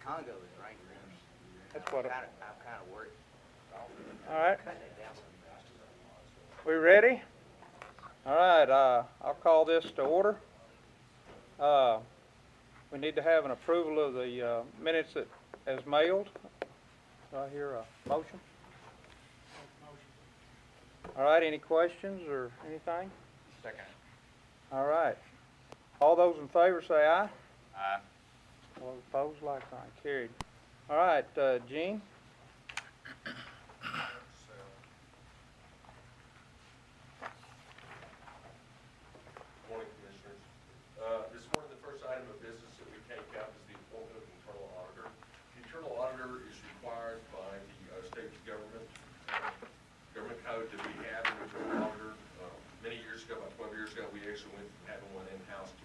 Congo is right there. That's what. I'm kind of worried. All right. Cutting it down some. We ready? All right. I'll call this to order. We need to have an approval of the minutes that as mailed. Do I hear a motion? All right. Any questions or anything? Second. All right. All those in favor say aye. Aye. All opposed, like sign. Carried. All right, Gene. Morning, Commissioners. This morning, the first item of business that we take up is the appointment of the internal auditor. The internal auditor is required by the state government code that we have an internal auditor. Many years ago, about 12 years ago, we actually went from having one in-house to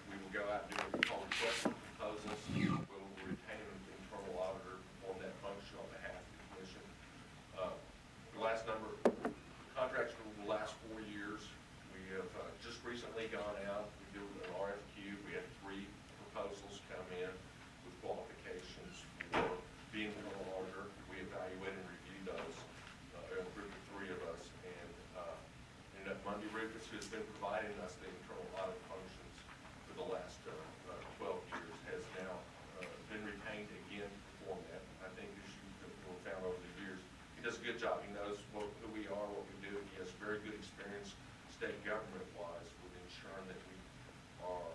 we will go out and do what we call request proposals. We will retain an internal auditor to perform that function on behalf of the Commission. The last number contracts will last 4 years. We have just recently gone out. We did an RFQ. We had 3 proposals come in with qualifications for being the internal auditor. We evaluated and reviewed those. A group of 3 of us, and ended up Monday Rufus, who's been providing us the internal audit functions for the last 12 years, has now been retained again to perform that. I think as you have found over the years, he does a good job. He knows who we are, what we do. He has very good experience state government-wise with ensuring that we are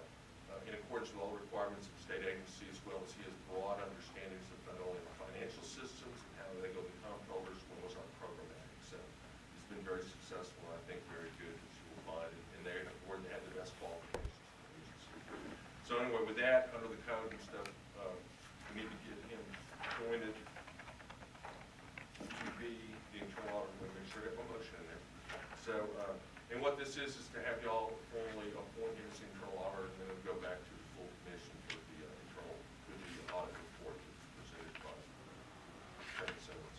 in accordance with all the requirements of the state agency, as well as he has broad understandings of not only the financial systems and how they go to the comptrollers, as well as our programmatic. So he's been very successful, and I think very good, as you will find, and they have the best qualifications for the agency. So anyway, with that, under the code and stuff, we need to get him appointed to be the internal auditor. We'll make sure to have a motion in there. So, and what this is to have y'all formally appoint him as the internal auditor, and then it'll go back to the full commission for the audit report that's presented by Attorney Simmons.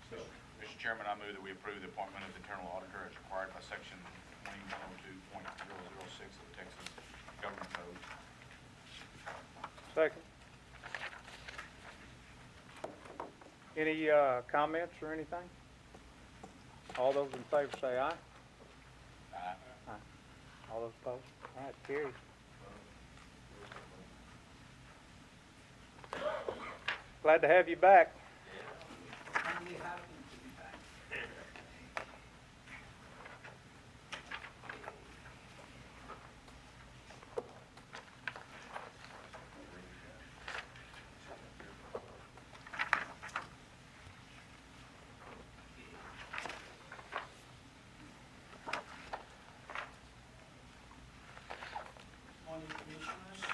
So, Mr. Chairman, I move that we approve the appointment of the internal auditor as required by section 2102.006 of the Texas Government Code. Second. Any comments or anything? All those in favor say aye. Aye. Aye. All those opposed? All right, carried. Glad to have you back. I'm really happy to be back. Morning, Commissioners.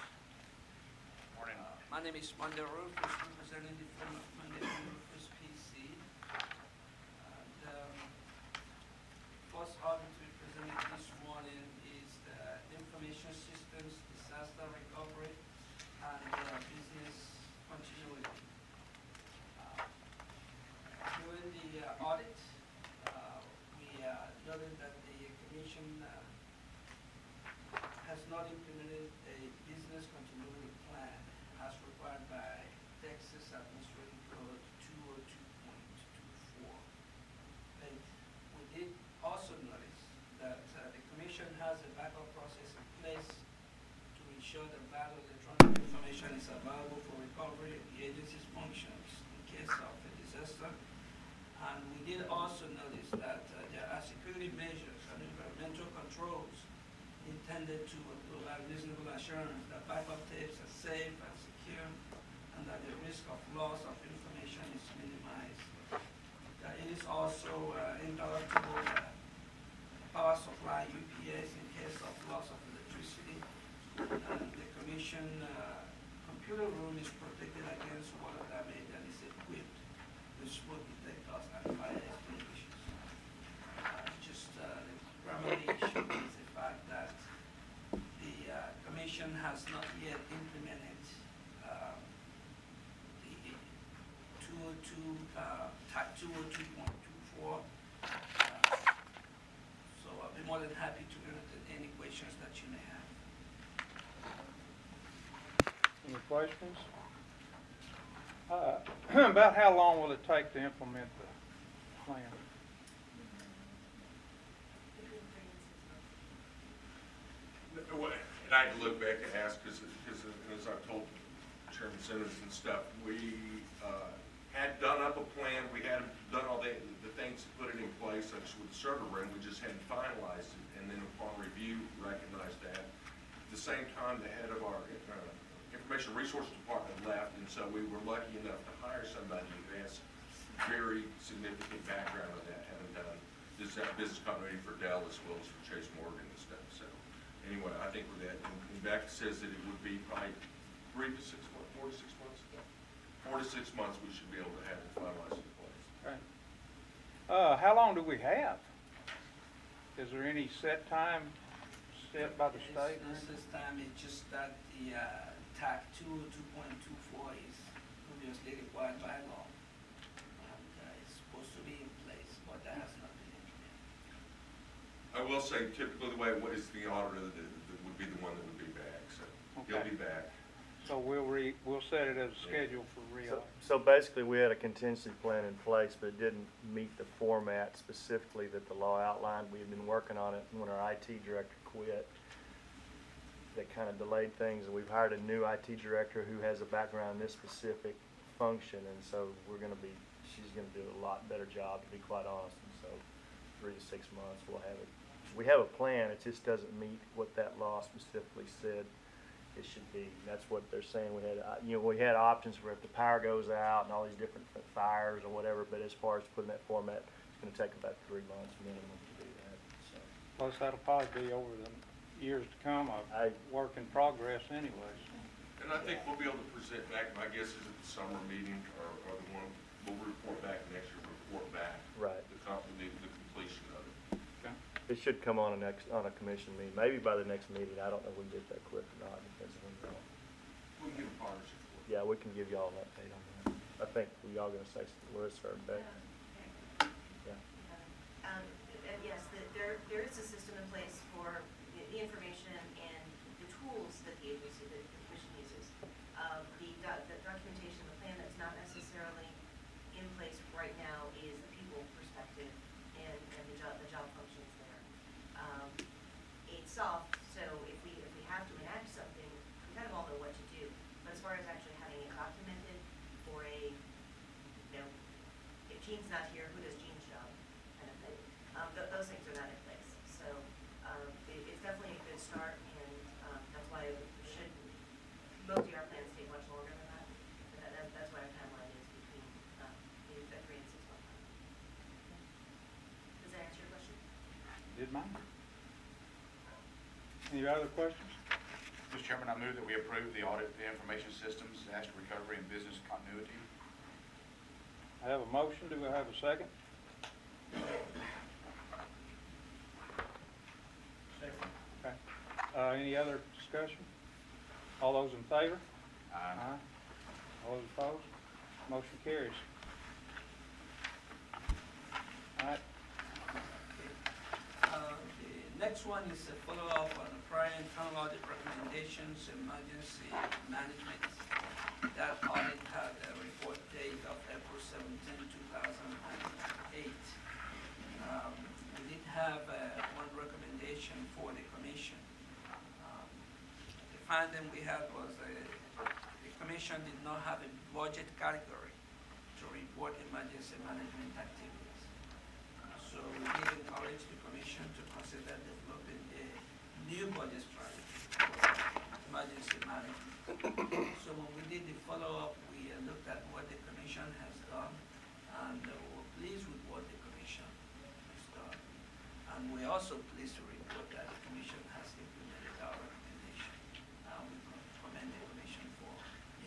Morning. My name is Monday Rufus, representing the firm of Monday Rufus PC. First audit we presented this morning is the information systems, disaster recovery, and business continuity. During the audit, we noted that the Commission has not implemented a business continuity plan as required by Texas Administrative Code 202.24. And we did also notice that the Commission has a backup process in place to ensure that valid electronic information is available for recovery of the agency's functions in case of a disaster. And we did also notice that there are security measures and environmental controls intended to provide reasonable assurance that backup tapes are safe and secure, and that the risk of loss of information is minimized. It is also interruptible power supply UPS in case of loss of electricity. And the Commission computer room is protected against water damage and is equipped with smoke detectors and fire extinguishers. The primary issue is the fact that the Commission has not yet implemented the 202.24. So I'll be more than happy to entertain any questions that you may have. Any questions? About how long will it take to implement the plan? And I had to look back and ask, because as I've told Chairman Simmons and stuff, we had done up a plan, we had done all the things to put it in place, such as with the server room, we just hadn't finalized it, and then upon review, recognized that. At the same time, the head of our Information Resource Department left, and so we were lucky enough to hire somebody who has very significant background on that, having done business continuity for Dell as well as for Chase Morgan and stuff, so. Anyway, I think with that, and Beck says that it would be probably 4 to 6 months, 4 to 6 months, we should be able to have it finalized in place. Okay. How long do we have? Is there any set time set by the state? This time, it's just that the TAC 2.24 is previously required by law. And it's supposed to be in place, but that has not been implemented. I will say typically the way it was, the auditor that would be the one that would be back, so he'll Okay. be back. So we'll set it as a schedule for real. So basically, we had a contingency plan in place, but it didn't meet the format specifically that the law outlined. We had been working on it when our IT director quit. That kind of delayed things, and we've hired a new IT director who has a background in this specific function, and so she's gonna do a lot better job, to be quite honest. And so 3 to 6 months, we'll have it. We have a plan, it just doesn't meet what that law specifically said it should be. That's what they're saying. We had options for if the power goes out and all these different fires or whatever, but as far as putting that format, it's gonna take about 3 months minimum to do that, so. Plus, that'll probably be over the years to come, a work in progress anyways. And I think we'll be able to present back, my guess is at the summer meeting, or the one, we'll report back next year, report back. Right. The completion of it. Okay. It should come on a commission meeting, maybe by the next meeting. I don't know if we can get that quick or not, depends on when we're on. We can give a partnership for it. Yeah, we can give y'all an update on that. I think we all gonna say, Larissa or Beck. Yeah. And yes, there is a system in place for the information and the tools that the agency, the commission uses. The documentation, the plan that's not necessarily in place right now is the people perspective and the job functions there. It's soft, so if we have to enact something, we kind of all know what to do. But as far as actually having it documented for if Gene's not here, who does Gene's job, kind of thing. Those things are not in place. So it's definitely a good start, and that's why it should, most of our plans take much longer than that. But that's why our timeline is between maybe the 3 and 6 month time. Does that answer your question? Did mine? Any other questions? Mr. Chairman, I move that we approve the audit of the information systems, disaster recovery, and business continuity. I have a motion. Do I have a second? Second. Okay. Any other discussion? All those in favor? Aye. All those opposed? Motion carries. All right. The next one is a follow-up on the prior internal audit recommendations, emergency management. That audit had a report date of April 17, 2008. We did have one recommendation for the commission. The finding we had was the commission did not have a budget category to report emergency management activities. So we did encourage the commission to consider developing a new budget strategy for emergency management. So when we did the follow-up, we looked at what the commission has done, and we were pleased with what the commission has done. And we're also pleased to report that the commission has implemented our recommendation. We commend the commission for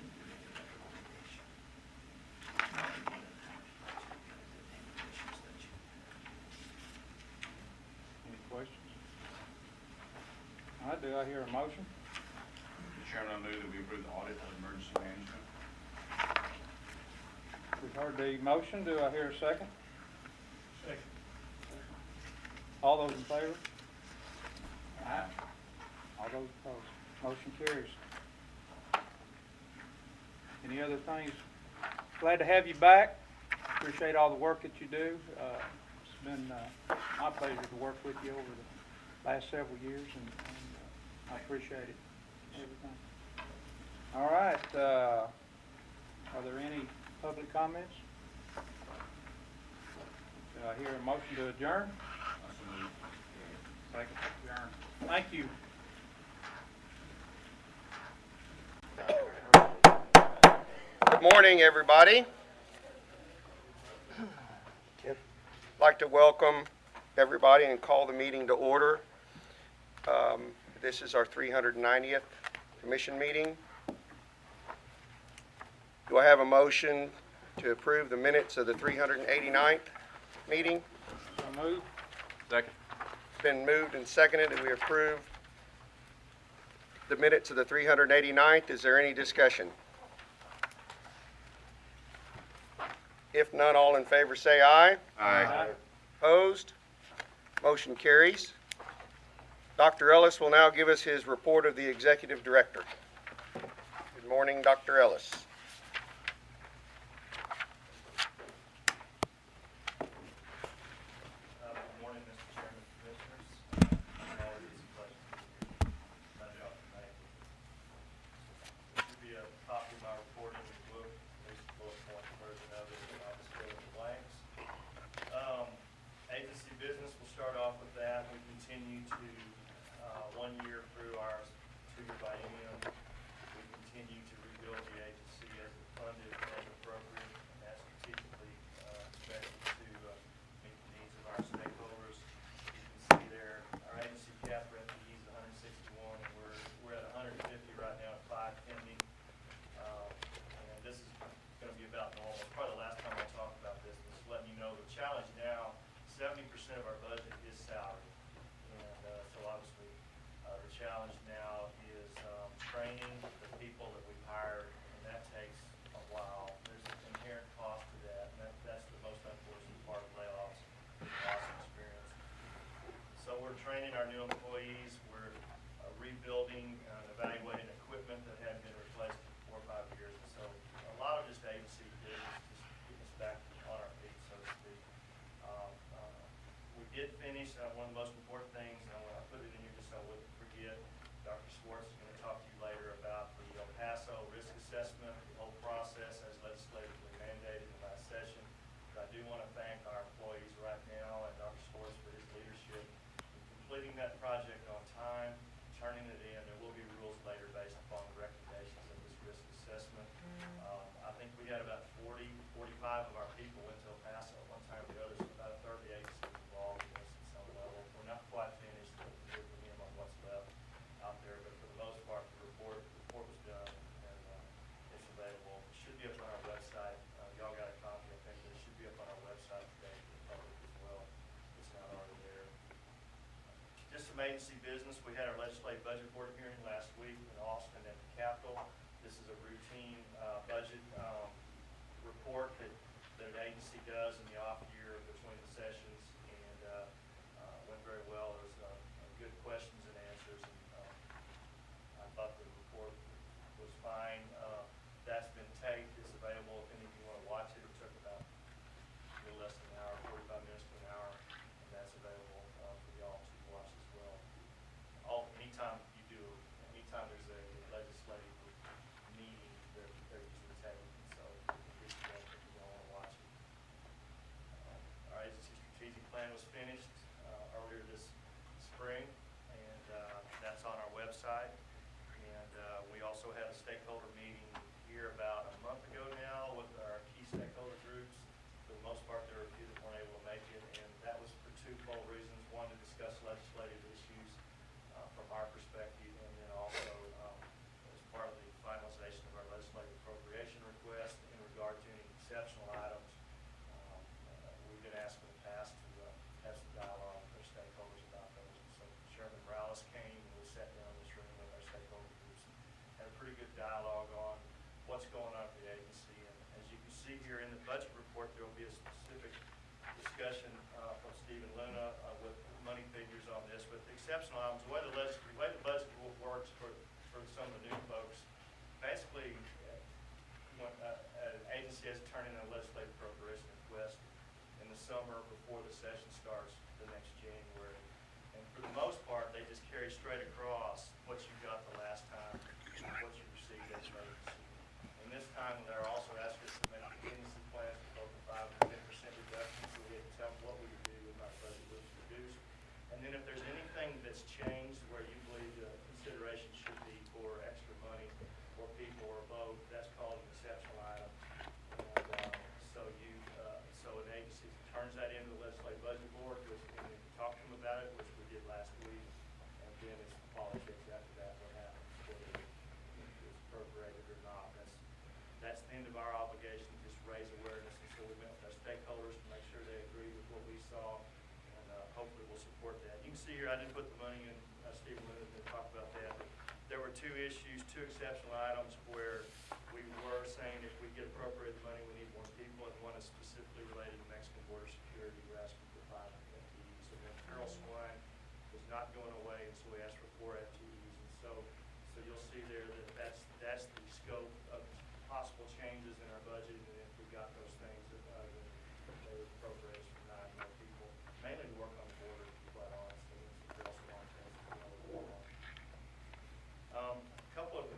implementing that recommendation. Now we're more than happy to implement the recommendations that you Any questions? All right, do I hear a motion? Mr. Chairman, I move that we approve the audit of emergency management. We've heard the motion. Do I hear a second? Second. All those in favor? Aye. All those opposed? Motion carries. Any other things Glad to have you back. Appreciate all the work that you do. It's been my pleasure to work with you over the last several years, and I appreciate it, everything. All right, are there any public comments? Do I hear a motion to adjourn? Second, adjourn. Thank you. Good morning, everybody. I'd like to welcome everybody and call the meeting to order. This is our 390th Commission meeting. Do I have a motion to approve the minutes of the 389th meeting? So moved. Second. It's been moved and seconded that we approve the minutes of the 389th. Is there any discussion? If none, all in favor say aye. Aye. Opposed? Motion carries. Dr. Ellis will now give us his report of the Executive Director. Good morning, Dr. Ellis. Good morning, Mr. Chairman, Commissioners. Always a pleasure to be here. My job tonight. This should be a copy of my report in your book, at least the bullet point version of it, and I'll just fill in the blanks. Agency business, we'll start off with that. We continue to, 1 year through our 2-year biennium, we continue to rebuild the agency as it funded as appropriate, and that's strategically expected to meet the needs of our stakeholders. You can see there, our agency cap for FTE is 161, and we're at 150 right now at 5 pending. And this is going to be about normal. It's probably the last time I'll talk about this, but just letting you know the challenge now, 70% of our budget is salary. And so obviously, the challenge now is training the people that we've hired, and that takes a while. There's an inherent cost to that, and that's the most unfortunate part of layoffs, loss of experience. So we're training our new employees. We're rebuilding and evaluating equipment that had been replaced for 4 or 5 years. And so a lot of just agency business, just getting us back on our feet, so to speak. We did finish one of the most important things, and I put it in here just so I wouldn't forget. Dr. Schwartz is going to talk to you later about the El Paso risk assessment, the whole process as legislatively mandated in the last session. But I do want to thank our employees right now and Dr. Schwartz for his leadership in completing that project on time, turning it in. There will be rules later based upon the recommendations of this risk assessment. I think we had about 40, 45 of our people went to El Paso at one time or the other, so about a third of the agency was involved in this at some level. We're not quite finished with him on what's left out there, but for the most part, the report was done, and it's available. It should be up on our website. Y'all got a copy, I think, but it should be up on our website today for the public as well. It's not already there. Just some agency business. We had our legislative budget board hearing last week in Austin at the Capitol. This is a routine budget report that an agency does in the off year between the sessions, and went very well. There was good questions and answers, and I thought the report was fine. That's been taped. It's available if any of you want to watch it. It took about a little less than an hour, 45 minutes to an hour, and that's available for y'all to watch as well. Anytime there's a legislative meeting, they're usually taped, so if you don't want to watch it. Our agency strategic plan was finished earlier this spring, and that's on our website. And we also had a stakeholder meeting here about a month ago now with our key stakeholder groups. For the most part, there were a few that weren't able to make it, and that was for twofold reasons. One, to discuss legislative issues from our perspective, and then also as part of the finalization of our legislative appropriation request in regard to any exceptional items. We've been asked in the past to have some dialogue with our stakeholders about those. And so Chairman Morales came and we sat down in this room with our stakeholder groups and had a pretty good dialogue on what's going on for the agency. And as you can see here in the budget report, there will be a specific discussion from Stephen Luna with money figures on this. But the exceptional items, the way the budget works for some of the new folks, basically when an agency has turned summer before the session starts the next January. And for the most part, they just carry straight across what you got the last time, what you received as an agency. And this time, they're also asking us to make contingency plans for both the 5% and 10% reduction, so we had to tell them what we would do if our budget was reduced. And then if there's anything that's changed where you believe the consideration should be for extra money or people or both, that's called an exceptional item. And so an agency turns that into the legislative budget board, which, and we can talk to them about it, which we did last week. And then it's politics after that, what happens, whether it's appropriated or not. That's the end of our obligation, just raise awareness. And so we met with our stakeholders to make sure they agree with what we saw, and hopefully we'll support that. You can see here, I didn't put the money in, Steve Lynn didn't talk about that. There were two issues, two exceptional items where we were saying if we get appropriated money, we need more people, and one is specifically related to Mexican border security. We're asking for 5 FTEs. So then feral swine was not going away, and so we asked for 4 FTEs. And so you'll see there that that's the scope of possible changes in our budget, and if we got those things, then they would appropriate us for 9 more people, mainly to work on the border, to be quite honest, and some feral swine things that we know we're working on. A couple of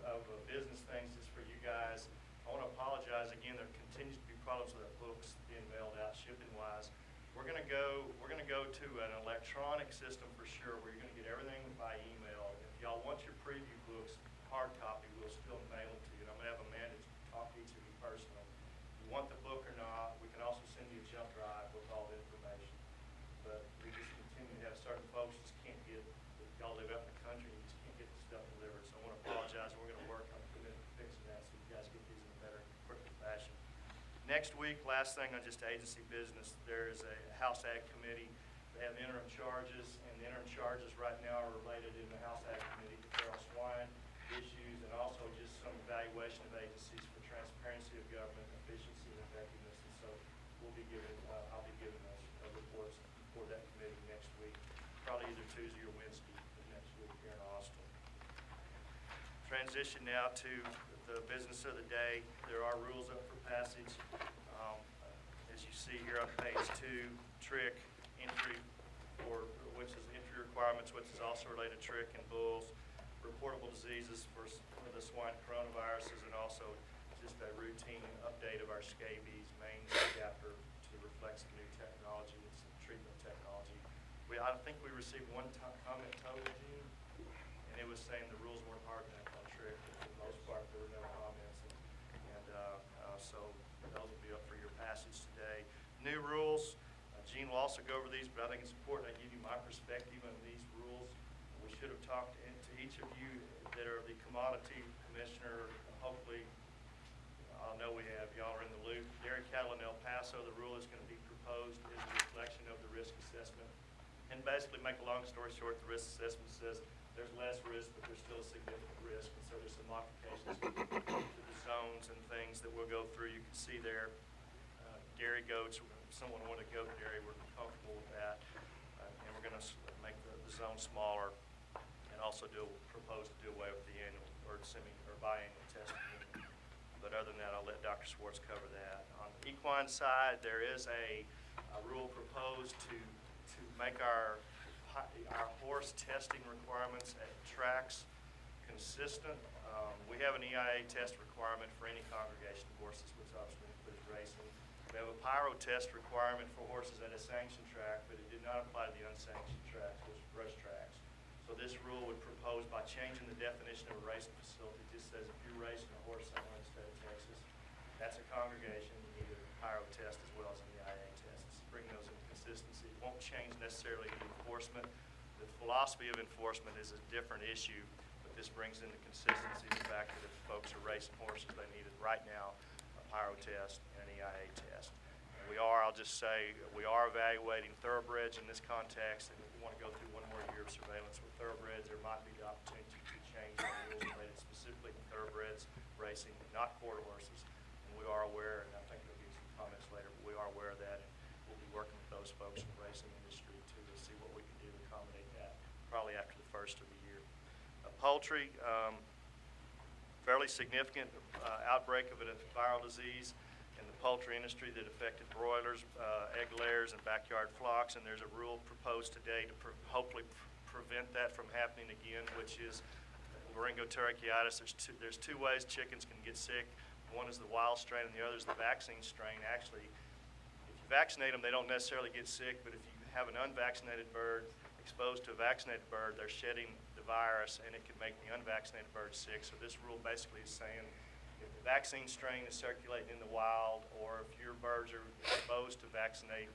business things just for you guys. I want to apologize again. There continues to be problems with our books being mailed out shipping wise. We're going to go to an electronic system for sure, where you're going to get everything by email. If y'all want your preview books hard copy, we'll still mail them to you. And I'm going to have a man to talk to each of you personally. If you want the book or not, we can also send you a jump drive with all the information. But we just continue to have certain folks just can't get, y'all live out in the country, you just can't get the stuff delivered. So I want to apologize. We're going to work on fixing that so you guys get these in a better, quicker fashion. Next week, last thing on just agency business, there is a House Ag Committee. They have interim charges, and the interim charges right now are related in the House Ag Committee to feral swine issues, and also just some evaluation of agencies for transparency of government, efficiency, and effectiveness. And so we'll be giving, I'll be giving those reports for that committee next week, probably either Tuesday or Wednesday of next week here in Austin. Transition now to the business of the day. There are rules up for passage. As you see here on page 2, trick, entry, which is entry requirements, which is also related to trick and bulls, reportable diseases for the swine coronaviruses, and also just a routine update of our scabies main chapter to reflect some new technology and some treatment technology. I think we received one comment total, Gene, and it was saying the rules weren't hard enough on trick, but for the most part there were no comments. So those will be up for your passage today. New rules. Gene will also go over these, but I think it's important I give you my perspective on these rules. We should have talked to each of you that are the commodity commissioner. Hopefully, I know we have, y'all are in the loop. Dairy cattle in El Paso, the rule is going to be proposed is a reflection of the risk assessment. And basically, make a long story short, the risk assessment says there's less risk, but there's still a significant risk. And so there's some modifications to the zones and things that we'll go through. You can see there, dairy goats, someone wanted to go dairy, we're comfortable with that. And we're going to make the zone smaller, and also propose to do away with the annual or biannual testing. But other than that, I'll let Dr. Swartz cover that. On the equine side, there is a rule proposed to make our horse testing requirements at tracks consistent. We have an EIA test requirement for any congregation of horses, which obviously includes racing. We have a pyro test requirement for horses at a sanctioned track, but it did not apply to the unsanctioned tracks, which are brush tracks. So this rule would propose, by changing the definition of a racing facility, it just says if you're racing a horse somewhere in the state of Texas, that's a congregation, you need a pyro test as well as an EIA test. It's bringing those into consistency. It won't change necessarily the enforcement. The philosophy of enforcement is a different issue, but this brings into consistency the fact that if folks are racing horses, they need it right now, a pyro test and an EIA test. And I'll just say, we are evaluating thoroughbreds in this context, and if we want to go through one more year of surveillance with thoroughbreds, there might be the opportunity to change the rules related specifically to thoroughbreds racing, not quarter horses. And we are aware, and I think there'll be some comments later, but we are aware of that, and we'll be working with those folks in the racing industry to see what we can do to accommodate that, probably after the first of the year. Poultry, fairly significant outbreak of a viral disease in the poultry industry that affected broilers, egg layers, and backyard flocks. And there's a rule proposed today to hopefully prevent that from happening again, which is laryngoturaciitis. There's two ways chickens can get sick. One is the wild strain, and the other is the vaccine strain. Actually, if you vaccinate them, they don't necessarily get sick, but if you have an unvaccinated bird exposed to a vaccinated bird, they're shedding the virus, and it can make the unvaccinated bird sick. So this rule basically is saying if the vaccine strain is circulating in the wild, or if your birds are exposed to vaccinated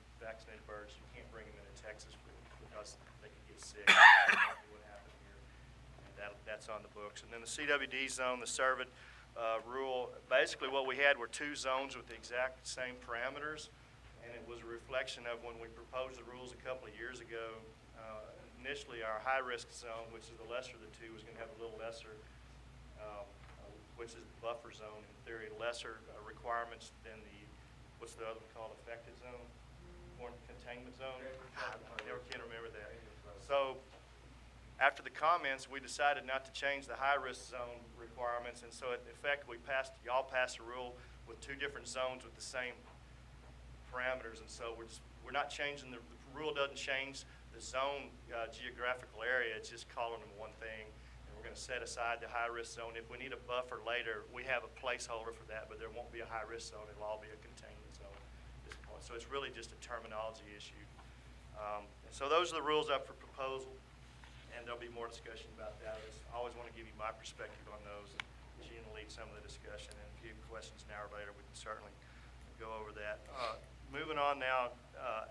birds, you can't bring them into Texas because they can get sick. That's exactly what happened here. And that's on the books. And then the CWD zone, the CERVID rule, basically what we had were two zones with the exact same parameters, and it was a reflection of when we proposed the rules a couple of years ago. Initially, our high-risk zone, which is the lesser of the two, was going to have a little lesser, which is the buffer zone, in theory, lesser requirements than the, what's the other one called, affected zone? Or containment zone? I never can remember that. So after the comments, we decided not to change the high-risk zone requirements, and so in effect, y'all passed a rule with two different zones with the same parameters, and so we're not changing, the rule doesn't change the zone geographical area, it's just calling them one thing, and we're going to set aside the high-risk zone. If we need a buffer later, we have a placeholder for that, but there won't be a high-risk zone, it'll all be a containment zone at this point. So it's really just a terminology issue. So those are the rules up for proposal, and there'll be more discussion about that. I always want to give you my perspective on those, and Gina will lead some of the discussion, and if you have questions now or later, we can certainly go over that. Moving on now,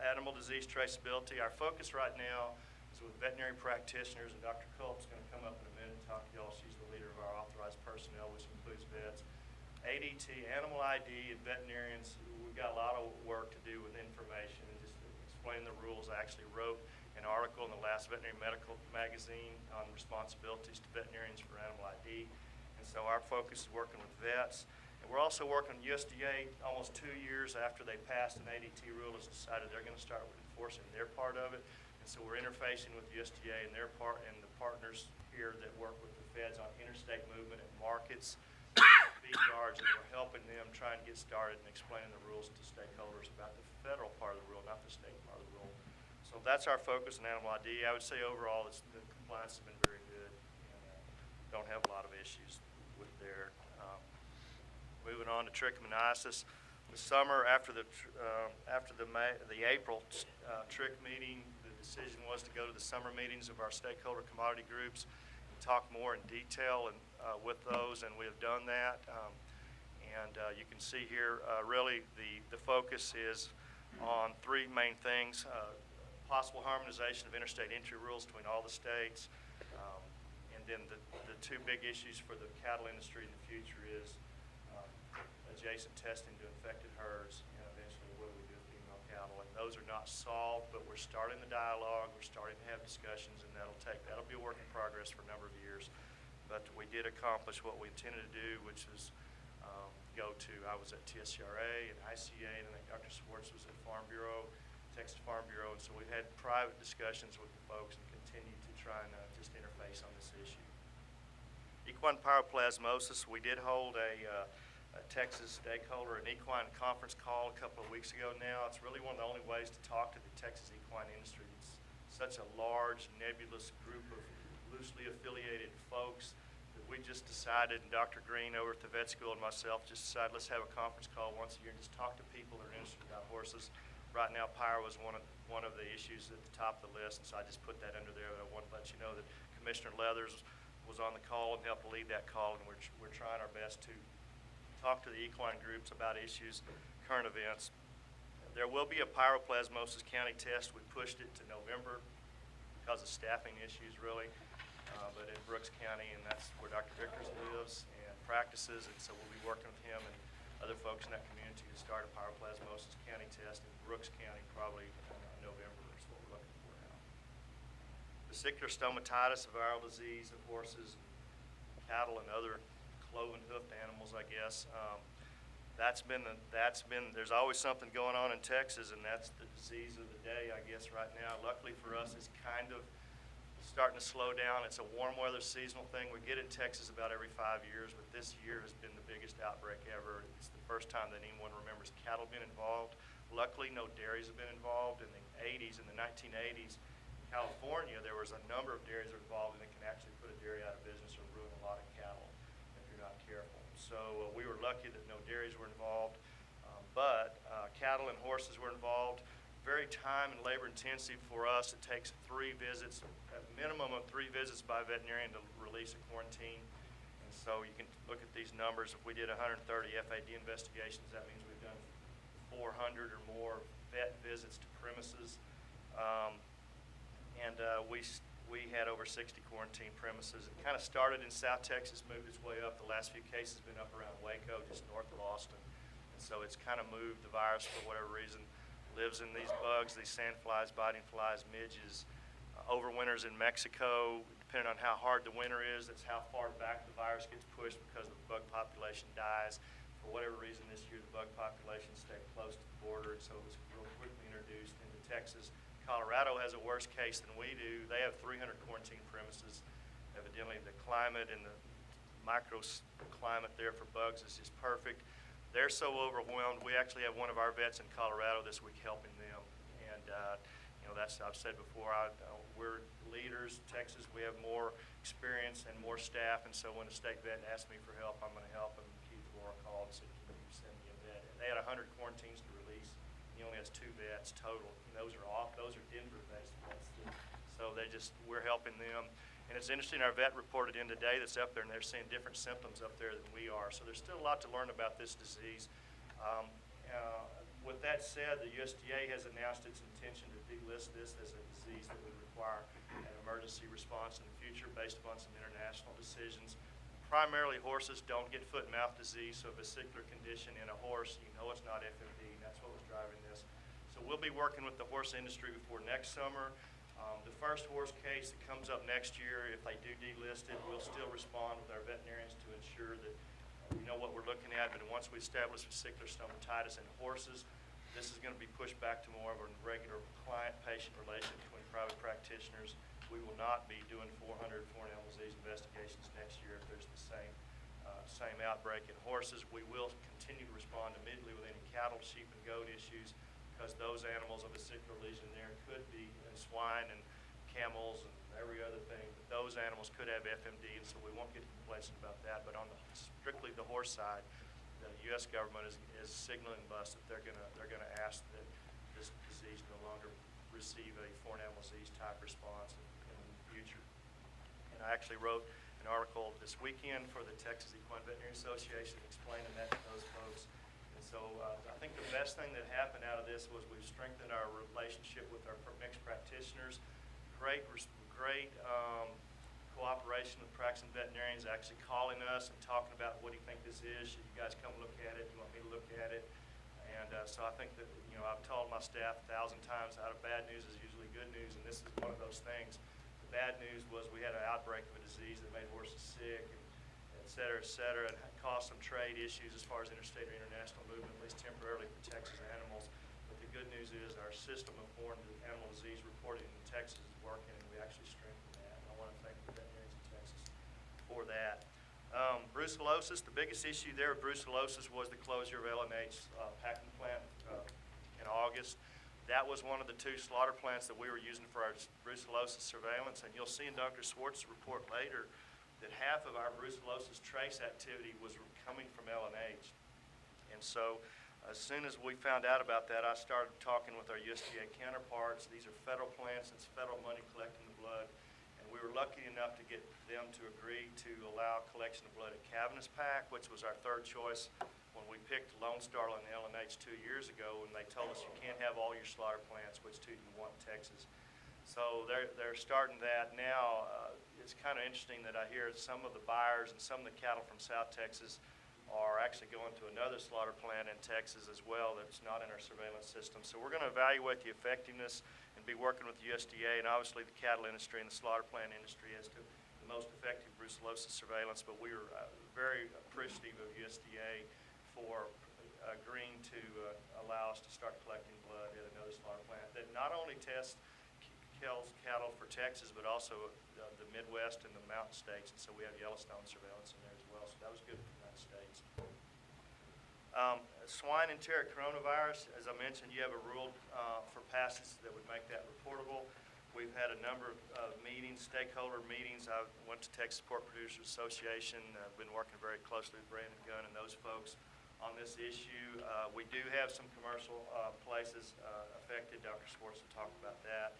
animal disease traceability. Our focus right now is with veterinary practitioners, and Dr. Culp's going to come up in a minute and talk to y'all. She's the leader of our authorized personnel, which includes vets. ADT, animal ID, and veterinarians, we've got a lot of work to do with information and just explain the rules. I actually wrote an article in the last veterinary medical magazine on responsibilities to veterinarians for animal ID. And so our focus is working with vets. And we're also working with USDA. Almost 2 years after they passed an ADT rule, has decided they're going to start enforcing their part of it. And so we're interfacing with USDA and their part, and the partners here that work with the feds on interstate movement and markets, feed yards, and we're helping them trying to get started and explaining the rules to stakeholders about the federal part of the rule, not the state part of the rule. So that's our focus on animal ID. I would say overall the compliance has been very good, and don't have a lot of issues with there. Moving on to trichomoniasis. The summer after the April trick meeting, the decision was to go to the summer meetings of our stakeholder commodity groups and talk more in detail and with those, and we have done that. You can see here really the focus is on three main things: possible harmonization of interstate entry rules between all the states, and then the two big issues for the cattle industry in the future is adjacent testing to infected herds, and eventually what do we do with female cattle. And those are not solved, but we're starting the dialogue, we're starting to have discussions, and that'll be a work in progress for a number of years. But we did accomplish what we intended to do, which was I was at TSCRA and ICA, and I think Dr. Swartz was at Farm Bureau, Texas Farm Bureau, and so we've had private discussions with the folks and continue to try and just interface on this issue. Equine pyroplasmosis, we did hold a Texas stakeholder, an equine conference call a couple of weeks ago now. It's really one of the only ways to talk to the Texas equine industry. It's such a large, nebulous group of loosely affiliated folks that we just decided, and Dr. Green over at the vet school and myself just decided, let's have a conference call once a year and just talk to people that are interested about horses. Right now, pyro was one of the issues at the top of the list, and so I just put that under there. But I want to let you know that Commissioner Leathers was on the call and helped lead that call, and we're trying our best to talk to the equine groups about issues, current events. There will be a pyroplasmosis county test. We pushed it to November because of staffing issues, really, but in Brooks County, and that's where Dr. Vickers lives and practices, and so we'll be working with him and other folks in that community to start a pyroplasmosis county test in Brooks County, probably in November is what we're looking for now. Vesicular stomatitis, a viral disease of horses, cattle, and other cloven-hoofed animals, I guess. There's always something going on in Texas, and that's the disease of the day, I guess, right now. Luckily for us, it's kind of starting to slow down. It's a warm weather seasonal thing. We get it in Texas about every 5 years, but this year has been the biggest outbreak ever. It's the first time that anyone remembers cattle being involved. Luckily, no dairies have been involved. In the 80s, in the 1980s, in California, there was a number of dairies that were involved, and it can actually put a dairy out of business or ruin a lot of cattle if you're not careful. So we were lucky that no dairies were involved, but cattle and horses were involved. Very time and labor intensive for us. It takes 3 visits, a minimum of 3 visits by a veterinarian to release a quarantine. And so you can look at these numbers. If we did 130 FAD investigations, that means we've done 400 or more vet visits to premises. We had over 60 quarantine premises. It kind of started in South Texas, moved its way up. The last few cases have been up around Waco, just north of Austin. And so it's kind of moved the virus for whatever reason. Lives in these bugs, these sand flies, biting flies, midges. Overwinters in Mexico. Depending on how hard the winter is, that's how far back the virus gets pushed because the bug population dies. For whatever reason this year, the bug population stayed close to the border, and so it was real quickly introduced into Texas. Colorado has a worse case than we do. They have 300 quarantine premises. Evidently, the climate and the microclimate there for bugs is just perfect. They're so overwhelmed. We actually have one of our vets in Colorado this week helping them. And, that's, I've said before, we're leaders. Texas, we have more experience and more staff. And so when a state vet asks me for help, I'm going to help. And Keith Laura called and said, can you send me a vet? And they had 100 quarantines to release. He only has 2 vets total. And those are off. Those are Denver-based vets. So we're helping them. And it's interesting, our vet reported in today that's up there, and they're seeing different symptoms up there than we are. So there's still a lot to learn about this disease. With that said, the USDA has announced its intention to delist this as a disease that would require an emergency response in the future based upon some international decisions. Primarily, horses don't get foot and mouth disease, so a vesicular condition in a horse, you know it's not FMD, and that's what was driving this. So we'll be working with the horse industry before next summer. The first horse case that comes up next year, if they do delist it, we'll still respond with our veterinarians to ensure that we know what we're looking at. But once we establish vesicular stomatitis in horses, this is going to be pushed back to more of a regular client-patient relation between private practitioners. We will not be doing 400 foreign animal disease investigations next year if there's the same outbreak in horses. We will continue to respond immediately with any cattle, sheep, and goat issues, because those animals of vesicular lesion there could be in swine and camels and every other thing. But those animals could have FMD, and so we won't get complacent about that. But on strictly the horse side, the U.S. government is signaling us that they're gonna ask that this disease no longer receive a foreign animal disease type response in the future. And I actually wrote an article this weekend for the Texas Equine Veterinary Association explaining that to those folks. So I think the best thing that happened out of this was we've strengthened our relationship with our mixed practitioners. Great cooperation with practicing veterinarians, actually calling us and talking about what do you think this is? Should you guys come look at it? Do you want me to look at it? And so I think that, I've told my staff 1,000 times, out of bad news is usually good news, and this is one of those things. The bad news was we had an outbreak of a disease that made horses sick, and et cetera, and caused some trade issues as far as interstate or international movement, at least temporarily for Texas animals. But the good news is our system of foreign animal disease reporting in Texas is working, and we actually strengthened that. And I want to thank the veterinarians in Texas for that. Brucellosis, the biggest issue there with brucellosis was the closure of LNH packing plant in August. That was one of the 2 slaughter plants that we were using for our brucellosis surveillance, and you'll see in Dr. Swartz's report later that half of our brucellosis trace activity was coming from LNH. And so as soon as we found out about that, I started talking with our USDA counterparts. These are federal plants, it's federal money collecting the blood. And we were lucky enough to get them to agree to allow collection of blood at Cavness Pack, which was our 3rd choice when we picked Lone Star and LNH 2 years ago, and they told us you can't have all your slaughter plants, which 2 do you want in Texas? So they're starting that now. It's kind of interesting that I hear some of the buyers and some of the cattle from South Texas are actually going to another slaughter plant in Texas as well that's not in our surveillance system. So we're going to evaluate the effectiveness and be working with the USDA and obviously the cattle industry and the slaughter plant industry as to the most effective brucellosis surveillance. But we are very appreciative of USDA for agreeing to allow us to start collecting blood at another slaughter plant that not only tests cattle for Texas, but also the Midwest and the mountain states. And so we have Yellowstone surveillance in there as well. So that was good for the United States. Swine enteric coronavirus, as I mentioned, you have a rule for passage that would make that reportable. We've had a number of meetings, stakeholder meetings. I went to Texas Pork Producers Association. I've been working very closely with Brandon Gunn and those folks on this issue. We do have some commercial places affected. Dr. Swartz will talk about that.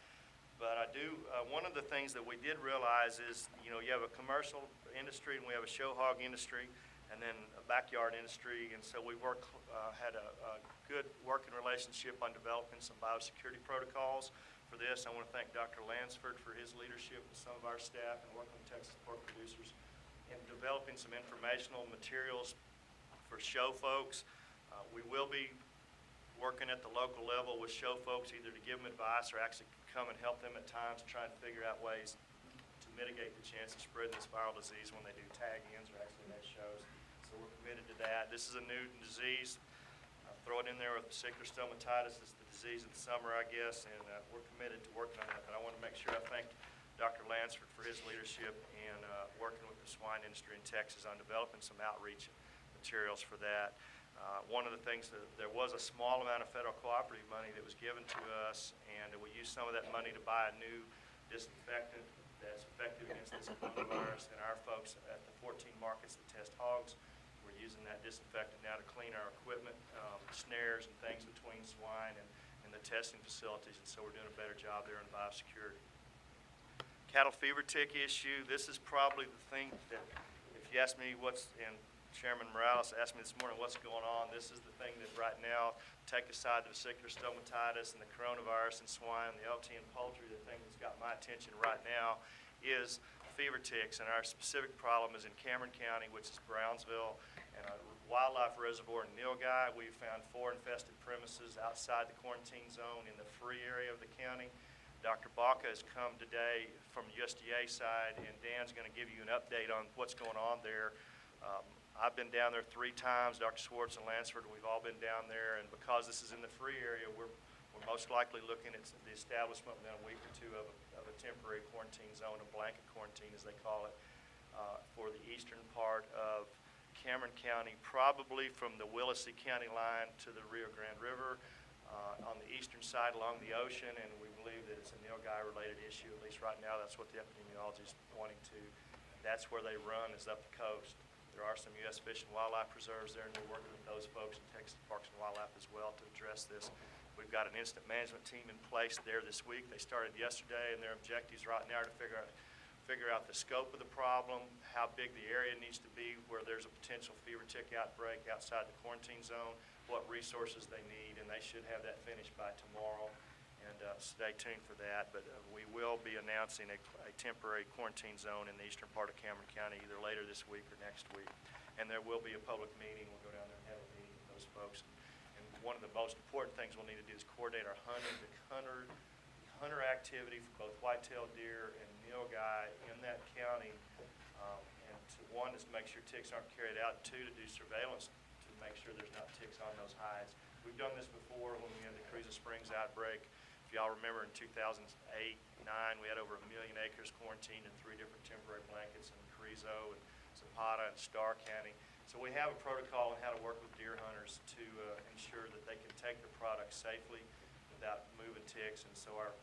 But I do, one of the things that we did realize is, you have a commercial industry and we have a show hog industry and then a backyard industry. And so we had a good working relationship on developing some biosecurity protocols for this. I want to thank Dr. Lansford for his leadership with some of our staff and working with Texas pork producers in developing some informational materials for show folks. We will be working at the local level with show folks either to give them advice or actually come and help them at times to try and figure out ways to mitigate the chance of spreading this viral disease when they do tag-ins or actually make shows. So we're committed to that. This is a new disease. Throw it in there with vesicular stomatitis. It's the disease of the summer, I guess, and we're committed to working on that. But I want to make sure I thank Dr. Lansford for his leadership and working with the swine industry in Texas on developing some outreach materials for that. One of the things that there was a small amount of federal cooperative money that was given to us, and we used some of that money to buy a new disinfectant that's effective against this coronavirus. And our folks at the 14 markets that test hogs, we're using that disinfectant now to clean our equipment, snares and things between swine and the testing facilities. And so we're doing a better job there in biosecurity. Cattle fever tick issue, this is probably the thing that, if you ask me and Chairman Morales asked me this morning what's going on, this is the thing that right now, take aside the vesicular stomatitis and the coronavirus in swine, the LT and poultry, the thing that's got my attention right now is fever ticks. And our specific problem is in Cameron County, which is Brownsville, and a wildlife reservoir in Nilgai. We've found 4 infested premises outside the quarantine zone in the free area of the county. Dr. Baca has come today from USDA side, and Dan's going to give you an update on what's going on there. I've been down there 3 times. Dr. Swartz and Lansford, we've all been down there, and because this is in the free area, we're most likely looking at the establishment within a week or 2 of a temporary quarantine zone, a blanket quarantine as they call it, for the eastern part of Cameron County, probably from the Willacy County line to the Rio Grande River, on the eastern side along the ocean, and we believe that it's a Nilgai related issue. At least right now, that's what the epidemiology is pointing to. That's where they run, is up the coast. There are some U.S. Fish and Wildlife Preserves there, and we're working with those folks in Texas Parks and Wildlife as well to address this. We've got an incident management team in place there this week. They started yesterday, and their objectives right now are to figure out the scope of the problem, how big the area needs to be where there's a potential fever tick outbreak outside the quarantine zone, what resources they need, and they should have that finished by tomorrow. And stay tuned for that. But we will be announcing a temporary quarantine zone in the eastern part of Cameron County either later this week or next week. And there will be a public meeting. We'll go down there and have a meeting with those folks. And one of the most important things we'll need to do is coordinate our hunter activity for both white-tailed deer and nilgai in that county. One is to make sure ticks aren't carried out, and 2, to do surveillance to make sure there's not ticks on those hides. We've done this before when we had the Carrizo Springs outbreak. If y'all remember, in 2008-9, we had over 1 million acres quarantined in 3 different temporary blankets in Carrizo and Zapata and Starr County. So we have a protocol on how to work with deer hunters to ensure that they can take the product safely without moving ticks. And so our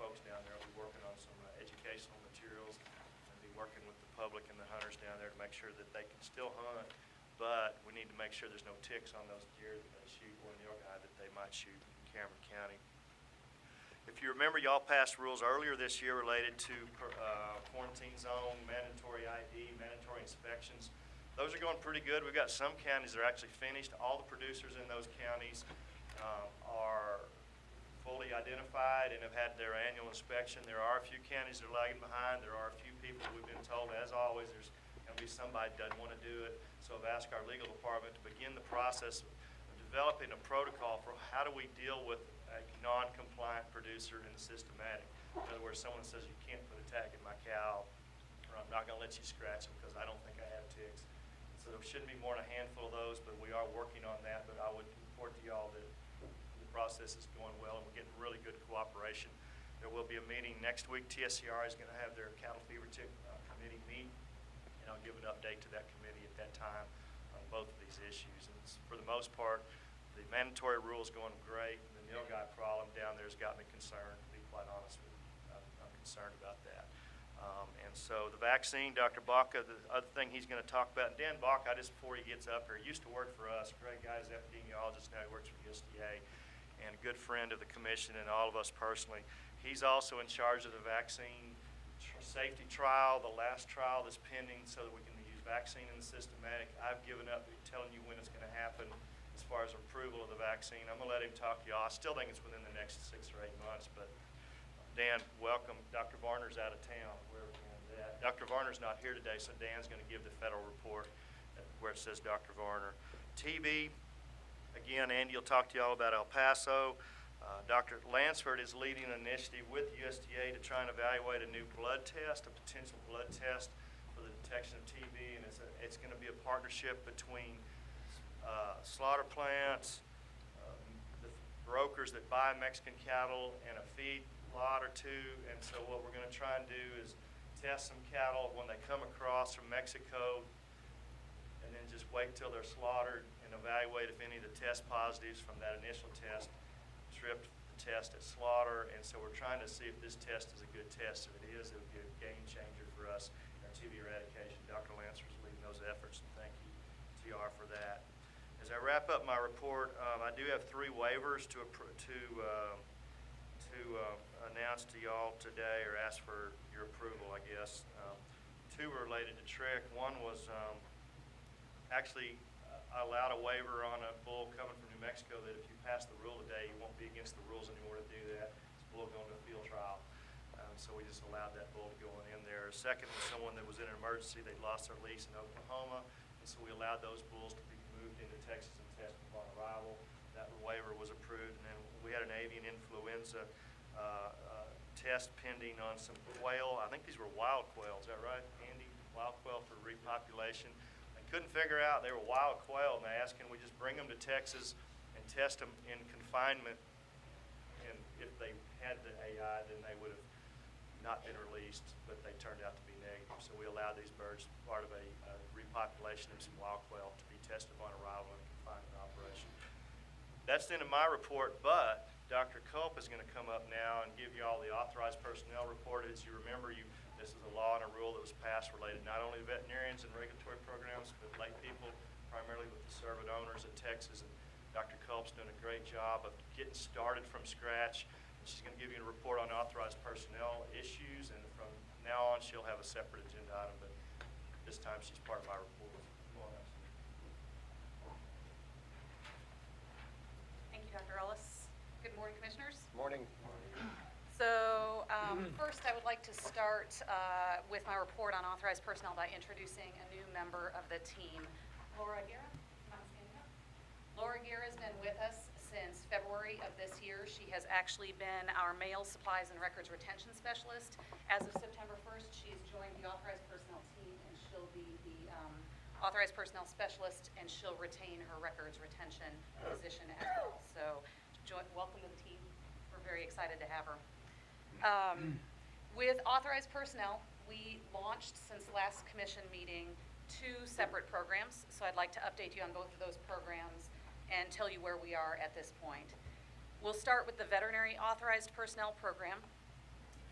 folks down there will be working on some educational materials and be working with the public and the hunters down there to make sure that they can still hunt, but we need to make sure there's no ticks on those deer that they shoot or nilgai that they might shoot in Cameron County. If you remember, y'all passed rules earlier this year related to quarantine zone, mandatory ID, mandatory inspections. Those are going pretty good. We've got some counties that are actually finished. All the producers in those counties are fully identified and have had their annual inspection. There are a few counties that are lagging behind. There are a few people we've been told, as always, there's going to be somebody that doesn't want to do it. So I've asked our legal department to begin the process of developing a protocol for how do we deal with a non-compliant producer in the systematic. In other words, someone says you can't put a tag in my cow, or I'm not going to let you scratch them because I don't think I have ticks. So there shouldn't be more than a handful of those, but we are working on that. But I would report to y'all that the process is going well and we're getting really good cooperation. There will be a meeting next week. TSCR is going to have their cattle fever tick committee meet, and I'll give an update to that committee at that time on both of these issues. And for the most part, the mandatory rule is going great. The nilgai problem down there has got me concerned, to be quite honest with you. I'm concerned about that. And so the vaccine, Dr. Baca, the other thing he's going to talk about, and Dan Baca, just before he gets up here, used to work for us, great guy, he's an epidemiologist, now he works for the USDA, and a good friend of the commission and all of us personally. He's also in charge of the vaccine safety trial, the last trial that's pending, so that we can use vaccine in the systematic. I've given up telling you when it's going to happen as far as approval of the vaccine. I'm going to let him talk to you. I still think it's within the next 6 or 8 months, but Dan, welcome. Dr. Varner's out of town, wherever Dan's at. Dr. Varner's not here today, so Dan's going to give the federal report where it says Dr. Varner. TB, again, Andy will talk to you all about El Paso. Dr. Lansford is leading an initiative with USDA to try and evaluate a new blood test, a potential blood test for the detection of TB, and it's going to be a partnership between slaughter plants, the brokers that buy Mexican cattle, and a feed lot or two. And so what we're going to try and do is test some cattle when they come across from Mexico, and then just wait till they're slaughtered and evaluate if any of the test positives from that initial test tripped the test at slaughter. And so we're trying to see if this test is a good test. If it is, it would be a game changer for us in our TB eradication. Dr. Lansford is leading those efforts, and thank you, TR, for that. As I wrap up my report, I do have 3 waivers to announce to y'all today, or ask for your approval, I guess. 2 were related to trick. One was actually I allowed a waiver on a bull coming from New Mexico that if you pass the rule today, you won't be against the rules anymore to do that. This bull going to a field trial. So we just allowed that bull to go on in there. Second was someone that was in an emergency. They lost their lease in Oklahoma, and so we allowed those bulls to be moved into Texas and tested upon arrival. That waiver was approved. And then we had an avian influenza test pending on some quail. I think these were wild quail. Is that right, Andy? Wild quail for repopulation. I couldn't figure out they were wild quail, and they asked, can we just bring them to Texas and test them in confinement? And if they had the AI, then they would have not been released, but they turned out to be negative. So we allowed these birds, part of a repopulation of some wild quail, to be tested upon arrival in a confinement operation. That's the end of my report, but Dr. Culp is going to come up now and give you all the authorized personnel report. As you remember, this is a law and a rule that was passed related not only to veterinarians and regulatory programs, but lay people, primarily with the servant owners in Texas. And Dr. Culp's doing a great job of getting started from scratch. And she's going to give you a report on authorized personnel issues, and from now on she'll have a separate agenda item, but this time she's part of my report. Go on, Ashley. Thank you, Dr. Ellis. Good morning, Commissioners. Morning. So first I would like to start with my report on authorized personnel by introducing a new member of the team. Laura Guerra, come on, stand up. Laura Guerra has been with us since February of this year. She has actually been our mail supplies and records retention specialist. As of September 1st, she's joined the authorized personnel team, and she'll be the authorized personnel specialist, and she'll retain her records retention position as well. So welcome to the team. We're very excited to have her. With authorized personnel, we launched since the last commission meeting 2 separate programs. So I'd like to update you on both of those programs and tell you where we are at this point. We'll start with the veterinary authorized personnel program.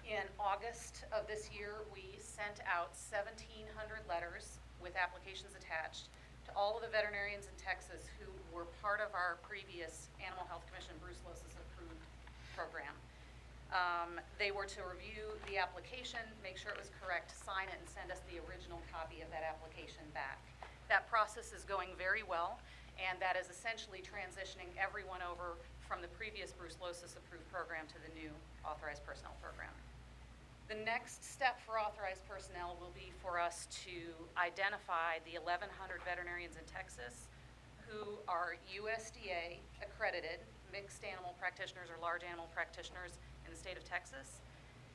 In August of this year, we sent out 1,700 letters with applications attached to all of the veterinarians in Texas who were part of our previous Animal Health Commission brucellosis approved program. They were to review the application, make sure it was correct, sign it, and send us the original copy of that application back. That process is going very well, and that is essentially transitioning everyone over from the previous brucellosis approved program to the new authorized personnel program. The next step for authorized personnel will be for us to identify the 1,100 veterinarians in Texas who are USDA accredited mixed animal practitioners or large animal practitioners in the state of Texas,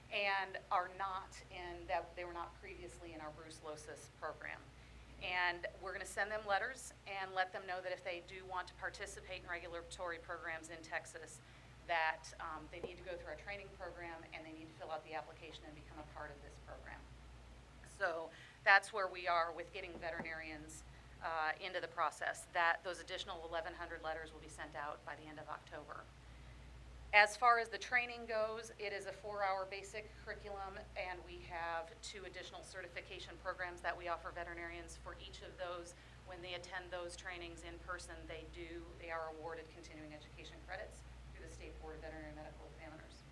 and are not they were not previously in our brucellosis program. And we're going to send them letters and let them know that if they do want to participate in regulatory programs in Texas, that they need to go through our training program, and they need to fill out the application and become a part of this program. So that's where we are with getting veterinarians into the process. Those additional 1,100 letters will be sent out by the end of October. As far as the training goes, it is a 4-hour basic curriculum, and we have 2 additional certification programs that we offer veterinarians. For each of those, when they attend those trainings in person, they are awarded continuing education credits through the State Board of Veterinary Medical Examiners.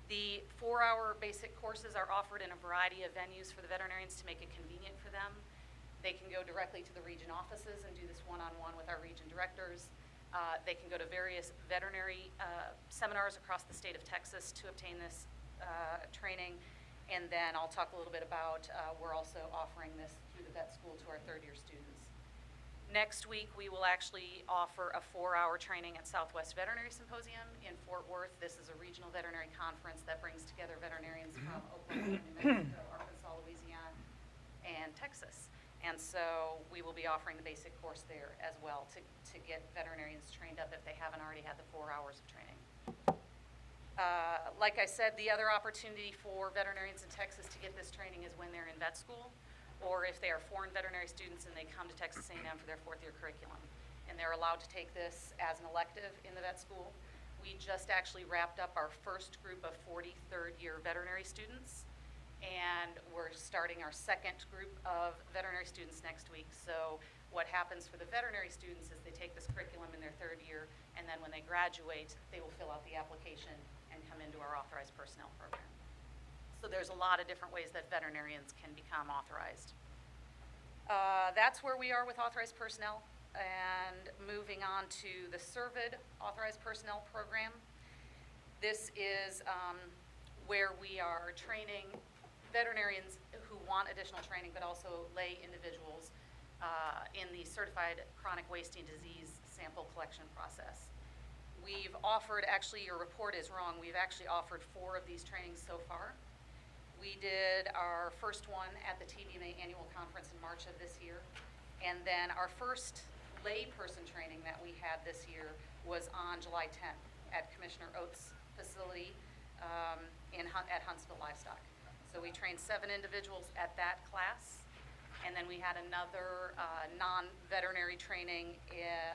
The 4-hour basic courses are offered in a variety of venues for the veterinarians to make it convenient for them. They can go directly to the region offices and do this one-on-one with our region directors. They can go to various veterinary seminars across the state of Texas to obtain this training. And then I'll talk a little bit about, we're also offering this through the vet school to our 3rd-year students. Next week, we will actually offer a 4-hour training at Southwest Veterinary Symposium in Fort Worth. This is a regional veterinary conference that brings together veterinarians from Oklahoma, New Mexico, Arkansas, Louisiana, and Texas. And so we will be offering the basic course there as well to get veterinarians trained up if they haven't already had the 4 hours of training. Like I said, the other opportunity for veterinarians in Texas to get this training is when they're in vet school, or if they are foreign veterinary students and they come to Texas A&M for their 4th-year curriculum. And they're allowed to take this as an elective in the vet school. We just actually wrapped up our first group of 40 3rd-year veterinary students, and we're starting our 2nd group of veterinary students next week. So what happens for the veterinary students is they take this curriculum in their 3rd year, and then when they graduate, they will fill out the application and come into our authorized personnel program. So there's a lot of different ways that veterinarians can become authorized. That's where we are with authorized personnel. And moving on to the CERVID authorized personnel program. This is where we are training veterinarians who want additional training, but also lay individuals in the certified chronic wasting disease sample collection process. We've offered, actually your report is wrong, we've actually offered 4 of these trainings so far. We did our first one at the TVMA annual conference in March of this year. And then our first layperson training that we had this year was on July 10th at Commissioner Oates' facility at Huntsville Livestock. So we trained 7 individuals at that class. And then we had another non-veterinary training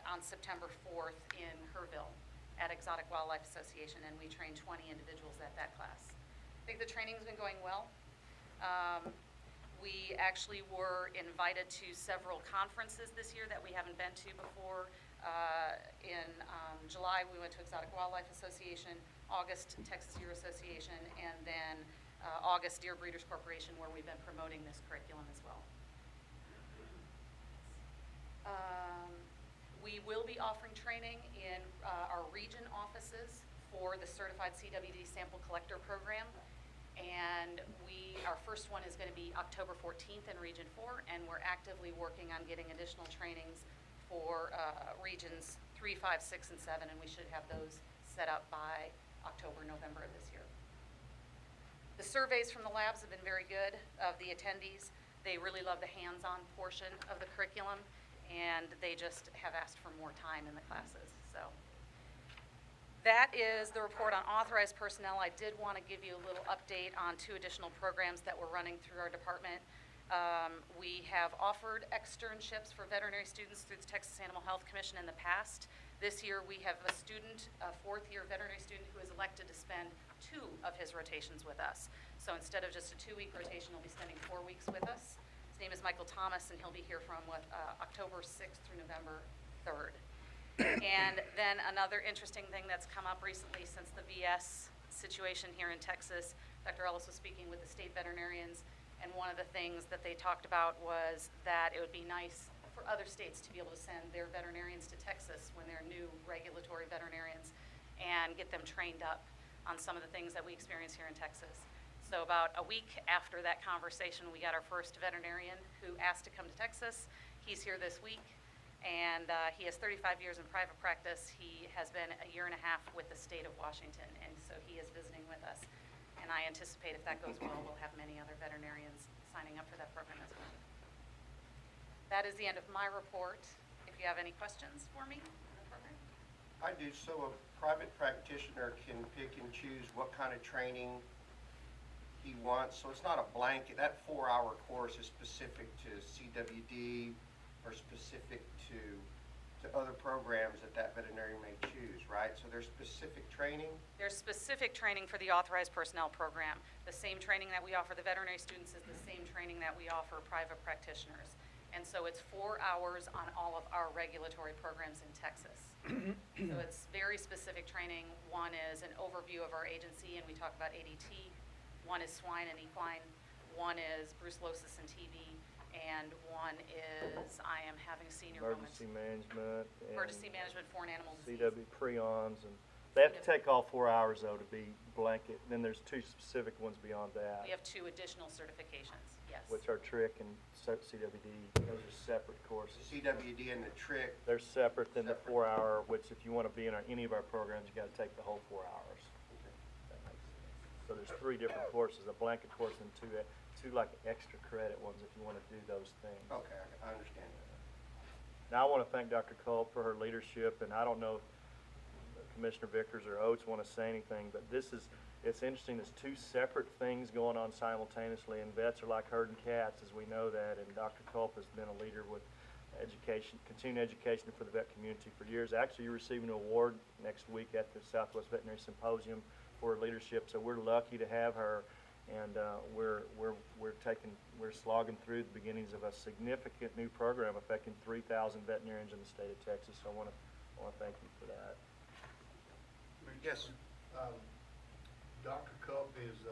on September 4th in Herville at Exotic Wildlife Association, and we trained 20 individuals at that class. I think the training's been going well. We actually were invited to several conferences this year that we haven't been to before. In July, we went to Exotic Wildlife Association, August, Texas Deer Association, and then August, Deer Breeders Corporation, where we've been promoting this curriculum as well. We will be offering training in our region offices for the Certified CWD Sample Collector Program. And our first one is going to be October 14th in Region 4, and we're actively working on getting additional trainings for Regions 3, 5, 6, and 7, and we should have those set up by October, November of this year. The surveys from the labs have been very good of the attendees. They really love the hands-on portion of the curriculum, and they just have asked for more time in the classes. So that is the report on authorized personnel. I did want to give you a little update on 2 additional programs that we're running through our department. We have offered externships for veterinary students through the Texas Animal Health Commission in the past. This year we have a student, a 4th-year veterinary student, who is elected to spend 2 of his rotations with us. So instead of just a 2-week rotation, he'll be spending 4 weeks with us. His name is Michael Thomas, and he'll be here from October 6th through November 3rd. And then another interesting thing that's come up recently since the VS situation here in Texas, Dr. Ellis was speaking with the state veterinarians, and one of the things that they talked about was that it would be nice for other states to be able to send their veterinarians to Texas when they're new regulatory veterinarians and get them trained up on some of the things that we experience here in Texas. So about a week after that conversation, we got our first veterinarian who asked to come to Texas. He's here this week. And he has 35 years in private practice. He has been a year and a half with the state of Washington, and so he is visiting with us. And I anticipate if that goes well, we'll have many other veterinarians signing up for that program as well. That is the end of my report. If you have any questions for me on the program. I do. So a private practitioner can pick and choose what kind of training he wants. So it's not a blanket. That 4-hour course is specific to CWD, are specific to other programs that veterinarian may choose, right? So there's specific training? There's specific training for the authorized personnel program. The same training that we offer the veterinary students is the same training that we offer private practitioners. And so it's 4 hours on all of our regulatory programs in Texas. So it's very specific training. One is an overview of our agency, and we talk about ADT. One is swine and equine. One is brucellosis and TB. And one is, I am having a senior moment. Emergency management. and Emergency management, foreign animal disease. CW prions, and they have to take all 4 hours though to be blanket. Then there's 2 specific ones beyond that, We have 2 additional certifications, yes. which are TRIC and CWD. Those are separate The courses. CWD and the TRIC, They're separate than the Separate. 4 hour, which if you want to be in any of our programs, you got to take the whole 4 hours. That makes sense. So there's 3 different courses, a blanket course and two like extra credit ones if you want to do those things. okay, I understand that. Now, I want to thank Dr. Culp for her leadership, and I don't know if Commissioner Vickers or Oates want to say anything, but it's interesting, there's 2 separate things going on simultaneously, and vets are like herding cats, as we know that, and Dr. Culp has been a leader with education, continuing education for the vet community for years. Actually, you're receiving an award next week at the Southwest Veterinary Symposium for her leadership, so we're lucky to have her. And we're slogging through the beginnings of a significant new program affecting 3,000 veterinarians in the state of Texas. So I want to thank you for that. Yes, Dr. Cup is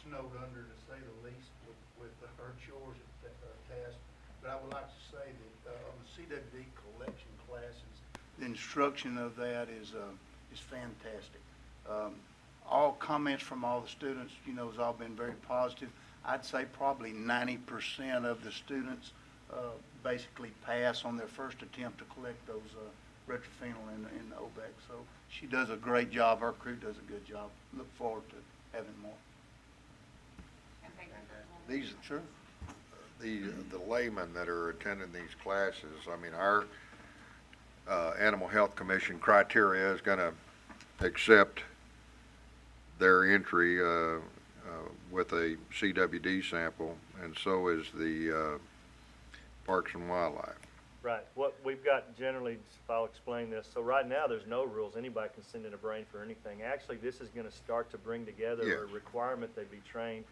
snowed under, to say the least, with her chores at task. But I would like to say that on the CWD collection classes, the instruction of that is fantastic. All comments from all the students, has all been very positive. I'd say probably 90% of the students basically pass on their first attempt to collect those retrophenol in the OBEC. So she does a great job. Our crew does a good job. Look forward to having more. And thank you. These, Sure. the laymen that are attending these classes, I mean, our Animal Health Commission criteria is going to accept their entry with a CWD sample, and so is the Parks and Wildlife. Right. What we've got generally, if I'll explain this, so right now there's no rules. Anybody can send in a brain for anything. Actually, this is going to start to bring together a Yes. requirement they be trained.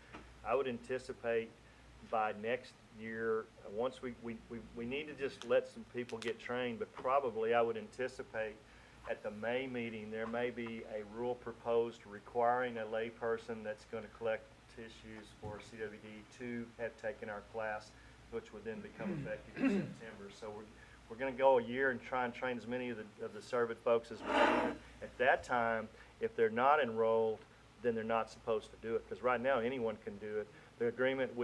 I would anticipate by next year, once we need to just let some people get trained, but probably I would anticipate at the May meeting, there may be a rule proposed requiring a layperson that's going to collect tissues for CWD to have taken our class, which would then become effective in September. So we're going to go a year and try and train as many of the surveyed folks as we can. At that time, if they're not enrolled, then they're not supposed to do it, because right now anyone can do it. The agreement,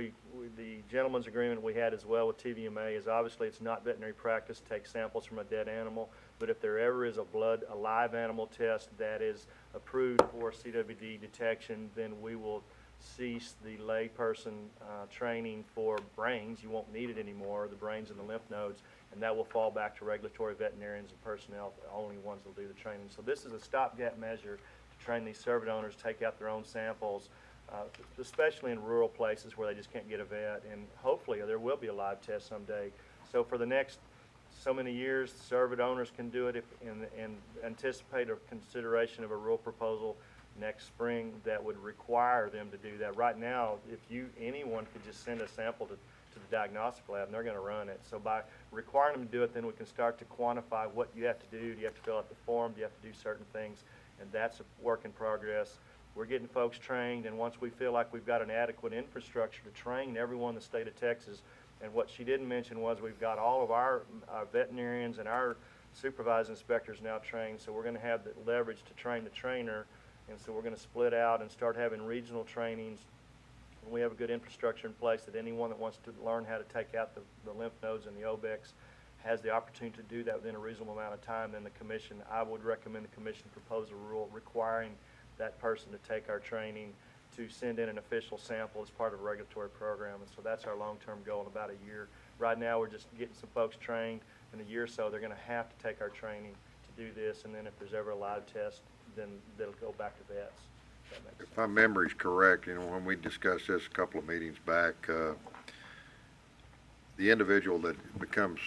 the gentleman's agreement we had as well with TVMA is obviously it's not veterinary practice to take samples from a dead animal, but if there ever is a live animal test that is approved for CWD detection, then we will cease the layperson training for brains. You won't need it anymore, the brains and the lymph nodes, and that will fall back to regulatory veterinarians and personnel, the only ones that will do the training. So this is a stopgap measure to train these survey owners, take out their own samples, especially in rural places where they just can't get a vet, and hopefully there will be a live test someday. So for the next so many years, surveyed owners can do it and anticipate a consideration of a rule proposal next spring that would require them to do that. Right now, anyone could just send a sample to the diagnostic lab and they're going to run it. So by requiring them to do it, then we can start to quantify what you have to do. Do you have to fill out the form? Do you have to do certain things? And that's a work in progress. We're getting folks trained, and once we feel like we've got an adequate infrastructure to train everyone in the state of Texas, and what she didn't mention was we've got all of our veterinarians and our supervising inspectors now trained, so we're going to have the leverage to train the trainer, and so we're going to split out and start having regional trainings. And we have a good infrastructure in place that anyone that wants to learn how to take out the lymph nodes and the OBEX has the opportunity to do that within a reasonable amount of time. Then the commission, I would recommend the commission propose a rule requiring that person to take our training, to send in an official sample as part of a regulatory program. And so that's our long-term goal in about a year. Right now, we're just getting some folks trained. In a year or so, they're going to have to take our training to do this. And then if there's ever a live test, then they'll go back to vets. If that makes sense. If my memory's correct, when we discussed this a couple of meetings back, the the individual that becomes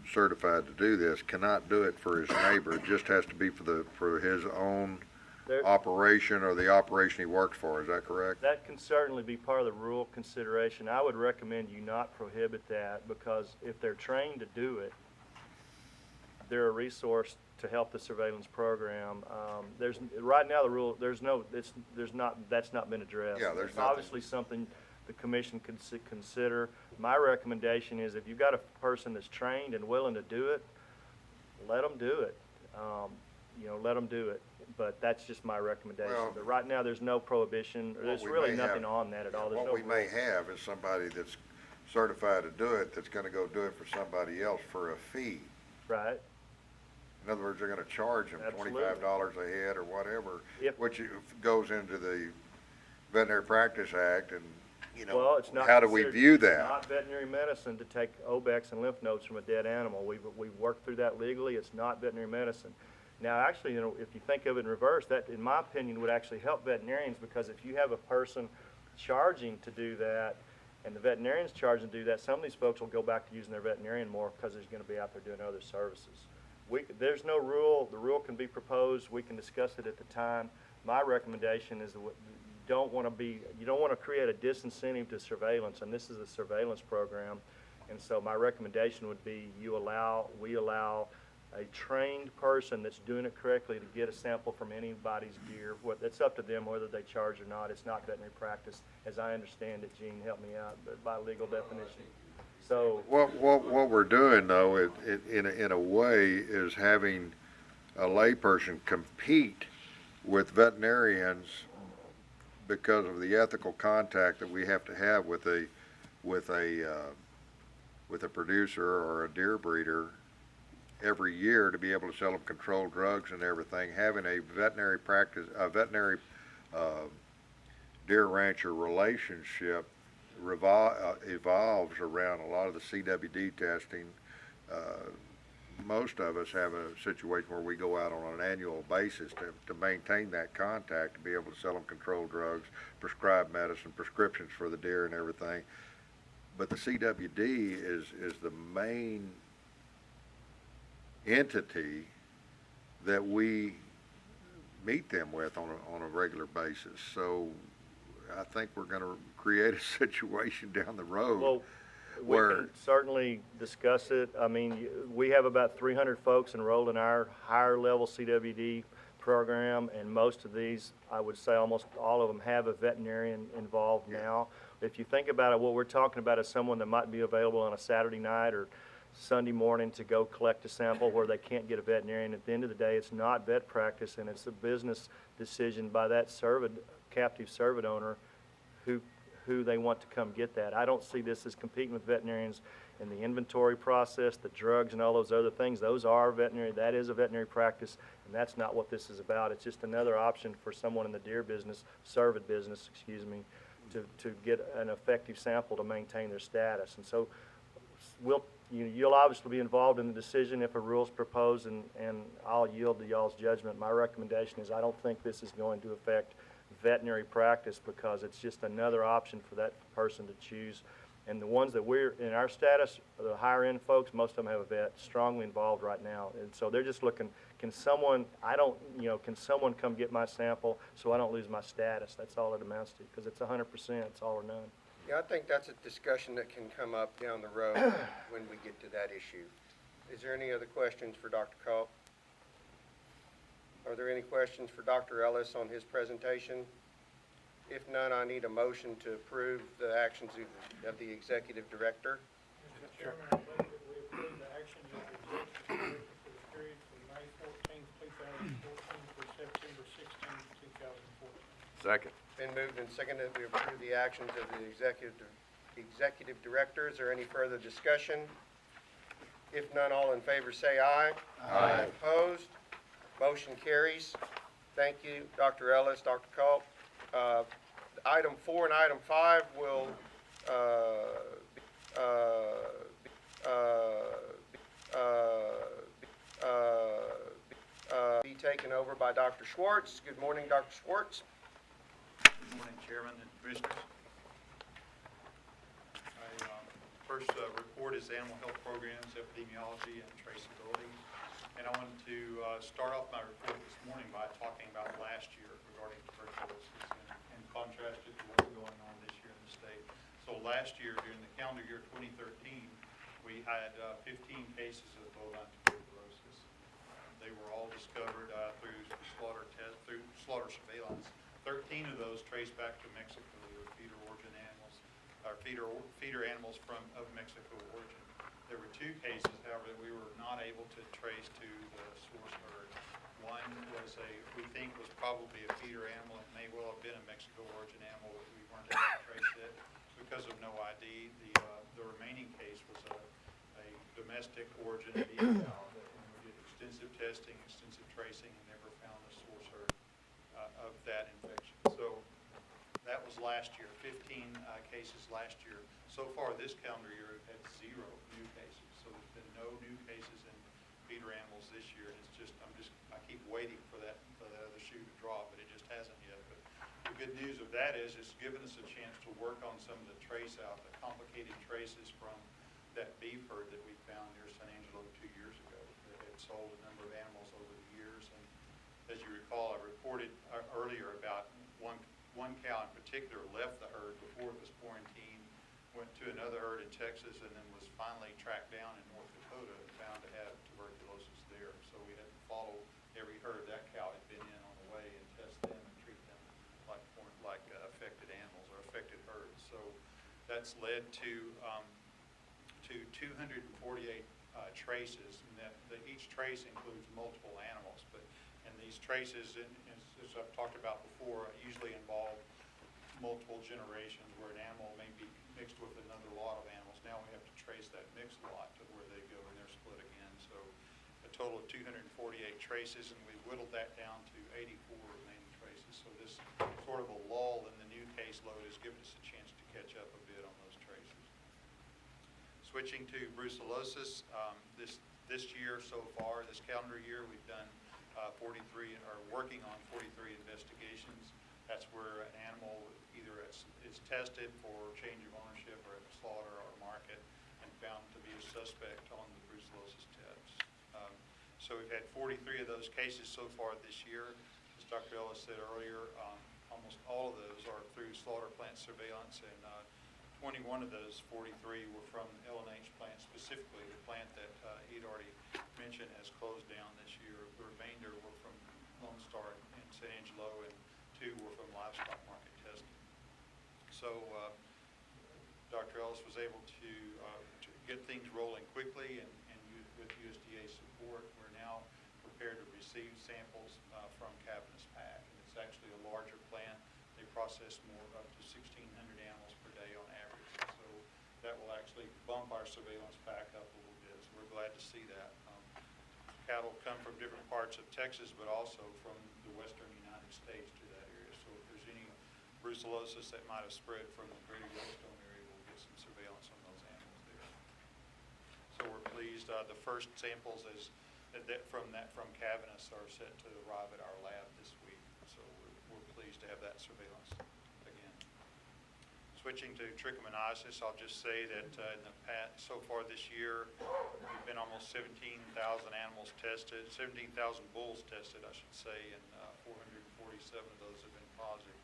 certified to do this cannot do it for his neighbor. It just has to be for his own There- operation or the operation he works for. Is that correct? That can certainly be part of the rural consideration. I would recommend you not prohibit that, because if they're trained to do it, they're a resource to help the surveillance program. Right now, the rule, that's not been addressed. Yeah, there's It's nothing. obviously something the commission could consider. My recommendation is if you've got a person that's trained and willing to do it, let them do it. Let them do it. But that's just my recommendation. Well, But right now, there's no prohibition, there's we really may nothing have- on that at all. There's What no we may rules. have is somebody that's certified to do it, that's gonna go do it for somebody else for a fee. Right? In other words, they're gonna charge them Absolutely. $25 a head or whatever, If- which goes into the Veterinary Practice Act, and, Well, it's not how do we considered- view It's that? not veterinary medicine to take Obex and lymph nodes from a dead animal. We've worked through that legally. It's not veterinary medicine. Now, actually, if you think of it in reverse, that, in my opinion, would actually help veterinarians, because if you have a person charging to do that, and the veterinarian's charging to do that, some of these folks will go back to using their veterinarian more, because they're gonna be out there doing other services. There's no rule. The rule can be proposed. We can discuss it at the time. My recommendation is that you don't want to create a disincentive to surveillance, and this is a surveillance program. And so my recommendation would be we allow a trained person that's doing it correctly to get a sample from anybody's deer. It's up to them whether they charge or not. It's not veterinary practice, as I understand it. Gene, help me out, but by legal definition. So, What we're doing, though, in a way, is having a layperson compete with veterinarians because of the ethical contact that we have to have with a producer or a deer breeder every year to be able to sell them controlled drugs and everything. Having a veterinary deer rancher relationship evolves around a lot of the CWD testing. Most of us have a situation where we go out on an annual basis to maintain that contact, to be able to sell them controlled drugs, prescribed medicine, prescriptions for the deer and everything. But the CWD is the main entity that we meet them with on a regular basis. So I think we're gonna create a situation down the road. well, we Where- can certainly discuss it. I mean, we have about 300 folks enrolled in our higher level CWD program, and most of these, I would say almost all of them, have a veterinarian involved now. If you think about it, what we're talking about is someone that might be available on a Saturday night or Sunday morning to go collect a sample where they can't get a veterinarian. At the end of the day, it's not vet practice, and it's a business decision by that captive cervid owner who they want to come get that. I don't see this as competing with veterinarians in the inventory process, the drugs and all those other things. That is a veterinary practice, and that's not what this is about. It's just another option for someone in the deer business, cervid business, to get an effective sample to maintain their status. And so you'll obviously be involved in the decision if a rule's proposed, and I'll yield to y'all's judgment. My recommendation is I don't think this is going to affect veterinary practice, because it's just another option for that person to choose. And the ones that we're, in our status, the higher end folks, most of them have a vet strongly involved right now. And so they're just looking, can someone come get my sample so I don't lose my status? That's all it amounts to, because it's 100%, it's all or none. Yeah, I think that's a discussion that can come up down the road when we get to that issue. Is there any other questions for Dr. Culp? Are there any questions for Dr. Ellis on his presentation? If none, I need a motion to approve the actions of the executive director. Mr. Chairman, I move that we approve the actions of the executive director for the period from May 14th, 2014 through September 16th, 2014. Second. Been moved and seconded that we approve the actions of the executive director. Is there any further discussion? If none, all in favor say aye. Aye. Opposed? Motion carries. Thank you, Dr. Ellis, Dr. Culp. Item 4 and item 5 will be taken over by Dr. Schwartz. Good morning, Dr. Schwartz. Good morning, Chairman and Commissioners. First report is animal health programs, epidemiology, and traceability. And I wanted to start off my report this morning by talking about last year regarding tuberculosis and contrast it to what's going on this year in the state. So last year, during the calendar year 2013, we had 15 cases of bovine tuberculosis. They were all discovered through slaughter surveillance. 13 of those traced back to Mexico. They were feeder origin animals, or feeder animals of Mexico origin. There were 2 cases, however, that we were not able to trace to the source herd. One was we think was probably a feeder animal. It may well have been a Mexico origin animal, but we weren't able to trace it because of no ID. The remaining case was a domestic origin beef cow that we did extensive testing, extensive tracing, and never found a source herd of that infection. So that was last year, 15 cases last year. So far this calendar year, we've had 0 new cases. So there's been no new cases in feeder animals this year. And it's just, I keep waiting for that other shoe to drop, but it just hasn't yet. But the good news of that is it's given us a chance to work on some of the the complicated traces from that beef herd that we found near San Angelo 2 years ago. That had sold a number of animals over the years. And as you recall, I reported earlier about one cow in particular left the herd before it was quarantined, went to another herd in Texas, and then was finally tracked down in North Dakota and found to have tuberculosis there. So we had to follow every herd that cow had been in on the way and test them and treat them like affected animals or affected herds. So that's led to 248 traces, and that each trace includes multiple animals. And these traces, as I've talked about before, usually involve multiple generations where an animal may be mixed with another lot of animals. Now we have to trace that mixed lot to where they go and they're split again. So a total of 248 traces, and we've whittled that down to 84 remaining traces. So this sort of a lull in the new caseload has given us a chance to catch up a bit on those traces. Switching to brucellosis, this year so far, this calendar year, we've done 43, or working on 43 investigations. That's where an animal either is tested for change of ownership or at the slaughter or market and found to be a suspect on the brucellosis test. So we've had 43 of those cases so far this year. As Dr. Ellis said earlier, almost all of those are through slaughter plant surveillance, and 21 of those 43 were from the L&H plant, specifically the plant that he'd already mentioned has closed down this year. The remainder were from Lone Star and San Angelo, and 2 were from livestock market testing. So Dr. Ellis was able to get things rolling quickly, and with USDA support, we're now prepared to receive samples from Cavaness Pack. And it's actually a larger plant. They process up to 1,600 animals per day on average. So that will actually bump our surveillance pack up a little bit. So we're glad to see that. Cattle come from different parts of Texas, but also from the western United States to that area. So if there's any brucellosis that might have spread from the greater Yellowstone area, we'll get some surveillance on those animals there. So we're pleased. The first samples from Cavaness are set to arrive at our lab this week. So we're pleased to have that surveillance again. Switching to trichomoniasis, I'll just say that in the past, so far this year, we've been almost 17,000 animals tested, 17,000 bulls tested, I should say, and 447 of those have been positive.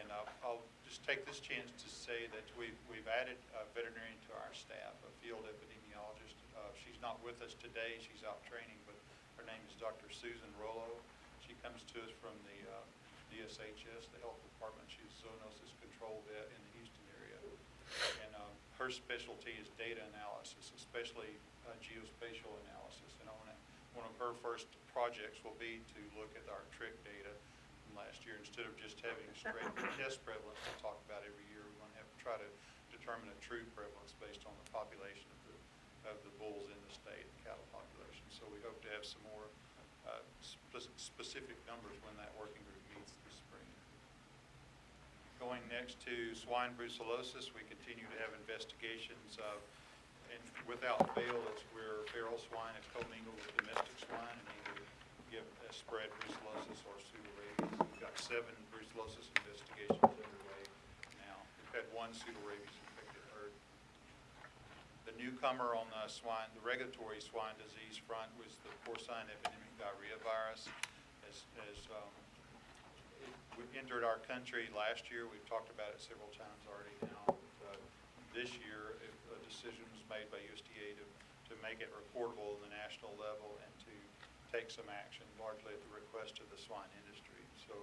And I'll just take this chance to say that we've added a veterinarian to our staff, a field epidemiologist. She's not with us today. She's out training, but her name is Dr. Susan Rollo. She comes to us from the DSHS, the health department. She's a zoonosis control vet in the Houston area. And her specialty is data analysis, especially geospatial analysis. And one of her first projects will be to look at our trick data from last year. Instead of just having straight test prevalence we talk about every year, we want to try to determine a true prevalence based on the population of the bulls in the state, the cattle population. So we hope to have some more specific numbers when that working group meets this spring. Going next to swine brucellosis, we continue to have investigations and without fail, it's where feral swine is commingled with domestic swine and either give spread brucellosis or pseudorabies. We've got 7 brucellosis investigations underway now. We've had 1 pseudorabies infected herd. newcomer on the regulatory swine disease front was the porcine epidemic diarrhea virus. It entered our country last year. We've talked about it several times already now. This year, a decision was made by USDA to make it reportable in the national level and to take some action, largely at the request of the swine industry. So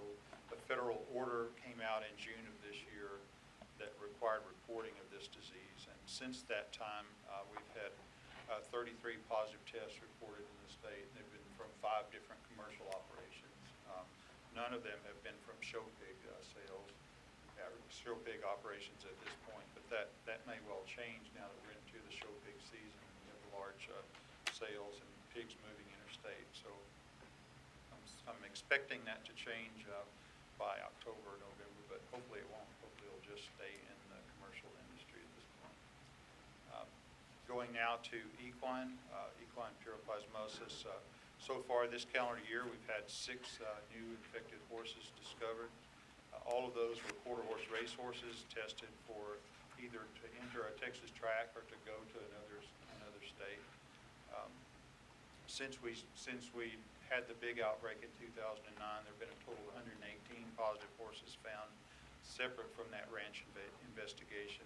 a federal order came out in June of this year that required reporting of this disease. And since that time, we've had 33 positive tests reported in the state. They've been from 5 different commercial operations. None of them have been from show pig sales, show pig operations at this point. But that may well change now that we're into the show pig season. We have large sales and pigs moving interstate. So I'm expecting that to change by October or November, but hopefully it won't. Hopefully it'll just stay in the commercial industry at this point. Going now to equine piroplasmosis. So far this calendar year, we've had 6 new infected horses discovered. All of those were quarter horse race horses tested for either to enter a Texas track or to go to another state. Since we had the big outbreak in 2009, there have been a total of 118 positive horses found separate from that ranch investigation.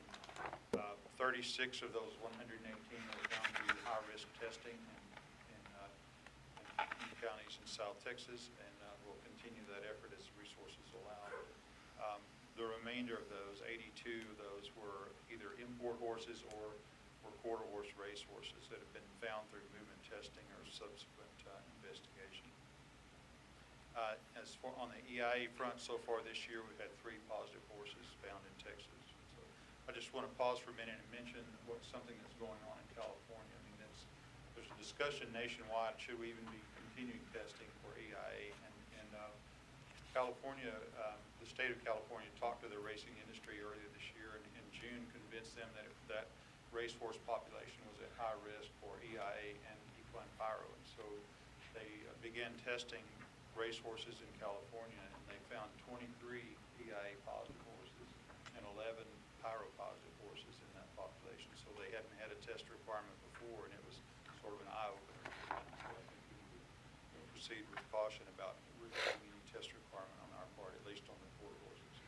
36 of those 118 were found through high-risk testing in counties in South Texas, and we'll continue that effort as resources allow. The remainder of those, 82 of those, were either import horses or quarter horse race horses that have been found through movement testing or subsequent investigation. As for on the EIA front, so far this year, we've had 3 positive horses found in Texas. So I just want to pause for a minute and mention something that's going on in California. I mean, there's a discussion nationwide, should we even be continuing testing for EIA? And California, the state of California talked to the racing industry earlier this year and in June convinced them that racehorse population was at high risk for EIA and equine pyro. And so they began testing racehorses in California, and they found 23 EIA positive horses and 11 pyro positive horses in that population. So they hadn't had a test requirement before, and it was sort of an eye-opener. So I think we will proceed with caution about removing any test requirement on our part, at least on the quarter horses.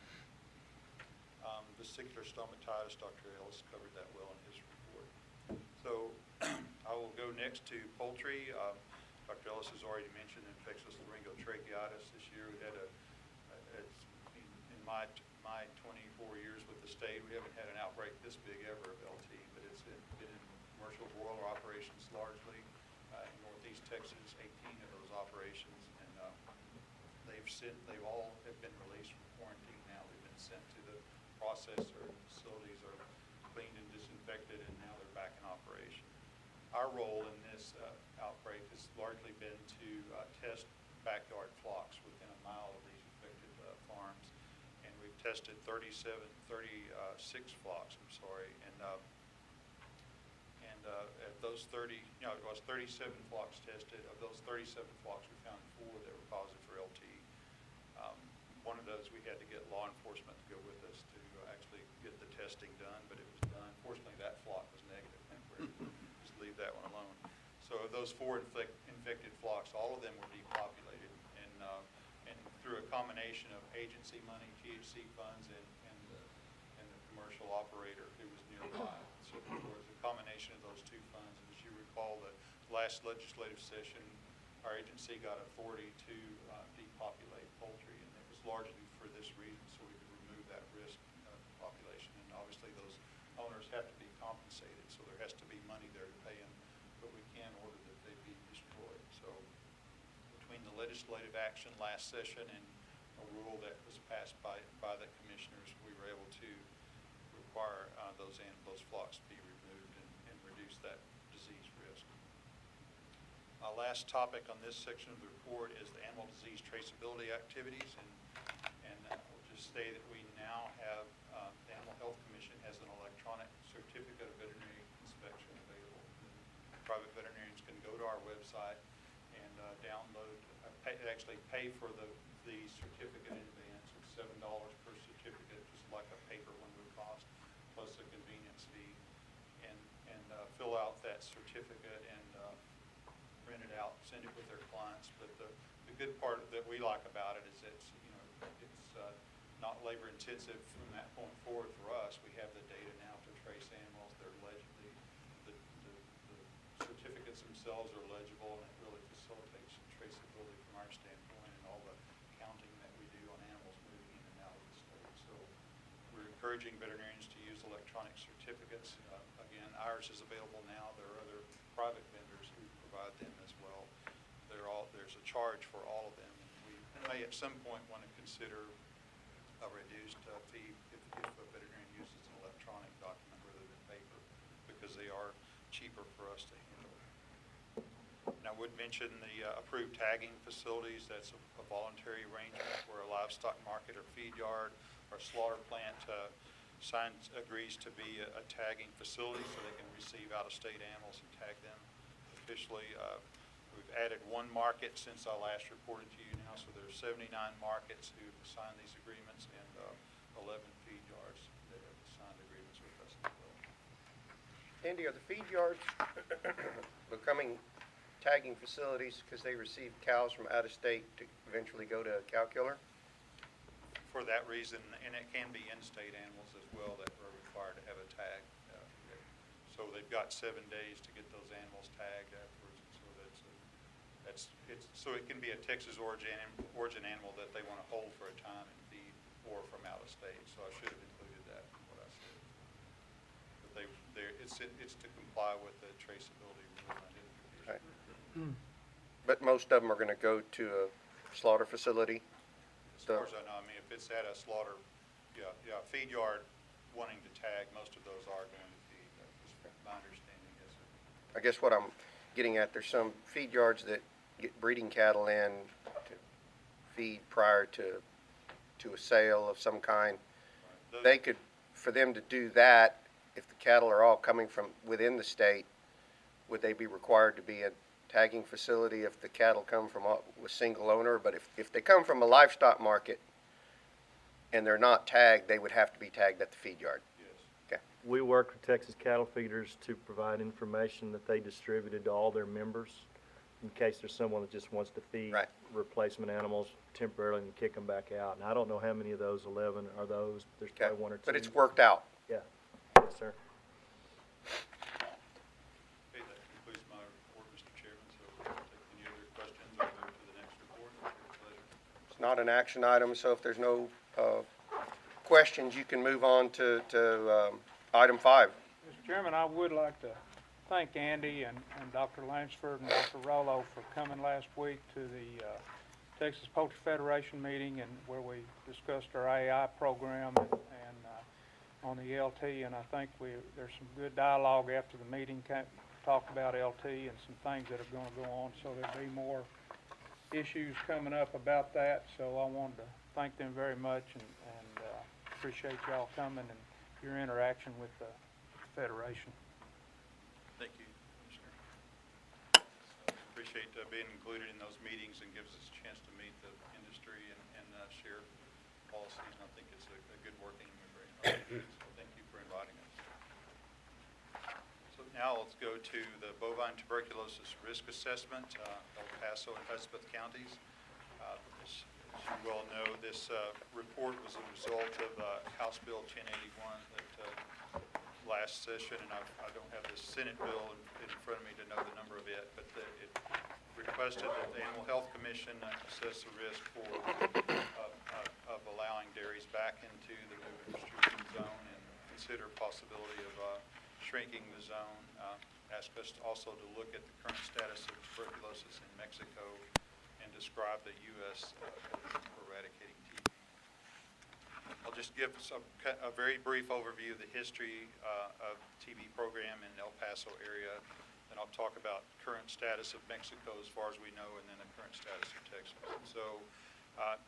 Vesicular stomatitis, Dr. Ellis covered that well in his report. So I will go next to poultry. Dr. Ellis has already mentioned infectious laryngotracheitis this year. We had in my 24 years with the state, we haven't had an outbreak this big ever of LT, but it's been in commercial broiler operations largely in northeast Texas, 18 of those operations, and they all have been released from quarantine now. They've been sent to the processor. Facilities are cleaned and disinfected, and now they're back in operation. Our role in this outbreak has largely been to test backyard flocks within a mile of these infected farms, and we've tested 36 flocks. At those 37 flocks tested. Of those 37 flocks, we found 4 that were positive for LT. One of those we had to get law enforcement to go with us to actually get the testing done, but it was done. Fortunately, that flock was negative. Just leave that one alone. So of those 4 infected flocks, all of them were depopulated, and through a combination of agency money, THC funds, and the commercial operator who was nearby. So there was a combination of those 2 funds. And as you recall, the last legislative session, our agency got authority to depopulate poultry, and it was largely for this reason, so we could remove that risk population. And obviously, those owners have to be compensated, so there has to be money there to pay them, but we can order that they be destroyed. So between the legislative action last session and a rule that was passed by the commissioners, we were able to require those flocks to be removed and reduce that disease risk. Last topic on this section of the report is the animal disease traceability activities, and I'll just say that we now have the Animal Health Commission has an electronic certificate of veterinary inspection available. Private veterinarians can go to our website and download, actually pay for the certificate in advance. It's $7 per certificate, just like a paper one would cost, plus a convenience fee. And fill out that certificate and print it out, send it with their clients. But the good part that we like about it is it's not labor intensive from that point forward for us. We have the data now to trace animals. They're legibly, the certificates themselves are legible, and it really facilitates traceability from our standpoint and all the counting that we do on animals moving in and out of the state. So we're encouraging veterinarians to use electronic certificates. Again, ours is available now. There are other private vendors who provide them as well. There's a charge for all of them. And we may at some point want to consider a reduced fee if a veterinarian uses an electronic document rather than paper, because they are cheaper for us to handle. And I would mention the approved tagging facilities. That's a voluntary arrangement where a livestock market or feed yard or slaughter plant agrees to be a tagging facility so they can receive out-of-state animals and tag them officially. We've added one market since I last reported to you now, so there's 79 markets who have signed these agreements and 11 feed yards that have signed agreements with us as well. Andy, are the feed yards becoming tagging facilities because they receive cows from out of state to eventually go to a cow killer? For that reason, and it can be in-state animals as well that are required to have a tag. So they've got 7 days to get those animals tagged afterwards. So it can be a Texas origin animal that they want to hold for a time and feed, or from out of state. So I should have included that in what I said. But it's to comply with the traceability rule. Right. But most of them are going to go to a slaughter facility? As far as I know, I mean, if it's at a slaughter, feed yard wanting to tag, most of those are going to feed. That's my understanding, yes, sir. I guess what I'm getting at, there's some feed yards that get breeding cattle in to feed prior to a sale of some kind. Right. They could, for them to do that, if the cattle are all coming from within the state, would they be required to be a tagging facility if the cattle come from a single owner? But if they come from a livestock market and they're not tagged, they would have to be tagged at the feed yard? Yes. Okay. We work with Texas cattle feeders to provide information that they distributed to all their members in case there's someone that just wants to feed Right. replacement animals temporarily and kick them back out. And I don't know how many of those 11 are those. There's Okay. probably one or two. But it's worked out? Yeah. Yes, sir. Okay, that concludes my report, Mr. Chairman. So if you take any other questions, I'll move to the next report. With pleasure. It's not an action item, so if there's no questions, you can move on to item 5. Mr. Chairman, I would like to thank Andy and Dr. Lansford and Dr. Rollo for coming last week to the Texas Poultry Federation meeting, and where we discussed our AI program and on the LT, and I think there's some good dialogue after the meeting, talked about LT and some things that are going to go on, so there'll be more issues coming up about that. So I wanted to thank them very much and appreciate y'all coming and your interaction with the Federation. Thank you, Commissioner. Appreciate being included in those meetings, and gives us a chance to meet the industry and share policies. And I think it's a good working agreement. So thank you for inviting us. So now let's go to the bovine tuberculosis risk assessment, El Paso and Hudspeth counties. As you well know, this report was a result of House Bill 1081 that last session, and I don't have the Senate bill in front of me to know the number of it, but it requested that the Animal Health Commission assess the risk of allowing dairies back into the move and restriction zone and consider possibility of shrinking the zone. Ask us also to look at the current status of tuberculosis in Mexico and describe the U.S. eradicating TB. I'll just give a very brief overview of the history of TB program in El Paso area. Then I'll talk about current status of Mexico as far as we know, and then the current status of Texas. So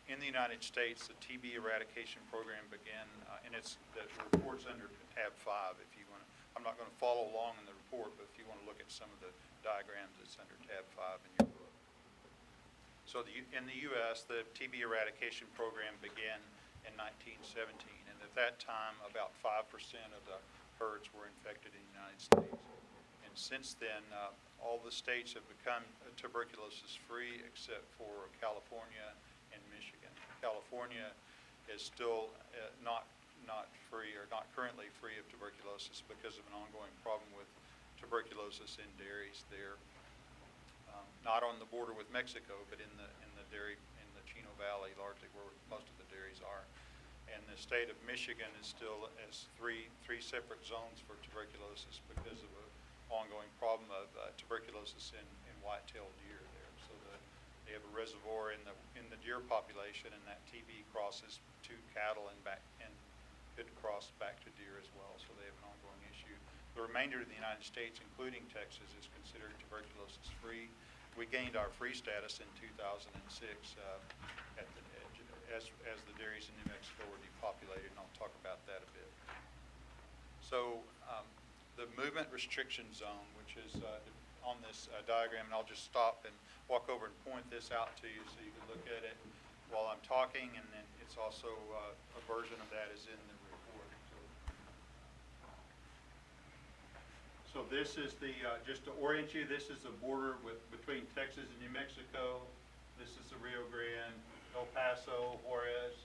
in the United States, the TB eradication program began, and the report's under tab 5 if you want to. I'm not going to follow along in the report, but if you want to look at some of the diagrams, it's under tab 5 in your book. So in the U.S., the TB eradication program began in 1917, and at that time, about 5% of the herds were infected in the United States. Since then, all the states have become tuberculosis-free except for California and Michigan. California is still not free, or not currently free of tuberculosis because of an ongoing problem with tuberculosis in dairies there. Not on the border with Mexico, but in the dairy, in the Chino Valley, largely where most of the dairies are. And the state of Michigan is still has three separate zones for tuberculosis because of an ongoing problem of tuberculosis in white-tailed deer there. So they have a reservoir in the deer population, and that TB crosses to cattle and back, and could cross back to deer as well. So they have an ongoing issue. The remainder of the United States, including Texas, is considered tuberculosis-free. We gained our free status in 2006 as the dairies in New Mexico were depopulated, and I'll talk about that a bit. So the movement restriction zone, which is on this diagram, and I'll just stop and walk over and point this out to you so you can look at it while I'm talking, and then it's also a version of that is in the report. So this is the, just to orient you, this is the border between Texas and New Mexico. This is the Rio Grande, El Paso, Juarez.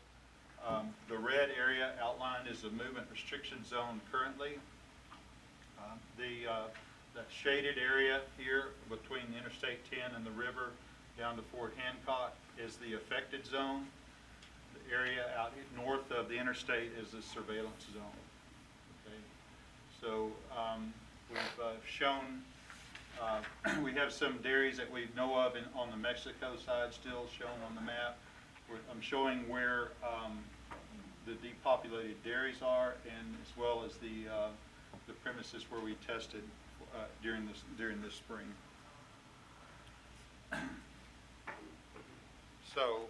The red area outlined is the movement restriction zone currently. That shaded area here between Interstate 10 and the river down to Fort Hancock is the affected zone. The area out north of the interstate is the surveillance zone. Okay, so we've shown, we have some dairies that we know of on the Mexico side still shown on the map. I'm showing where the depopulated dairies are, and as well as the premises where we tested during this spring. So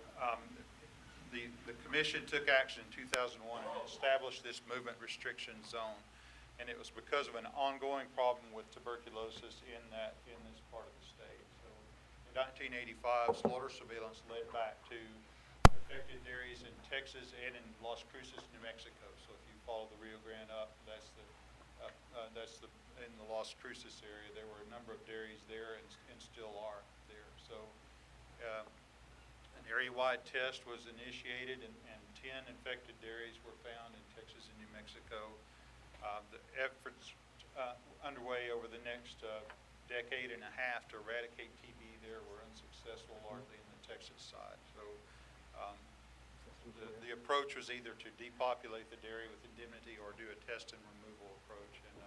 the commission took action in 2001 and established this movement restriction zone, and it was because of an ongoing problem with tuberculosis in this part of the state. So in 1985, slaughter surveillance led back to affected dairies in Texas and in Las Cruces, New Mexico. So if you follow the Rio Grande up, that's in the Las Cruces area. There were a number of dairies there and still are there. So an area-wide test was initiated, and 10 infected dairies were found in Texas and New Mexico. The efforts underway over the next decade and a half to eradicate TB there were unsuccessful, largely in the Texas side. So the approach was either to depopulate the dairy with indemnity or do a test and removal approach. And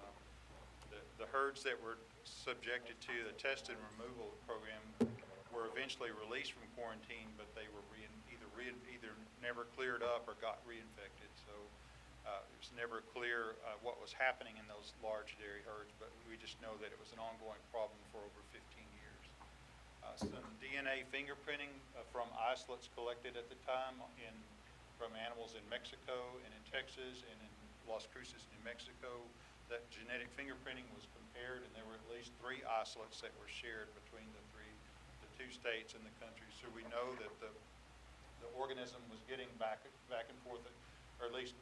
the herds that were subjected to the test and removal program were eventually released from quarantine, but they were either never cleared up or got reinfected. So it was never clear what was happening in those large dairy herds, but we just know that it was an ongoing problem for over 15 years. Some DNA fingerprinting from isolates collected at the time from animals in Mexico and in Texas and in Las Cruces, New Mexico. That genetic fingerprinting was compared, and there were at least 3 isolates that were shared between the 2 states and the country. So we know that the organism was getting back and forth, or at least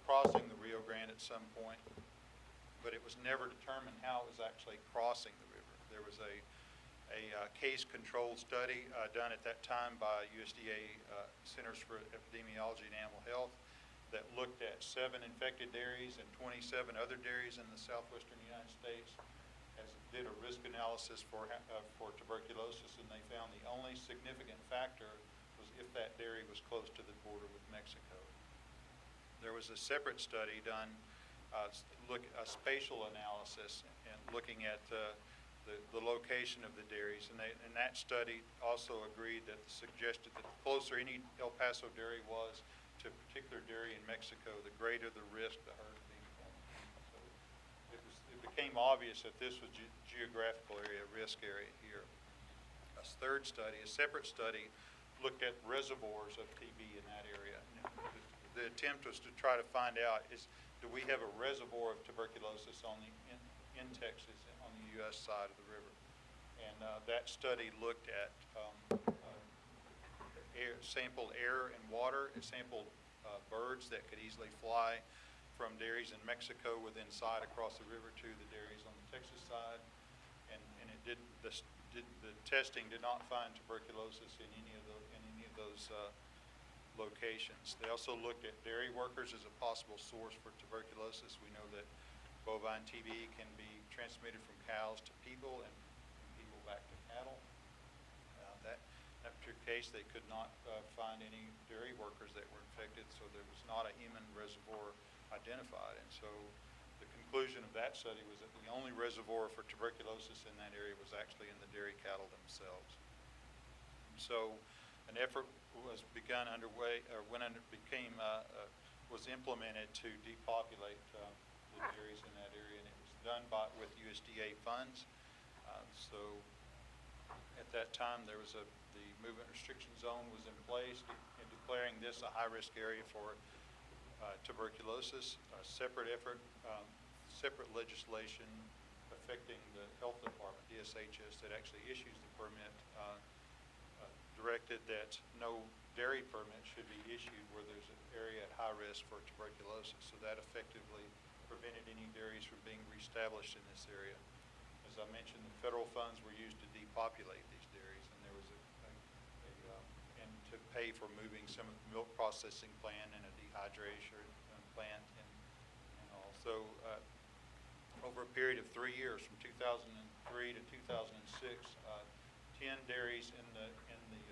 crossing the Rio Grande at some point, but it was never determined how it was actually crossing the river. There was a case-controlled study done at that time by USDA Centers for Epidemiology and Animal Health that looked at 7 infected dairies and 27 other dairies in the southwestern United States, did a risk analysis for tuberculosis, and they found the only significant factor was if that dairy was close to the border with Mexico. There was a separate study done, a spatial analysis, and looking at the location of the dairies, and that study also agreed that suggested that the closer any El Paso dairy was to a particular dairy in Mexico, the greater the risk the herd being quarantined. So it became obvious that this was geographical area, risk area here. A separate study, looked at reservoirs of TB in that area. The attempt was to try to find out do we have a reservoir of tuberculosis in Texas on the U.S. side of the river, and that study looked at sampled air and water. It sampled birds that could easily fly from dairies in Mexico within sight across the river to the dairies on the Texas side. the testing did not find tuberculosis in any of those locations. They also looked at dairy workers as a possible source for tuberculosis. We know that bovine TB can be transmitted from cows to people and from people back to cattle. That particular case, they could not find any dairy workers that were infected, so there was not a human reservoir identified. And so the conclusion of that study was that the only reservoir for tuberculosis in that area was actually in the dairy cattle themselves. And so an effort was begun underway, or was implemented to depopulate the dairies in that area, and it was done with USDA funds. So at that time, the movement restriction zone was in place, in declaring this a high-risk area for tuberculosis. A separate effort, separate legislation affecting the health department, DSHS, that actually issues the permit, directed that no dairy permit should be issued where there's an area at high risk for tuberculosis. So that effectively prevented any dairies from being reestablished in this area. As I mentioned, the federal funds were used to depopulate these dairies, and there was and to pay for moving some of the milk processing plant and a dehydration plant, and also over a period of 3 years, from 2003 to 2006, 10 dairies in the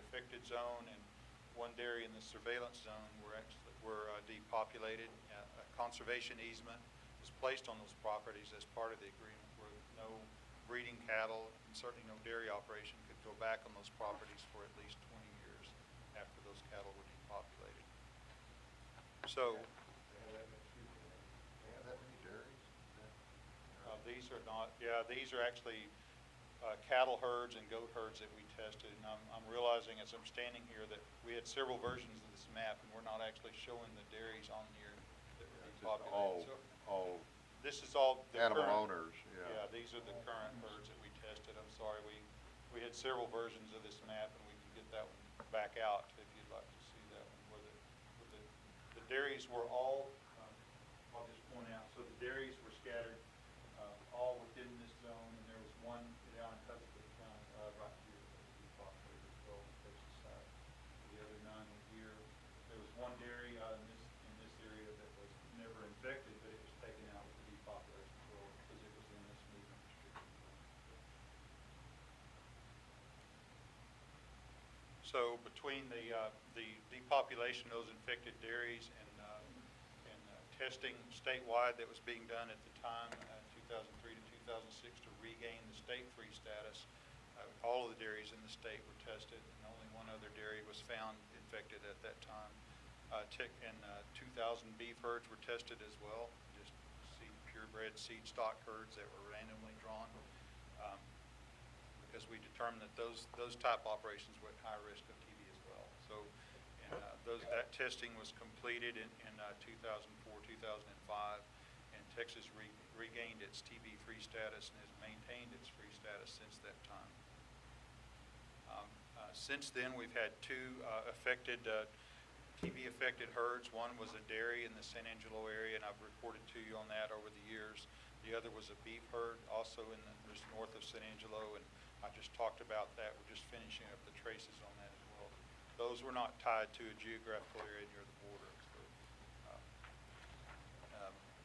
affected zone and 1 dairy in the surveillance zone were depopulated. A conservation easement was placed on those properties as part of the agreement, where no breeding cattle and certainly no dairy operation could go back on those properties for at least 20 years after those cattle were depopulated. So They have that many dairies? these are not, these are actually cattle herds and goat herds that we tested. And I'm realizing as I'm standing here that we had several versions of this map, and we're not actually showing the dairies on here that were depopulated. All this is all the animal current owners, yeah. Yeah, these are the current herds that we tested. I'm sorry, we had several versions of this map, and we can get that one back out if you'd like to see that one. Where the dairies were all, I'll just point out, so the dairies were scattered all within this zone, and there was one down in Custis County right here that was depopulated as well on the Texas side. The other 9 were here. There was 1 dairy in this area that was never infected, but it was taken out with the depopulation control because it was in this movement restriction zone. So between the depopulation of those infected dairies and testing statewide that was being done at the time, 2003 to 2006, to regain the state-free status, all of the dairies in the state were tested, and only 1 other dairy was found infected at that time. 2,000 beef herds were tested as well, just purebred seed stock herds that were randomly drawn, because we determined that those type operations were at high risk of TB as well. So, that testing was completed in 2004, 2005, and Texas regained its TB-free status and has maintained its free status since that time. Since then, we've had 2 TB-affected herds. One was a dairy in the San Angelo area, and I've reported to you on that over the years. The other was a beef herd, also just north of San Angelo, and I just talked about that. We're just finishing up the traces on that as well. Those were not tied to a geographical area near the border.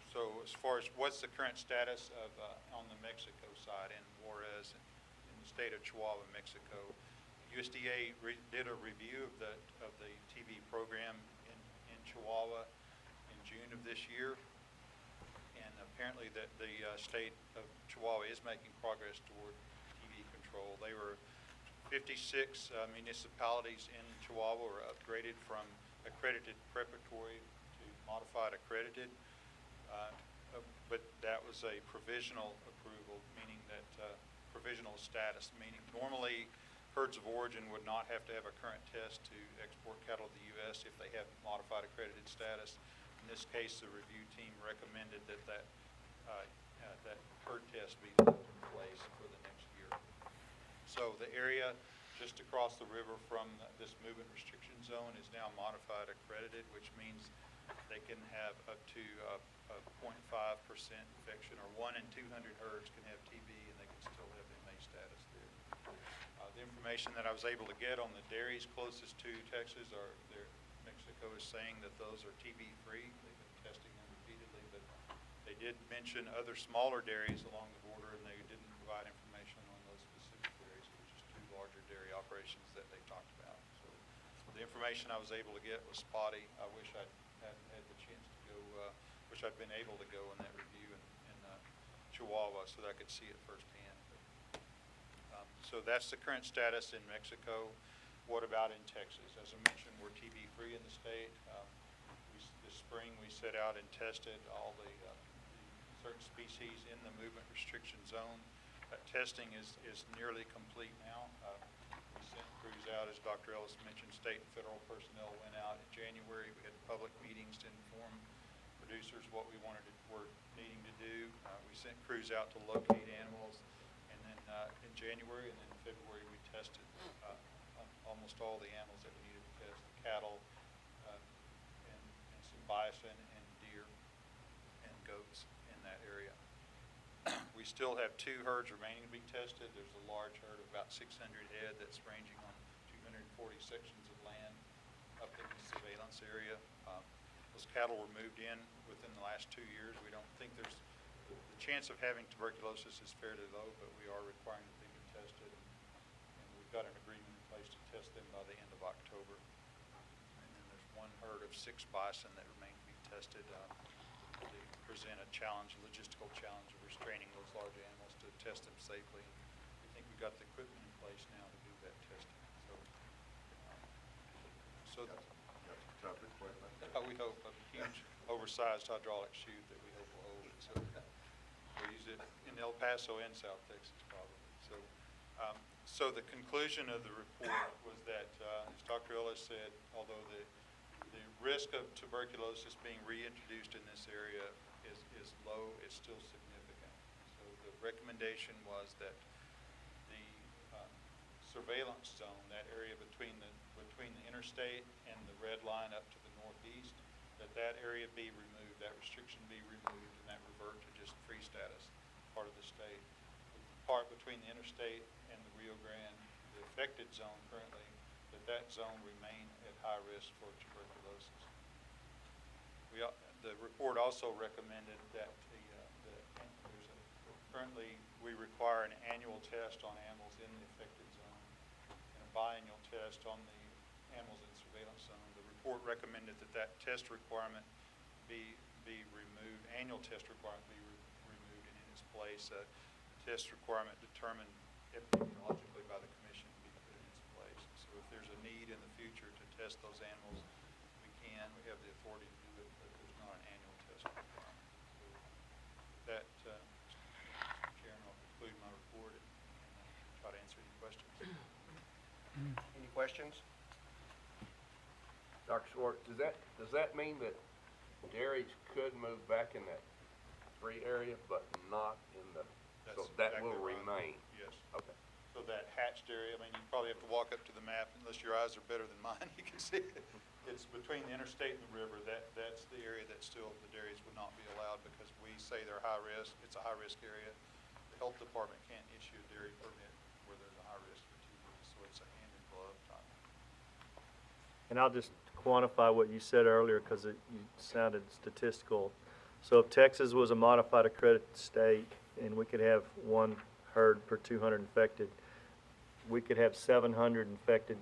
So as far as what's the current status of on the Mexico side in Juarez and in the state of Chihuahua, Mexico, USDA did a review of the TB program in Chihuahua in June of this year, and apparently that the state of Chihuahua is making progress toward TB control. They were 56 municipalities in Chihuahua were upgraded from accredited preparatory to modified accredited. But that was a provisional approval, meaning that provisional status, meaning normally herds of origin would not have to have a current test to export cattle to the U.S. if they have modified accredited status. In this case, the review team recommended that herd test be put in place for the next year. So the area just across the river from this movement restriction zone is now modified accredited, which means they can have up to 0.5% infection, or 1 in 200 herds can have TB, and they can still have MA status. status there. The information that I was able to get on the dairies closest to Texas are, Mexico is saying that those are TB-free. They've been testing them repeatedly, but they did mention other smaller dairies along the border, and they didn't provide information on those specific dairies, which is two larger dairy operations that they talked about. So the information I was able to get was spotty. I wish I'd had the chance to go, wish I'd been able to go in that review in Chihuahua so that I could see it firsthand. So that's the current status in Mexico. What about in Texas? As I mentioned, we're TB-free in the state. This spring we set out and tested all the certain species in the movement restriction zone. Testing is nearly complete now. We sent crews out, as Dr. Ellis mentioned. State and federal personnel went out in January. We had public meetings to inform producers what we were needing to do. We sent crews out to locate animals, and then in January and then in February we tested almost all the animals that we needed to test: the cattle, and some bison and deer and goats in that area. We still have 2 herds remaining to be tested. There's a large herd of about 600 head that's ranging on 240 sections of land up in the surveillance area. Those cattle were moved in within the last 2 years. We don't think the chance of having tuberculosis is fairly low, but we are requiring that they be tested. And we've got an agreement in place to test them by the end of October. And then there's 1 herd of 6 bison that remain to be tested. They present a challenge, a logistical challenge of restraining those large animals to test them safely. We think we've got the equipment in place now to do that testing. We hope a huge oversized hydraulic chute that we hope will hold it. So we'll use it in El Paso and South Texas probably. So the conclusion of the report was that, as Dr. Ellis said, although the risk of tuberculosis being reintroduced in this area is low, it's still significant. So the recommendation was that the surveillance zone, that area between the interstate and the red line up to the northeast, that area be removed, that restriction be removed, and that revert to just free status, part of the state. The part between the interstate and the Rio Grande, the affected zone currently, that zone remain at high risk for tuberculosis. The report also recommended that currently we require an annual test on animals in the affected zone and a biannual test on the animals in surveillance zone. The report recommended that test requirement be removed, annual test requirement be removed, and in its place a test requirement determined epidemiologically by the Commission be put in its place. So if there's a need in the future to test those animals, we have the authority to do it, but there's not an annual test requirement. So that, Mr. Chairman, I'll conclude my report and try to answer any questions. Any questions? Dr. Schwartz, does that mean that dairies could move back in that free area, but not in the, so that exactly will right. remain? Yes. Okay. So that hatched area, I mean, you probably have to walk up to the map, unless your eyes are better than mine, you can see it. It's between the interstate and the river. That's the area that still the dairies would not be allowed because we say they're high risk. It's a high risk area. The health department can't issue a dairy permit where there's a high risk for TB, so it's a hand in glove type. And I'll just quantify what you said earlier because you sounded statistical. So if Texas was a modified accredited state and we could have 1 herd per 200 infected, we could have 700 infected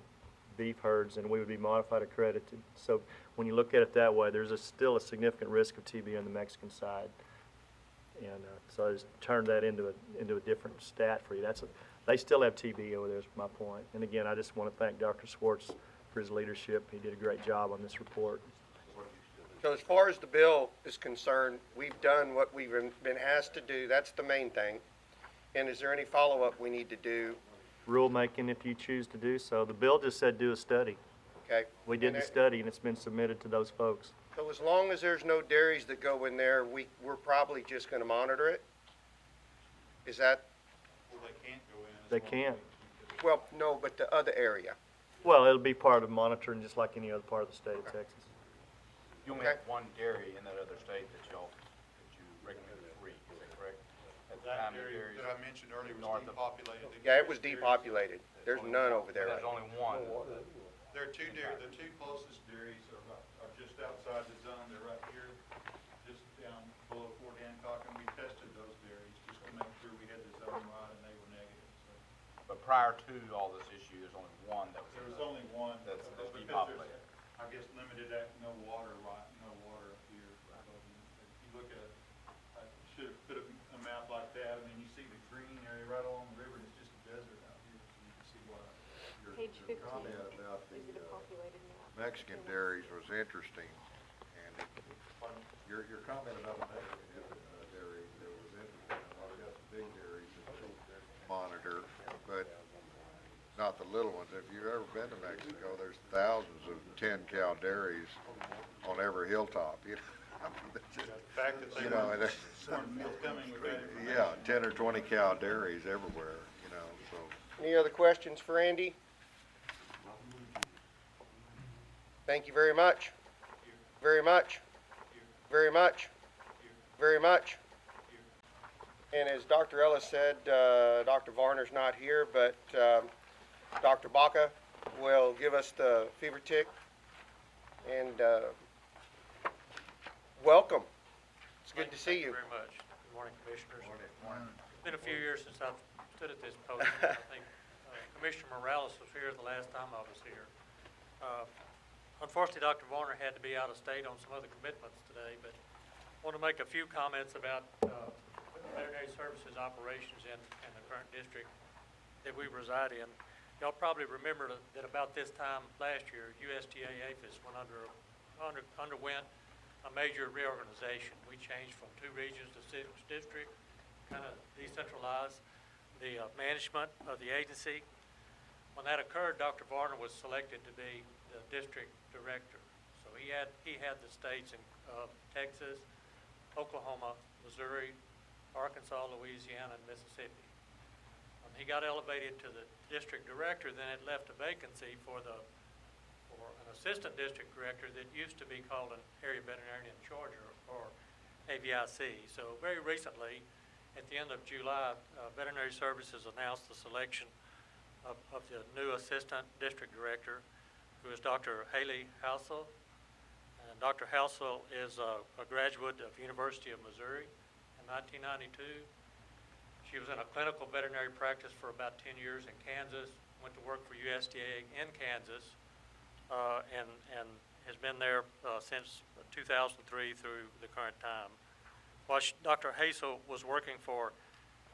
beef herds and we would be modified accredited. So when you look at it that way, there's still a significant risk of TB on the Mexican side. And so I just turned that into a different stat for you. They still have TB over there is my point. And again, I just want to thank Dr. Schwartz for his leadership. He did a great job on this report. So as far as the bill is concerned, we've done what we've been asked to do. That's the main thing. And is there any follow-up we need to do? Rulemaking if you choose to do so. The bill just said do a study. Okay. We did the study and it's been submitted to those folks. So as long as there's no dairies that go in there, we're probably just going to monitor it? Is that? Well, they can't go in. They can't. Well, no, but the other area. Well, it'll be part of monitoring just like any other part of the state of Texas. You only have 1 dairy in that other state that you recommend free, is that correct? That How many area dairies that I mentioned earlier was north of- depopulated. Yeah, it was depopulated. There's none over there There's right only one. There are the two closest dairies are just outside the zone, they're right here, just down below Fort Hancock, and we tested those dairies just to make sure we had the zone right, and they were negative, so. But prior to all this issue, there's only one that was. There was only one. That's because there's, depopulated. I guess, limited, no water up here. If you look at, I should have put a map like that, I mean, you see the green area right along the river, and it's just a desert out here, so you can see what Your comment about the Mexican dairies was interesting, and your comment about the Mexican dairies, it was interesting. I've got the big dairies that monitor, but not the little ones. If you've ever been to Mexico, there's thousands of 10-cow dairies on every hilltop, you know. I mean, the fact that they you know, weren't forthcoming with that information. yeah, 10 or 20 cow dairies everywhere, you know, so. Any other questions for Andy? Thank you very much. Very much. Very much. Very much. And as Dr. Ellis said, Dr. Varner's not here, but Dr. Baca will give us the fever tick. And welcome. It's good to see you. Thank you very much. Good morning, Commissioners. It's been a few years since I've stood at this podium. I think Commissioner Morales was here the last time I was here. Unfortunately, Dr. Varner had to be out of state on some other commitments today, but I want to make a few comments about veterinary services operations in the current district that we reside in. Y'all probably remember that about this time last year, USDA APHIS underwent a major reorganization. We changed from 2 regions to 6 districts, kind of decentralized the management of the agency. When that occurred, Dr. Varner was selected to be the district director. So he had the states in Texas, Oklahoma, Missouri, Arkansas, Louisiana, and Mississippi. When he got elevated to the district director, then it left a vacancy for an assistant district director that used to be called an area veterinarian in charge, or AVIC. So very recently, at the end of July, Veterinary Services announced the selection of the new assistant district director, who is Dr. Haley Halsell. And Dr. Halsell is a graduate of University of Missouri in 1992. She was in a clinical veterinary practice for about 10 years in Kansas, went to work for USDA in Kansas, and has been there since 2003 through the current time. While Dr. Halsell was working for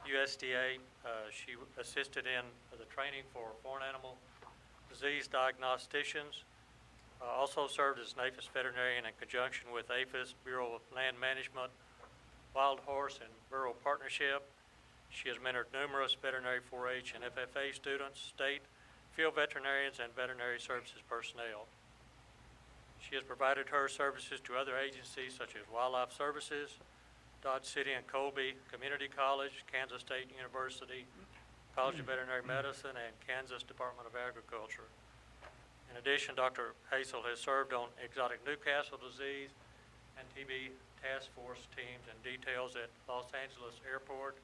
USDA, she assisted in the training for foreign animal disease diagnosticians, also served as an APHIS veterinarian in conjunction with APHIS, Bureau of Land Management, Wild Horse, and Rural Partnership. She has mentored numerous veterinary 4-H and FFA students, state, field veterinarians, and veterinary services personnel. She has provided her services to other agencies such as Wildlife Services, Dodge City and Colby Community College, Kansas State University, College of Veterinary Medicine, and Kansas Department of Agriculture. In addition, Dr. Halsell has served on exotic Newcastle disease and TB task force teams and details at Los Angeles Airport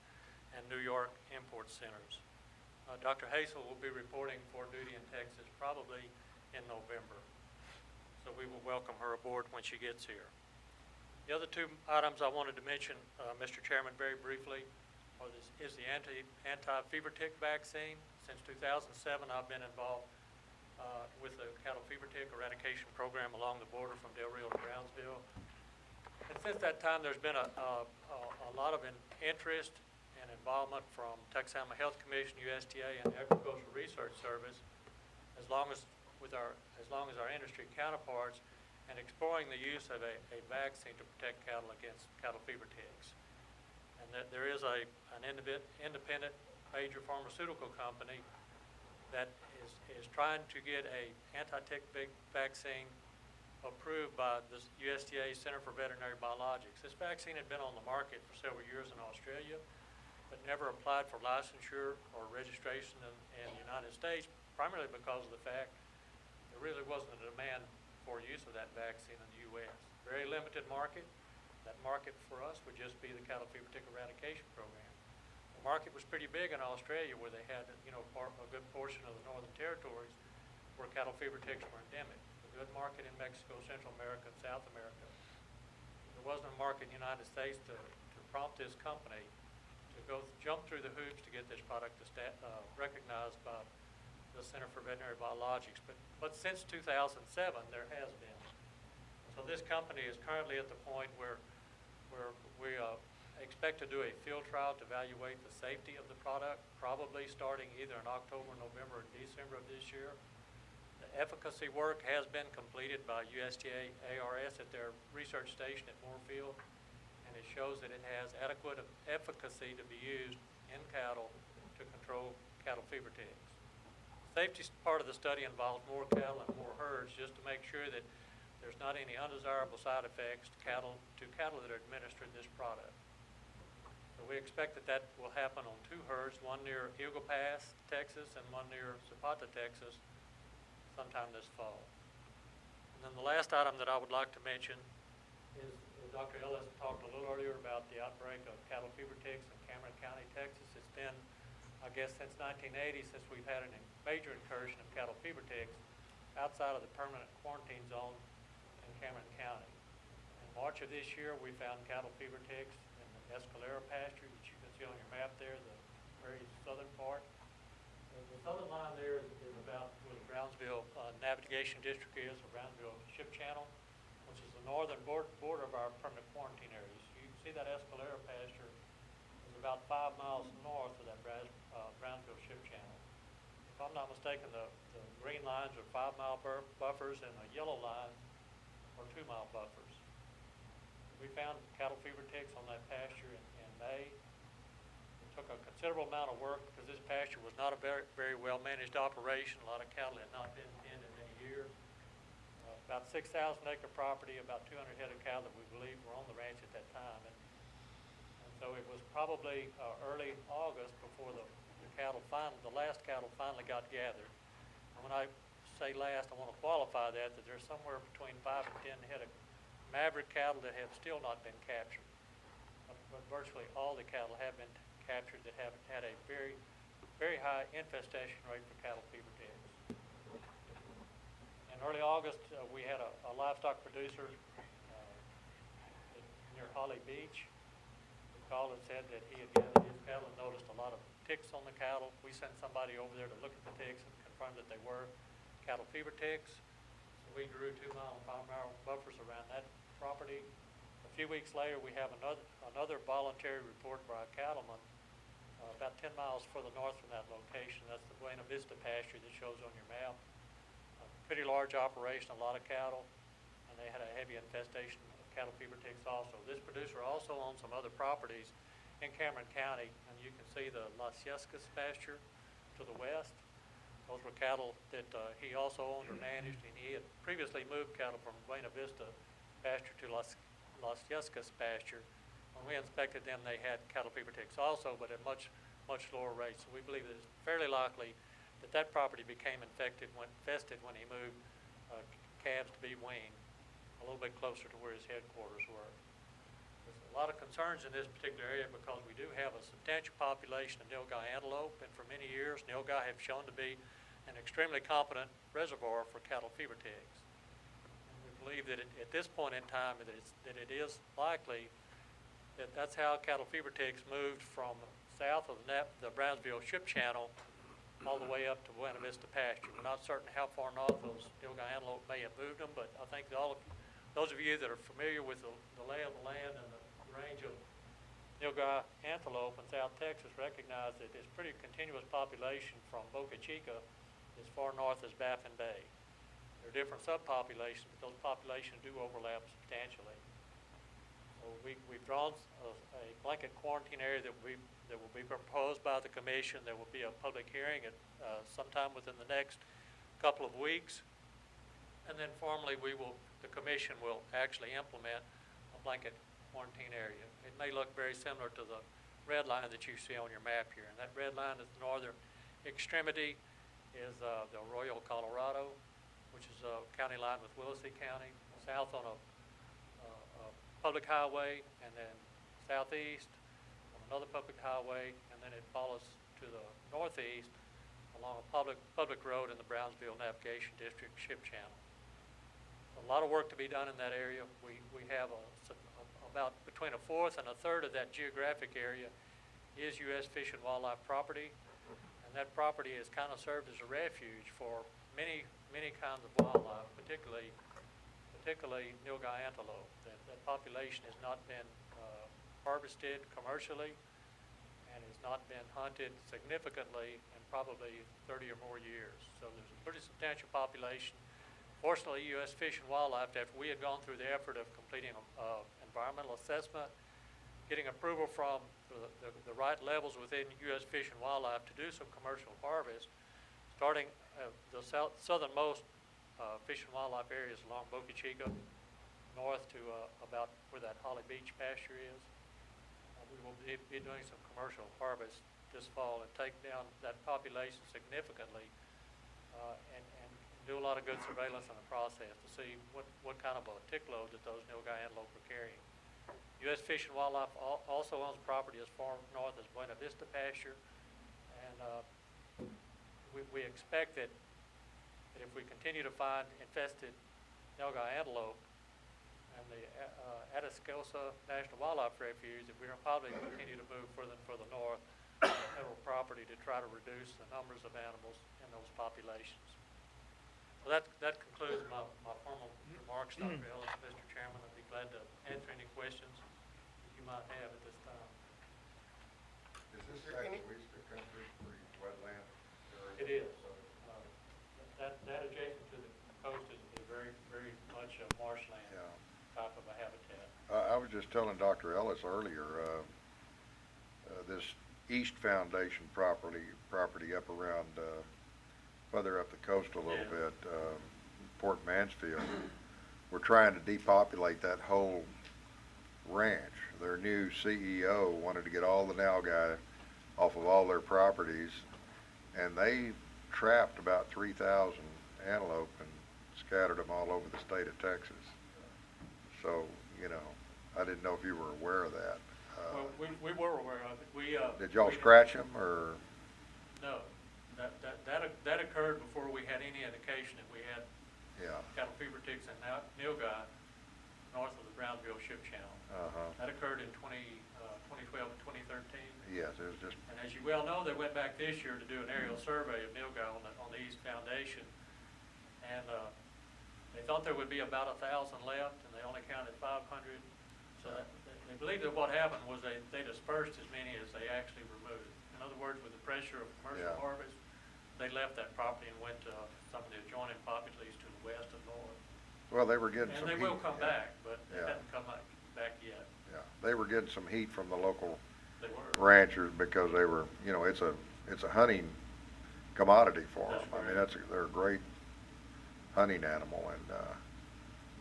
and New York import centers. Dr. Halsell will be reporting for duty in Texas probably in November. So we will welcome her aboard when she gets here. The other 2 items I wanted to mention, Mr. Chairman, very briefly, is the anti-fever tick vaccine. Since 2007, I've been involved with the cattle fever tick eradication program along the border from Del Rio to Brownsville. And since that time, there's been a lot of interest and involvement from Texas Animal Health Commission, USDA, and the Agricultural Research Service, as long as our industry counterparts, and exploring the use of a vaccine to protect cattle against cattle fever ticks. And that there is an independent major pharmaceutical company that is trying to get a anti-tick vaccine approved by the USDA Center for Veterinary Biologics. This vaccine had been on the market for several years in Australia, but never applied for licensure or registration in the United States, primarily because of the fact there really wasn't a demand for use of that vaccine in the U.S. Very limited market. That market for us would just be the cattle fever tick eradication program. The market was pretty big in Australia where they had, a good portion of the Northern Territories where cattle fever ticks were endemic. A good market in Mexico, Central America, and South America. There wasn't a market in the United States to prompt this company to jump through the hoops to get this product recognized by the Center for Veterinary Biologics. But since 2007, there has been. So this company is currently at the point where we expect to do a field trial to evaluate the safety of the product, probably starting either in October, November, or December of this year. The efficacy work has been completed by USDA ARS at their research station at Moorfield, and it shows that it has adequate efficacy to be used in cattle to control cattle fever ticks. The safety part of the study involves more cattle and more herds just to make sure that there's not any undesirable side effects to cattle that are administered this product. So we expect that will happen on 2 herds, one near Eagle Pass, Texas, and one near Zapata, Texas, sometime this fall. And then the last item that I would like to mention is Dr. Ellis talked a little earlier about the outbreak of cattle fever ticks in Cameron County, Texas. It's been, I guess, since 1980 since we've had a major incursion of cattle fever ticks outside of the permanent quarantine zone in Cameron County. In March of this year, we found cattle fever ticks in the Escalera pasture, which you can see on your map there, the very southern part. The southern line there is about where the Brownsville Navigation District is, the Brownsville Ship Channel, which is the northern border of our permanent quarantine areas. You can see that Escalera pasture is about 5 miles north of that Brownsville Ship Channel. If I'm not mistaken, the green lines are 5-mile buffers, and the yellow lines are 2-mile buffers. We found cattle fever ticks on that pasture in May. It took a considerable amount of work because this pasture was not a very, very well managed operation. A lot of cattle had not been penned in many years. About 6,000-acre property, about 200 head of cattle that we believe were on the ranch at that time. And so it was probably early August before the last cattle finally got gathered. And when I say last, I want to qualify that there's somewhere between 5 and 10 head of maverick cattle that have still not been captured. But virtually all the cattle have been captured that have had a very, very high infestation rate for cattle fever ticks. In early August, we had a livestock producer near Holly Beach who called and said that he had gathered his cattle and noticed a lot of ticks on the cattle. We sent somebody over there to look at the ticks and confirm that they were cattle fever ticks. So we drew 2-mile and 5-mile buffers around that property. A few weeks later, we have another voluntary report by a cattleman about 10 miles further north from that location. That's the Buena Vista pasture that shows on your map. A pretty large operation, a lot of cattle, and they had a heavy infestation of cattle fever ticks also. This producer also owns some other properties in Cameron County, and you can see the Las Yescas pasture to the west. Those were cattle that he also owned or managed, and he had previously moved cattle from Buena Vista pasture to Las Yescas pasture. When we inspected them, they had cattle fever ticks also, but at much lower rates. So we believe that it's fairly likely that property became infested when he moved calves to be weaned a little bit closer to where his headquarters were. There's a lot of concerns in this particular area because we do have a substantial population of nilgai antelope, and for many years, nilgai have shown to be an extremely competent reservoir for cattle fever ticks. And we believe that at this point in time, that it is likely that that's how cattle fever ticks moved from south of the Brownsville Ship Channel all the way up to Buena Vista pasture. We're not certain how far north those nilgai antelope may have moved them, but I think those of you that are familiar with the lay of the land and the range of nilgai antelope in South Texas recognize that it's pretty continuous population from Boca Chica as far north as Baffin Bay. There are different subpopulations, but those populations do overlap substantially. So we've drawn a blanket quarantine area that will be proposed by the commission. There will be a public hearing at sometime within the next couple of weeks, and then formally the commission will actually implement a blanket quarantine area. It may look very similar to the red line that you see on your map here, and that red line at the northern extremity is the Arroyo, Colorado, which is a county line with Willacy County. South on a public highway, and then southeast on another public highway, and then it follows to the northeast along a public road in the Brownsville Navigation District ship channel. A lot of work to be done in that area. We have about between a fourth and a third of that geographic area is U.S. Fish and Wildlife property, and that property has kind of served as a refuge for many kinds of wildlife, particularly nilgai antelope. That population has not been harvested commercially and has not been hunted significantly in probably 30 or more years. So there's a pretty substantial population. Fortunately, U.S. Fish and Wildlife, after we had gone through the effort of completing an environmental assessment, getting approval from the right levels within U.S. Fish and Wildlife to do some commercial harvest, starting the southernmost Fish and Wildlife areas along Boca Chica, north to about where that Holly Beach pasture is. We will be doing some commercial harvest this fall and take down that population significantly and do a lot of good surveillance in the process to see what kind of a tick load that those nilgai antelope are carrying. U.S. Fish and Wildlife also owns property as far north as Buena Vista pasture, and we expect that if we continue to find infested nilgai antelope and the Atascosa National Wildlife Refuge, that we'll probably continue to move further and further north on federal property to try to reduce the numbers of animals in those populations. Well, that concludes my formal remarks, Dr. Ellis. Mr. Chairman, I'd be glad to answer any questions that you might have at this time. Is this section east of the country pretty wetland area? It is. That adjacent to the coast is very much a marshland type of a habitat. I was just telling Dr. Ellis earlier, this East Foundation property up around, further up the coast a little bit, Port Mansfield, we're trying to depopulate that whole ranch. Their new CEO wanted to get all the nilgai off of all their properties, and they trapped about 3,000 antelope and scattered them all over the state of Texas. So, you know, I didn't know if you were aware of that. Well, we were aware of it. Did y'all scratch them, or? No. That occurred before we had any indication that we had cattle fever ticks and nilgai north of the Brownsville ship channel. That occurred in 2012 and 2013. Yes, it was just. And as you well know, they went back this year to do an aerial survey of nilgai on the East Foundation, and they thought there would be about 1,000 left, and they only counted 500. So they believe that what happened was they dispersed as many as they actually removed. In other words, with the pressure of commercial harvest, they left that property and went to some of the adjoining properties to the west and north. Well, they were getting some heat. And they will come back, but they haven't come back yet. Yeah, they were getting some heat from the local ranchers because they were, you know, it's a hunting commodity for them. I mean, they're a great hunting animal, and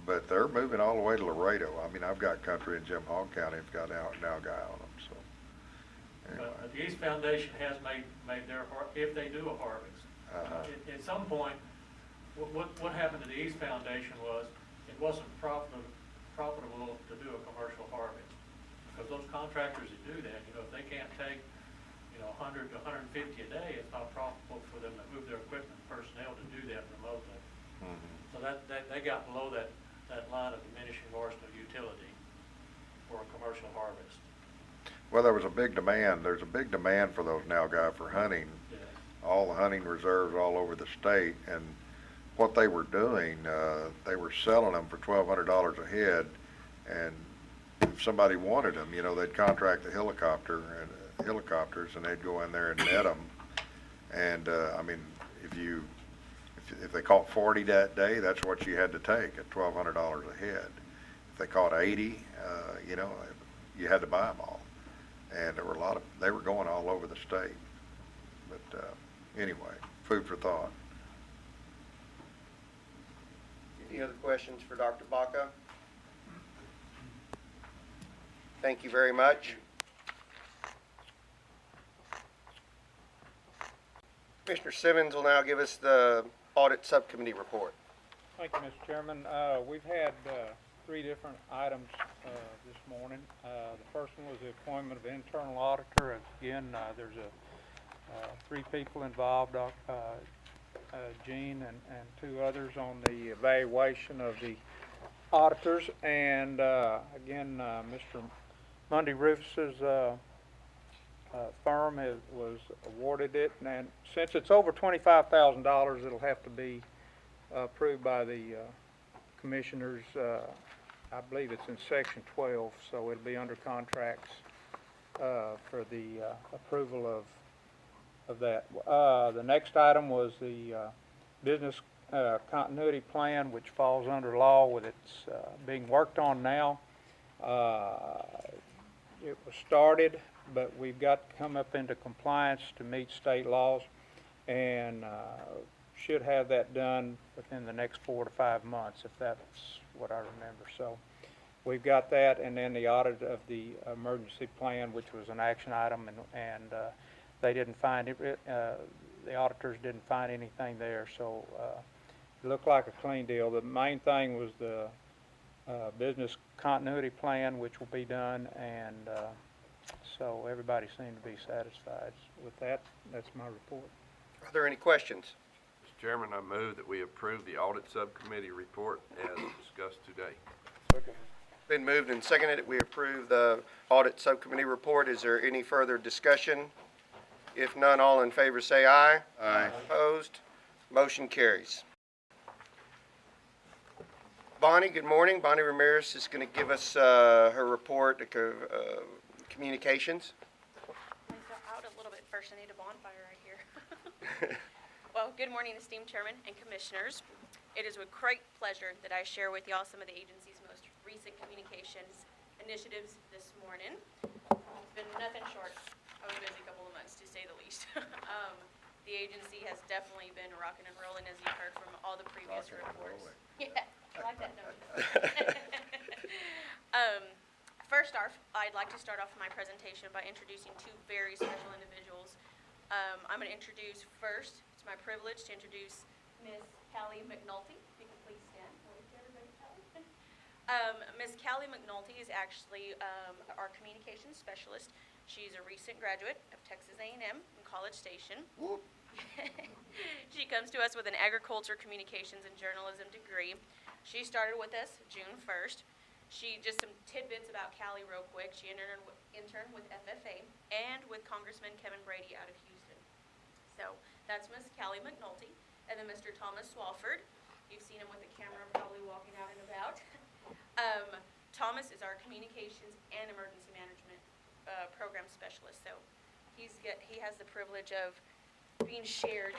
but they're moving all the way to Laredo. I mean, I've got country in Jim Hogg County that's got nilgai on them. So anyway. But the East Foundation has made their if they do a harvest. At some point, what happened to the East Foundation was it wasn't profitable to do a commercial harvest, because those contractors that do that, you know, if they can't take 100 to 150 a day, it's not profitable for them to move their equipment and personnel to do that remotely. So they got below that line of diminishing marginal utility for a commercial harvest. Well, there was a big demand. There's a big demand for those nilgai for hunting. Yes. All the hunting reserves all over the state, and what they were doing, they were selling them for $1,200 a head, and if somebody wanted them, you know, they'd contract the helicopters, and they'd go in there and net them. And I mean, if they caught 40 that day, that's what you had to take at $1,200 a head. If they caught 80, you know, you had to buy them all. And there were they were going all over the state. But anyway, food for thought. Any other questions for Dr. Baca? Thank you very much. Commissioner Simmons will now give us the Audit Subcommittee report. Thank you, Mr. Chairman. We've had three different items this morning. The first one was the appointment of internal auditor. Again, there's three people involved, Gene and two others on the evaluation of the auditors. And again, Mr. Mundy Rufus's firm was awarded it. And since it's over $25,000, it'll have to be approved by the commissioners. I believe it's in section 12, so it'll be under contracts for the approval of that. The next item was the business continuity plan, which falls under law, with its being worked on now. It was started, but we've got to come up into compliance to meet state laws, and should have that done within the next 4 to 5 months, if that's what I remember. So we've got that, and then the audit of the emergency plan, which was an action item, and they didn't find it. The auditors didn't find anything there, so it looked like a clean deal. The main thing was the business continuity plan, which will be done, and so everybody seemed to be satisfied with that. That's my report. Are there any questions? Mr. Chairman, I move that we approve the audit subcommittee report as discussed today. Been moved and seconded that we approve the audit subcommittee report. Is there any further discussion? If none, all in favor say aye. Aye. Opposed? Motion carries. Bonnie, good morning. Bonnie Ramirez is going to give us her report, communications. Let me go out a little bit first. I need a bonfire right here. Well, good morning, esteemed Chairman and Commissioners. It is with great pleasure that I share with y'all some of the agency's most recent communications initiatives this morning. It's been nothing short of a busy couple of months, to say the least. The agency has definitely been rocking and rolling, as you've heard from all the previous reports. Yeah, I like that note. First off, I'd like to start off my presentation by introducing two very special individuals. I'm going to introduce first, it's my privilege to introduce Ms. Callie McNulty. If you can please stand. Wave to everybody, Callie. Ms. Callie McNulty is actually our communications specialist. She's a recent graduate of Texas A&M in College Station. She comes to us with an agriculture, communications, and journalism degree. She started with us June 1st. Just some tidbits about Callie real quick. She interned with FFA and with Congressman Kevin Brady out of Houston. So that's Ms. Callie McNulty. And then Mr. Thomas Swafford. You've seen him with the camera probably walking out and about. Thomas is our communications and emergency management program specialist. So he has the privilege of being shared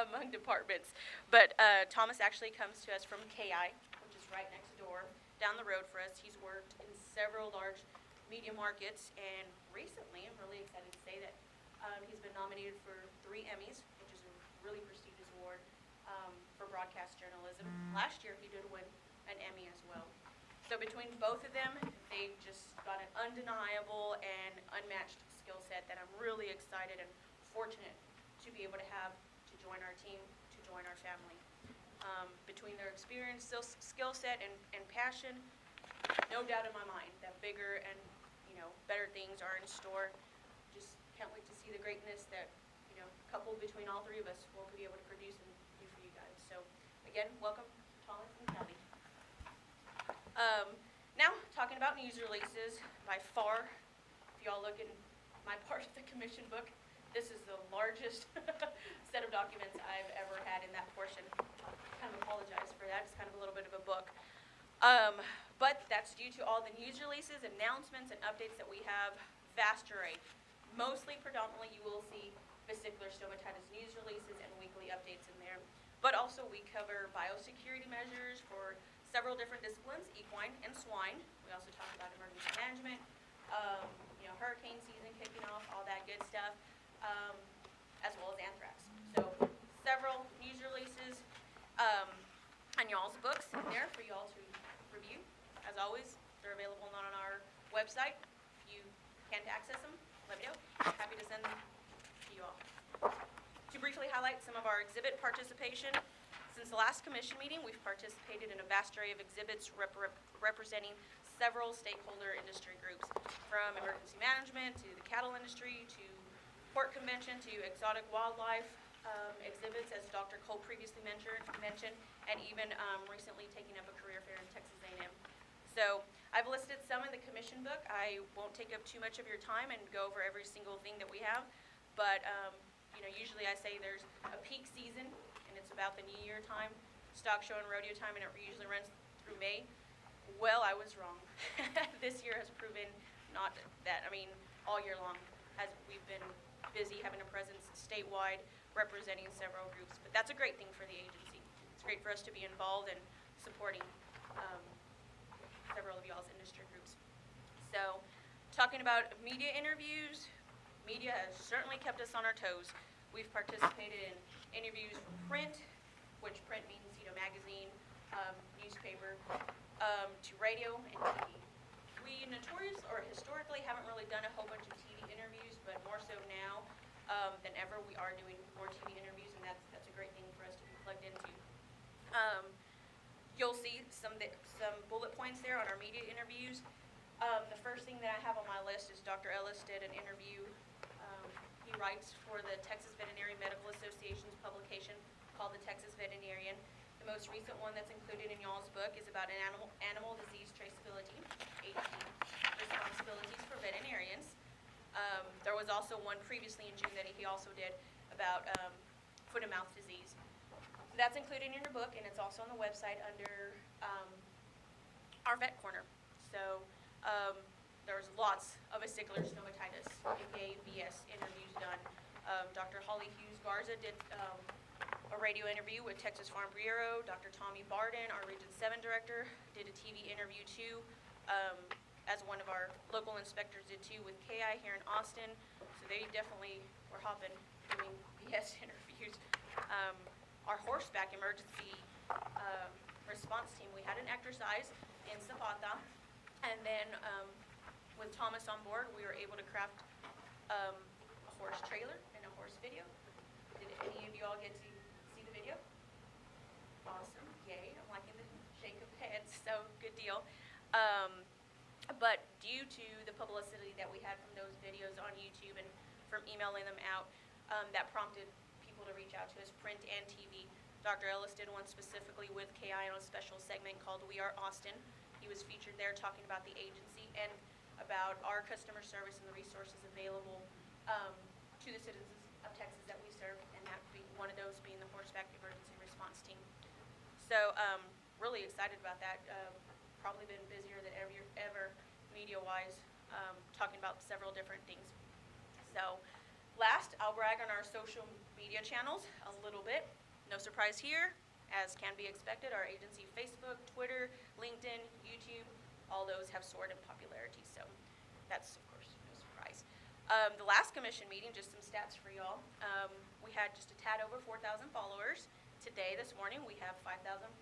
among departments. But Thomas actually comes to us from KI, which is right next door, down the road for us. He's worked in several large media markets, and recently, I'm really excited to say that he's been nominated for 3 Emmys, which is a really prestigious award for broadcast journalism. Last year, he did win an Emmy as well. So between both of them, they've just got an undeniable and unmatched skill set that I'm really excited and fortunate to be able to have to join our team, to join our family. Between their experience, skill set, and passion, no doubt in my mind that bigger and better things are in store. Just can't wait to see the greatness that coupled between all 3 of us will be able to produce and do for you guys. So again, welcome Thomas and Kelly. Now talking about news releases, by far, if y'all look in my part of the commission book, this is the largest set of documents I've ever had in that portion. Kind of apologize for that. It's kind of a little bit of a book. But that's due to all the news releases, announcements, and updates that we have. Vast array. Mostly, predominantly, you will see vesicular stomatitis news releases and weekly updates in there. But also, we cover biosecurity measures for several different disciplines, equine and swine. We also talk about emergency management, hurricane season kicking off, all that good stuff, as well as anthrax. So, several news releases on y'all's books in there for y'all to review. As always, they're available on our website. If you can't access them, let me know. Happy to send them to you all. To briefly highlight some of our exhibit participation, Since the last commission meeting, we've participated in a vast array of exhibits representing several stakeholder industry groups, from emergency management to the cattle industry to port convention to exotic wildlife exhibits, as Dr. Cole previously mentioned, and even recently taking up a career fair in Texas A&M. So I've listed some in the commission book. I won't take up too much of your time and go over every single thing that we have, but usually I say there's a peak season, and it's about the New Year time, stock show and rodeo time, and it usually runs through May. Well, I was wrong. This year has proven not that. I mean, all year long, as we've been busy having a presence statewide, representing several groups. But that's a great thing for the agency. It's great for us to be involved in supporting several of y'all's industry groups. So, talking about media interviews, media has certainly kept us on our toes. We've participated in interviews from print, which print means, magazine, newspaper, to radio and TV. We historically haven't really done a whole bunch of TV interviews, but more so now than ever, we are doing more TV interviews, and that's a great thing for us to be plugged into. You'll see some bullet points there on our media interviews. The first thing that I have on my list is Dr. Ellis did an interview. He writes for the Texas Veterinary Medical Association's publication called The Texas Veterinarian. The most recent one that's included in y'all's book is about an animal disease traceability, AT, responsibilities for veterinarians. There was also one previously in June that he also did about foot and mouth disease. That's included in your book, and it's also on the website under our vet corner. So there's lots of vesicular stomatitis, aka VS, interviews done. Dr. Holly Hughes Garza did a radio interview with Texas Farm Bureau. Dr. Tommy Barden, our Region 7 director, did a TV interview too, as one of our local inspectors did too with KI here in Austin. So they definitely were hopping doing VS interviews. Our horseback emergency response team, we had an exercise in Zapata, and then with Thomas on board, we were able to craft a horse trailer and a horse video. Did any of you all get to see the video? Awesome, yay, I'm liking the shake of heads, so good deal. But due to the publicity that we had from those videos on YouTube and from emailing them out, that prompted people to reach out to us, print and TV. Dr. Ellis did one specifically with KI on a special segment called We Are Austin. He was featured there talking about the agency and about our customer service and the resources available to the citizens of Texas that we serve, and that being one of those being the horseback emergency response team. So really excited about that. Probably been busier than ever media-wise, talking about several different things. So last, I'll brag on our social media channels a little bit. No surprise here, as can be expected, our agency Facebook, Twitter, LinkedIn, YouTube, all those have soared in popularity, so that's, of course, no surprise. The last commission meeting, just some stats for y'all, we had just a tad over 4,000 followers. Today, this morning, we have 5,341.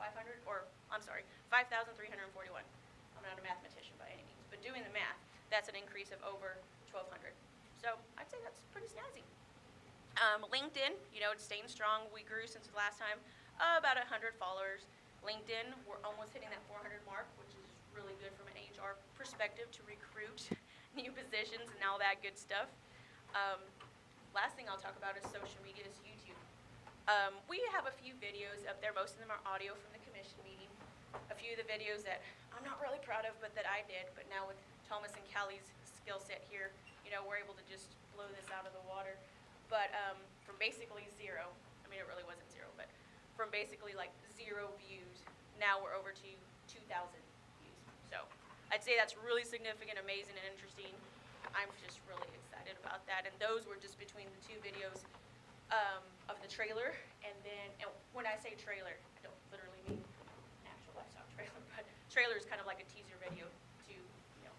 I'm not a mathematician by any means, but doing the math, that's an increase of over 1,200. So I'd say that's pretty snazzy. LinkedIn, it's staying strong. We grew since the last time, about 100 followers. LinkedIn, we're almost hitting that 400 mark, which is really good from an HR perspective to recruit new positions and all that good stuff. Last thing I'll talk about is social media is YouTube. We have a few videos up there. Most of them are audio from the commission meeting. A few of the videos that I'm not really proud of, but that I did. But now with Thomas and Callie's skill set here, we're able to just blow this out of the water. But from basically zero, I mean, it really wasn't zero, but from basically like 0 views, now we're over to 2,000 views. So I'd say that's really significant, amazing, and interesting. I'm just really excited about that. And those were just between the 2 videos of the trailer. And then, and when I say trailer, I don't literally mean an actual livestock trailer, but trailer is kind of like a teaser video to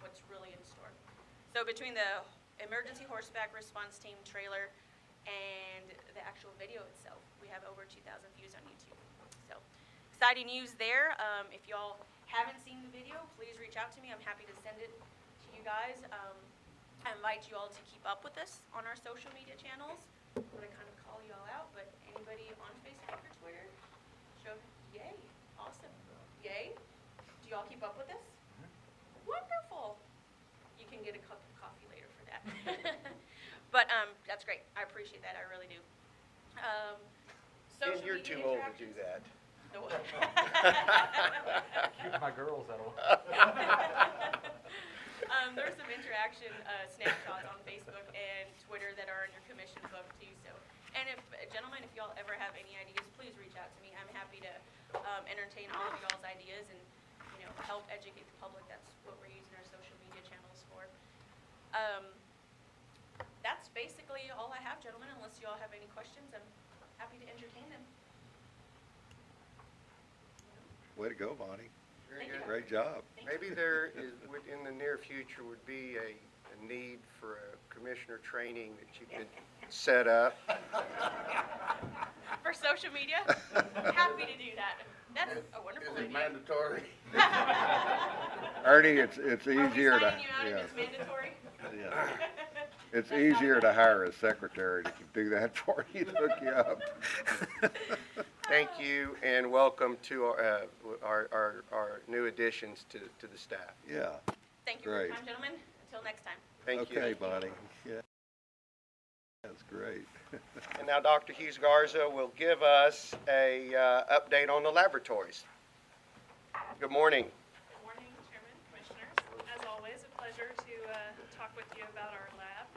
what's really in store. So between the emergency horseback response team trailer and the actual video itself, we have over 2,000 views on YouTube. So exciting news there. If y'all haven't seen the video, please reach out to me. I'm happy to send it to you guys. I invite you all to keep up with us on our social media channels. I'm going to kind of call you all out, but anybody on Facebook or Twitter, show Show, yay, awesome. Yay? Do y'all keep up with this? Wonderful. You can get a cup of coffee later for that. But that's great. I appreciate that. I really do. And you're too old to do that. No. Keep my girls out of There's some interaction snapshots on Facebook and Twitter that are in your commission book too. So, and if gentlemen, if y'all ever have any ideas, please reach out to me. I'm happy to entertain all of y'all's ideas and help educate the public. That's what we're using our social media channels for. That's basically all I have, gentlemen. Unless y'all have any questions, I'm happy to entertain them. Way to go, Bonnie. Very Thank good. Great job. Maybe there is, in the near future, would be a need for a commissioner training that you could set up. For social media, happy to do that. That's a wonderful idea. mandatory? Ernie, it's Are we easier to, signing you out if yeah, it's mandatory? yeah. It's easier to hire a secretary to do that for you, to hook you up. Thank you, and welcome to our new additions to the staff. Yeah, Thank you for your Great. time, gentlemen. Until next time. Thank you. okay, Bonnie, yeah. That's great. And now Dr. Hughes Garza will give us a update on the laboratories. Good morning. Good morning, Chairman, Commissioners. As always, a pleasure to talk with you about our lab.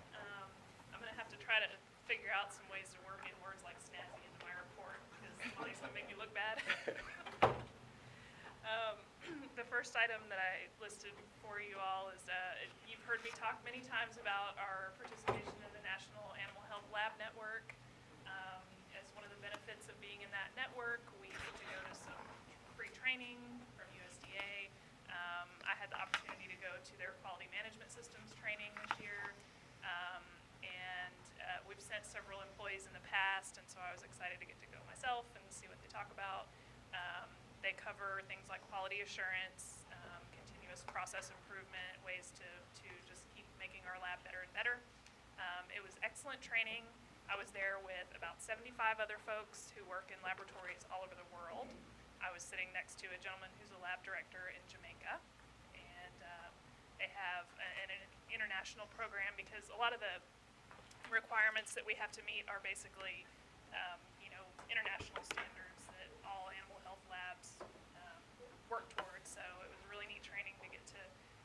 I'm going to have to try to figure out some ways to work in words like snazzy into my report, because Molly's going to make me look bad. The first item that I listed for you all is, you've heard me talk many times about our participation in the National Animal Health Lab Network. As one of the benefits of being in that network, we get to go to some free training from USDA. I had the opportunity to go to their quality management systems training this year. We've sent several employees in the past, and so I was excited to get to go myself and see what they talk about. They cover things like quality assurance, continuous process improvement, ways to just keep making our lab better and better. It was excellent training. I was there with about 75 other folks who work in laboratories all over the world. I was sitting next to a gentleman who's a lab director in Jamaica, and they have an international program because a lot of the requirements that we have to meet are basically, international standards that all animal health labs work towards. So it was really neat training to get to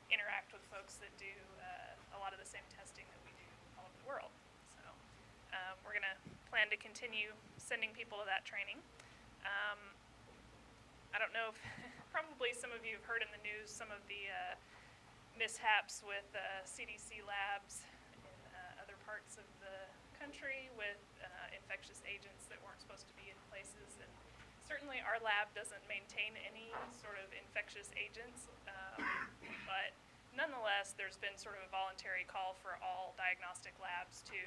interact with folks that do a lot of the same testing that we do all over the world. So we're going to plan to continue sending people to that training. I don't know if probably some of you have heard in the news some of the mishaps with CDC labs in other parts of the country with infectious agents that weren't supposed to be in places. And certainly our lab doesn't maintain any sort of infectious agents, but nonetheless, there's been sort of a voluntary call for all diagnostic labs to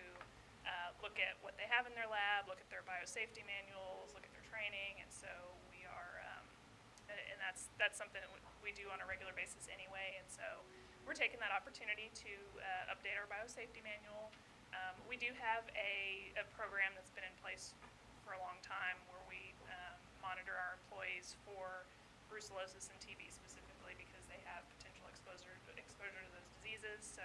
look at what they have in their lab, look at their biosafety manuals, look at their training, and so we are, and that's something that we do on a regular basis anyway, and so we're taking that opportunity to update our biosafety manual. We do have a program that's been in place for a long time where we monitor our employees for brucellosis and TB specifically because they have potential exposure to those diseases. So,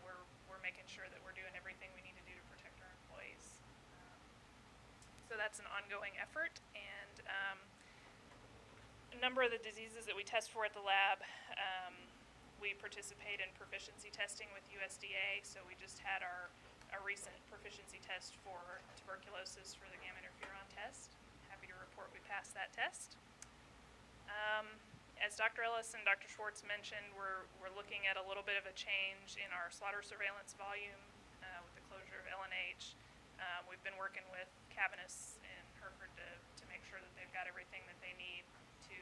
we're making sure that we're doing everything we need to do to protect our employees. So that's an ongoing effort, and a number of the diseases that we test for at the lab, we participate in proficiency testing with USDA. So we just had our recent proficiency test for tuberculosis for the gamma interferon test. Happy to report we passed that test. As Dr. Ellis and Dr. Schwartz mentioned, we're looking at a little bit of a change in our slaughter surveillance volume with the closure of LNH. We've been working with Cabinets in Hereford to make sure that they've got everything that they need to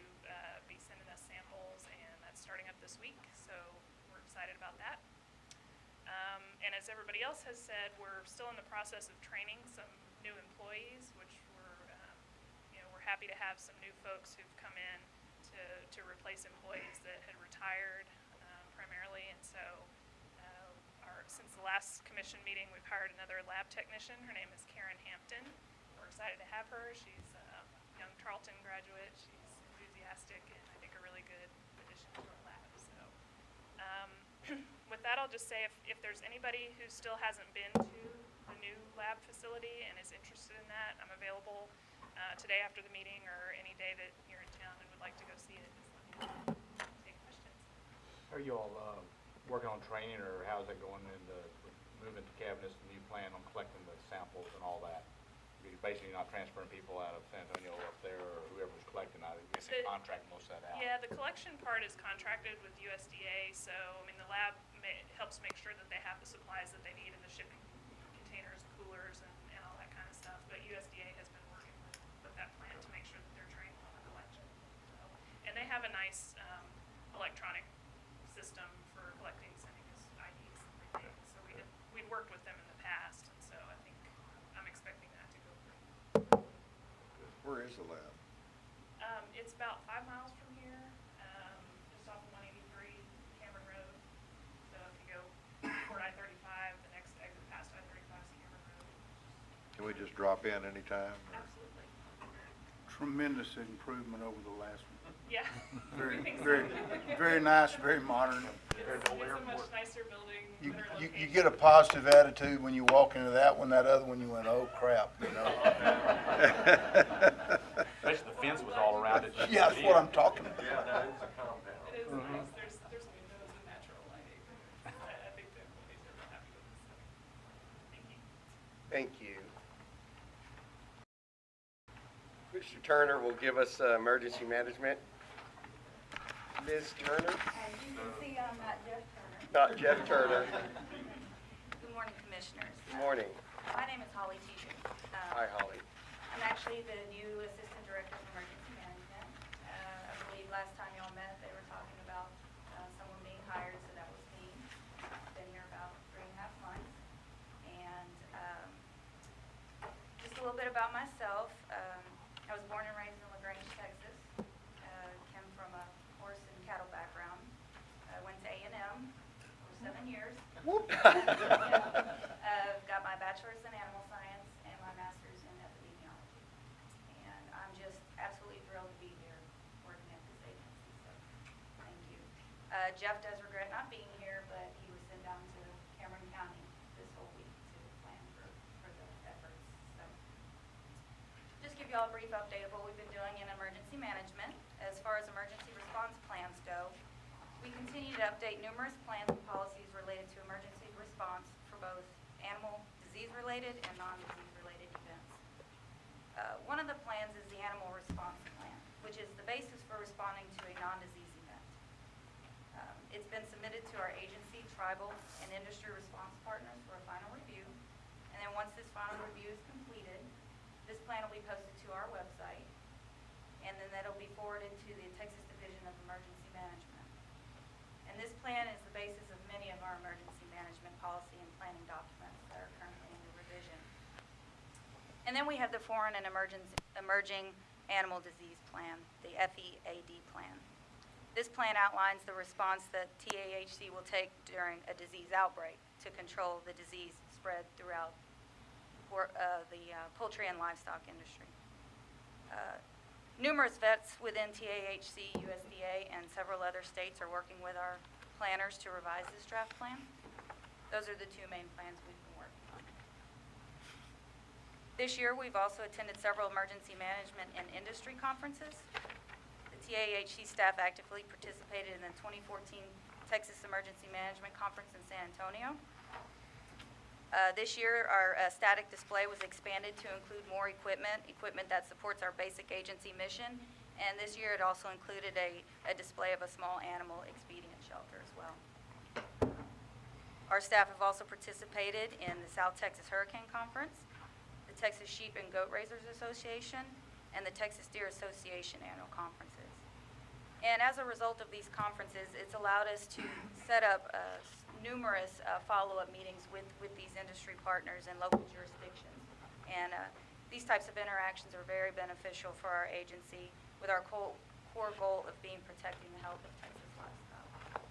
be sending us samples, and that's starting up this week, so we're excited about that. And as everybody else has said, we're still in the process of training some new employees, which we're happy to have some new folks who've come in to replace employees that had retired primarily. And so since the last commission meeting, we've hired another lab technician. Her name is Karen Hampton. We're excited to have her. She's a Charlton graduate. She's enthusiastic and I think a really good addition to our lab. So with that, I'll just say if there's anybody who still hasn't been to the new lab facility and is interested in that, I'm available today after the meeting or any day that you're in town and would like to go see it. Just let me know. Take questions. Are you all working on training, or how's that going in the moving to cabinets, the new plan on collecting the samples and all that? You're basically not transferring people out of San Antonio up there, or whoever's collecting. I guess they contract most of that out. Yeah, the collection part is contracted with USDA, so I mean the lab helps make sure that they have the supplies that they need in the shipping containers, coolers, and all that kind of stuff. But USDA has been working with that plan to make sure that they're trained on the collection. So, and they have a nice electronic system for collecting, sending us IDs and everything. So we'd worked with them in the past, and so I think I'm expecting that to go through. Where is the lab? It's about 5 miles from here, just off of 183 Cameron Road. So if you go toward I-35, the next exit past I-35 is Cameron Road. Can we just drop in anytime? Or? Absolutely. Tremendous improvement over the last one. Yeah. Very, Everything's- very, very nice, very modern. It's a much nicer building. You better get a positive attitude when you walk into that one. That other one, you went, oh crap, you know? Especially the fence was all around it. Yeah, that's what I'm talking about. Yeah, that is a compound. It is nice. There's windows and natural lighting. I think the employees are real happy with this. Thank you. Thank you. Mr. Turner will give us emergency management. Ms. Turner? As you can see, I'm not Jeff Turner. Not Jeff Turner. Good morning, Commissioners. Good morning. My name is Holly Teacher. Hi, Holly. I'm actually the new Assistant Director of Emergency Management. I believe last time y'all met, they were talking about someone being hired, so that was me. Been here about 3.5 months. And just a little bit about myself. I was born and raised in LaGrange, Texas. Came from a horse and cattle background. I went to A&M for 7 years. Got my bachelor's in animal science and my master's in epidemiology. And I'm just absolutely thrilled to be here working at this agency, so thank you. Jeff does regret not being here, but he was sent down to Cameron County this whole week to plan for the efforts. So just give you all a brief update of what we've been doing in emergency management. As far as emergency response plans go, we continue to update numerous plans and policies related to emergency response for both animal disease-related and non-disease-related events. One of the plans is the Animal Response Plan, which is the basis for responding to a non-disease event. It's been submitted to our agency, tribal, and industry response partners for a final review. And then once this final review is completed, this plan will be posted to our website, and then that'll be forwarded to the Texas Division of Emergency Management. And this plan is the basis of many of our emergency management policy and planning documents that are currently under revision. And then we have the Foreign and Emerging Animal Disease Plan, the FEAD plan. This plan outlines the response that TAHC will take during a disease outbreak to control the disease spread throughout the poultry and livestock industry. Numerous vets within TAHC, USDA, and several other states are working with our planners to revise this draft plan. Those are the two main plans we've been working on. This year, we've also attended several emergency management and industry conferences. The TAHC staff actively participated in the 2014 Texas Emergency Management Conference in San Antonio. This year, our static display was expanded to include more equipment that supports our basic agency mission. And this year, it also included a display of a small animal expedient shelter as well. Our staff have also participated in the South Texas Hurricane Conference, the Texas Sheep and Goat Raisers Association, and the Texas Deer Association annual conferences. And as a result of these conferences, it's allowed us to set up numerous follow-up meetings with these industry partners and local jurisdictions. And these types of interactions are very beneficial for our agency with our core goal of protecting the health of Texas livestock.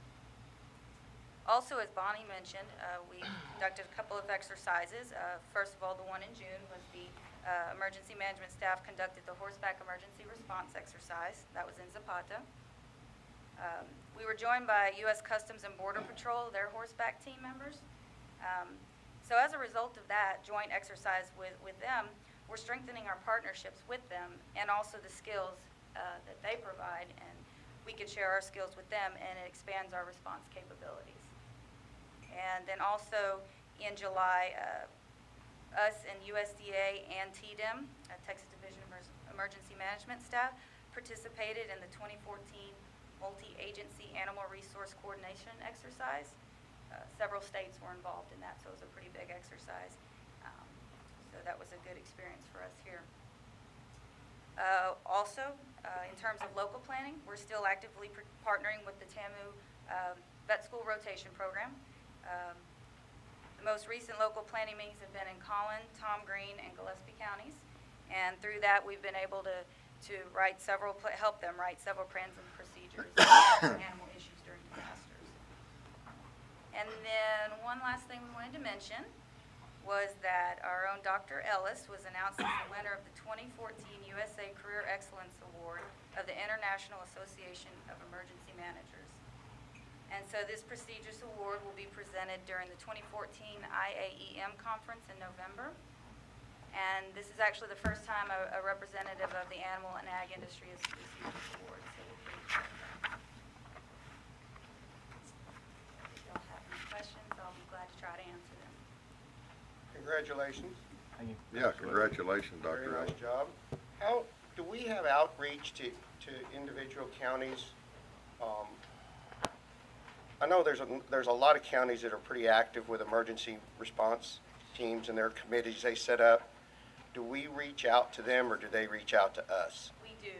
Also, as Bonnie mentioned, we conducted a couple of exercises. First of all, the one in June was the emergency management staff conducted the horseback emergency response exercise. That was in Zapata. We were joined by U.S. Customs and Border Patrol, their horseback team members. So as a result of that joint exercise with them, we're strengthening our partnerships with them and also the skills that they provide, and we can share our skills with them, and it expands our response capabilities. And then also in July, us and USDA and TDEM, Texas Division of Emergency Management staff, participated in the 2014 Multi-Agency Animal Resource Coordination exercise. Several states were involved in that, so it was a pretty big exercise. So that was a good experience for us here. Also, in terms of local planning, we're still actively partnering with the TAMU Vet School Rotation Program. The most recent local planning meetings have been in Collin, Tom Green, and Gillespie counties. And through that, we've been able to write help them write several plans and procedures on animal issues during disasters. And then one last thing we wanted to mention was that our own Dr. Ellis was announced as the winner of the 2014 USA Career Excellence Award of the International Association of Emergency Managers. And so this prestigious award will be presented during the 2014 IAEM conference in November. And this is actually the first time a representative of the animal and ag industry has received this award. So we're pretty proud of that. If y'all have any questions, I'll be glad to try to answer them. Congratulations. Thank you. Yeah, congratulations, Dr. Very nice Ellis. job. How, do we have outreach to individual counties? I know there's a lot of counties that are pretty active with emergency response teams and their committees they set up. Do we reach out to them, or do they reach out to us? We do.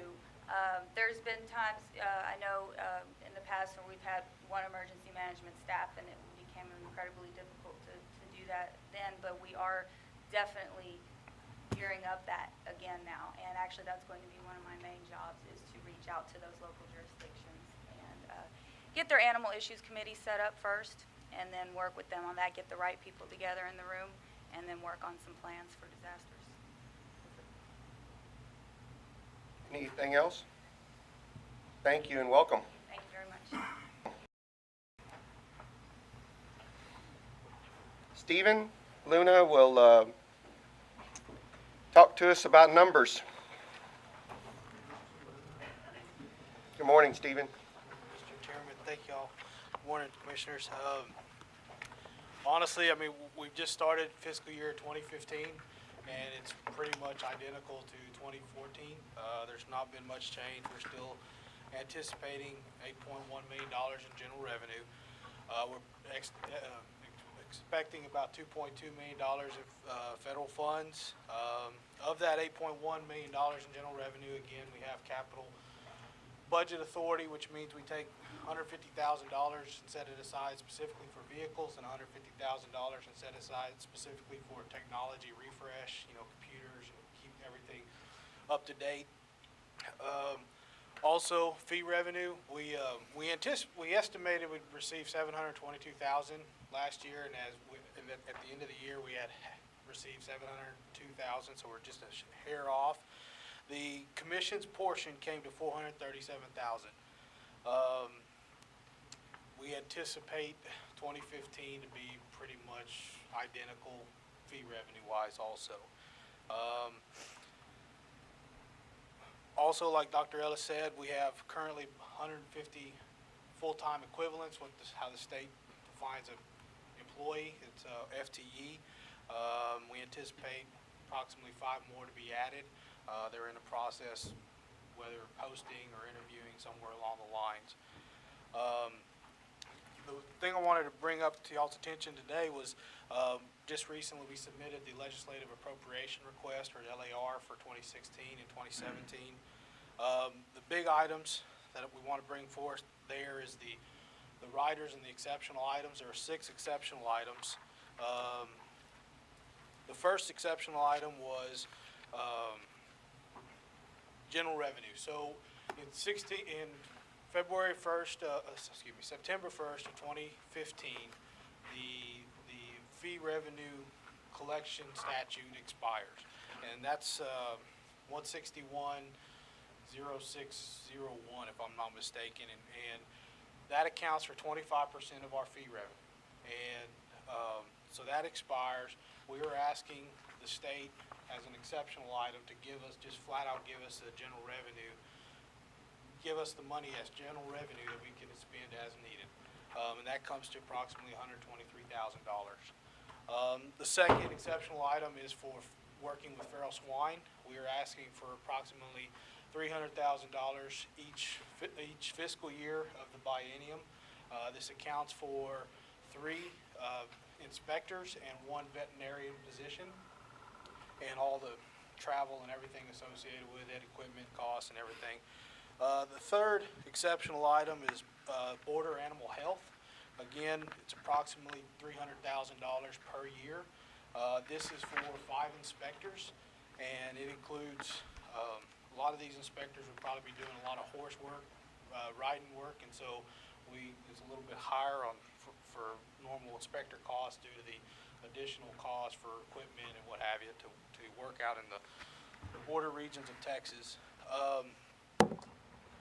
There's been times, I know in the past where we've had one emergency management staff and it became incredibly difficult to do that then, but we are definitely gearing up that again now. And actually that's going to be one of my main jobs, is to reach out to those local jurisdictions and get their animal issues committee set up first, and then work with them on that, get the right people together in the room, and then work on some plans for disasters. Anything else? Thank you and welcome. Thank you very much. Stephen Luna will talk to us about numbers. Good morning, Stephen. Mr. Chairman, thank y'all. Good morning, Commissioners. Honestly, I mean, we've just started fiscal year 2015, and it's pretty much identical to 2014. There's not been much change. We're still anticipating $8.1 million in general revenue. We're expecting about $2.2 million of federal funds. Of that $8.1 million in general revenue, again, we have capital budget authority, which means we take $150,000 and set it aside specifically for vehicles, and $150,000 and set aside specifically for technology refresh, computers, and keep everything up to date. Also, fee revenue, we estimated we'd receive $722,000 last year, and at the end of the year we had received $702,000, so we're just a hair off. The commission's portion came to $437,000. We anticipate 2015 to be pretty much identical fee revenue-wise also. Also, like Dr. Ellis said, we have currently 150 full-time equivalents, how the state defines an employee. It's FTE. We anticipate approximately 5 more to be added. They're in the process, whether posting or interviewing somewhere along the lines. The thing I wanted to bring up to y'all's attention today was just recently we submitted the legislative appropriation request, or LAR, for 2016 and 2017. The big items that we want to bring forth there is the riders and the exceptional items. There are 6 exceptional items. The first exceptional item was general revenue. So in February 1st, September 1st of 2015, the fee revenue collection statute expires. and that's 161,0601, if I'm not mistaken, and that accounts for 25% of our fee revenue. And so that expires. We are asking the state as an exceptional item to give us, just flat out give us the general revenue, give us the money as general revenue that we can spend as needed. And that comes to approximately $123,000. The second exceptional item is for working with feral swine. We are asking for approximately $300,000 each fiscal year of the biennium. This accounts for 3 inspectors and 1 veterinarian position, and all the travel and everything associated with it, equipment costs and everything. The third exceptional item is border animal health. Again, it's approximately $300,000 per year. This is for 5 inspectors, and it includes a lot of these inspectors would probably be doing a lot of horse work, riding work, and so it's a little bit higher for normal inspector costs due to the additional cost for equipment and what have you to work out in the border regions of Texas.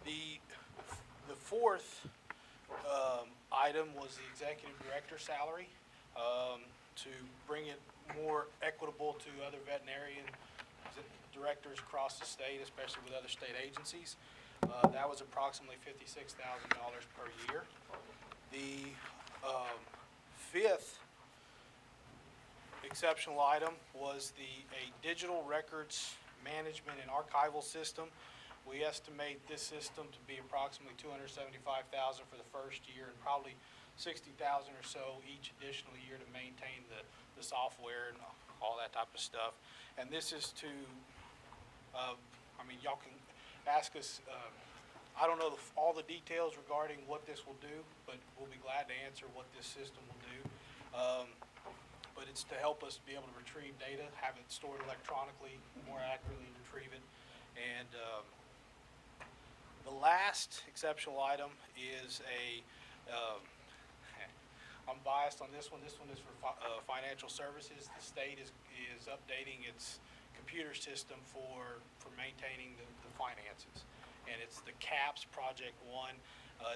The fourth item was the executive director salary, to bring it more equitable to other veterinarian directors across the state, especially with other state agencies. That was approximately $56,000 per year. The fifth exceptional item was a digital records management and archival system. We estimate this system to be approximately $275,000 for the first year, and probably $60,000 or so each additional year to maintain the software and all that type of stuff. And this is to, y'all can ask us, I don't know all the details regarding what this will do, but we'll be glad to answer what this system will do. But it's to help us be able to retrieve data, have it stored electronically, more accurately retrieve it. And the last exceptional item is I'm biased on this one. This one is for financial services. The state is updating its computer system for maintaining the finances. And it's the CAPS Project 1.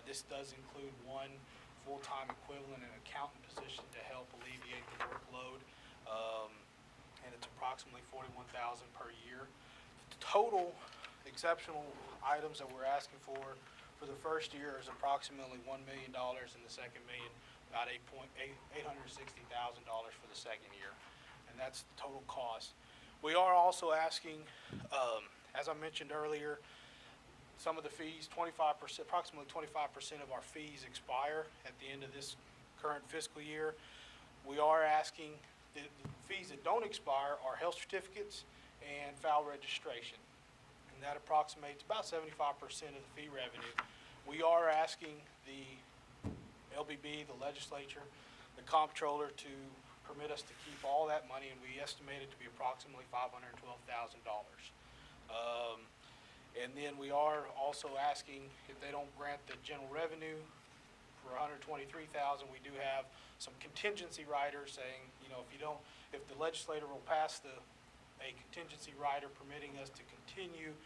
This does include 1 full-time equivalent and accountant position to help alleviate the workload. And it's approximately $41,000 per year. The total exceptional items that we're asking for the first year is approximately $1 million, and the second million, about $860,000 for the second year. And that's the total cost. We are also asking, as I mentioned earlier, some of the fees, approximately 25% of our fees expire at the end of this current fiscal year. We are asking, the fees that don't expire are health certificates and fowl registration. And that approximates about 75% of the fee revenue. We are asking the LBB, the legislature, the comptroller to permit us to keep all that money, and we estimate it to be approximately $512,000. And then we are also asking, if they don't grant the general revenue for $123,000, we do have some contingency riders saying, if the legislator will pass a contingency rider permitting us to continue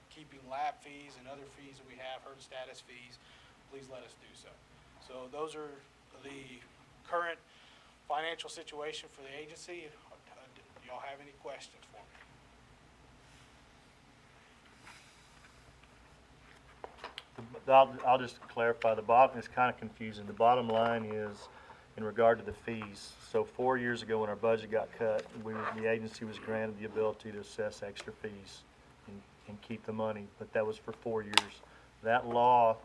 keeping lab fees and other fees that we have, herd status fees, please let us do so. So those are the current financial situation for the agency. Do y'all have any questions for me? I'll just clarify, the bottom is kind of confusing. The bottom line is in regard to the fees. So 4 years ago when our budget got cut, the agency was granted the ability to assess extra fees and keep the money, but that was for 4 years. That law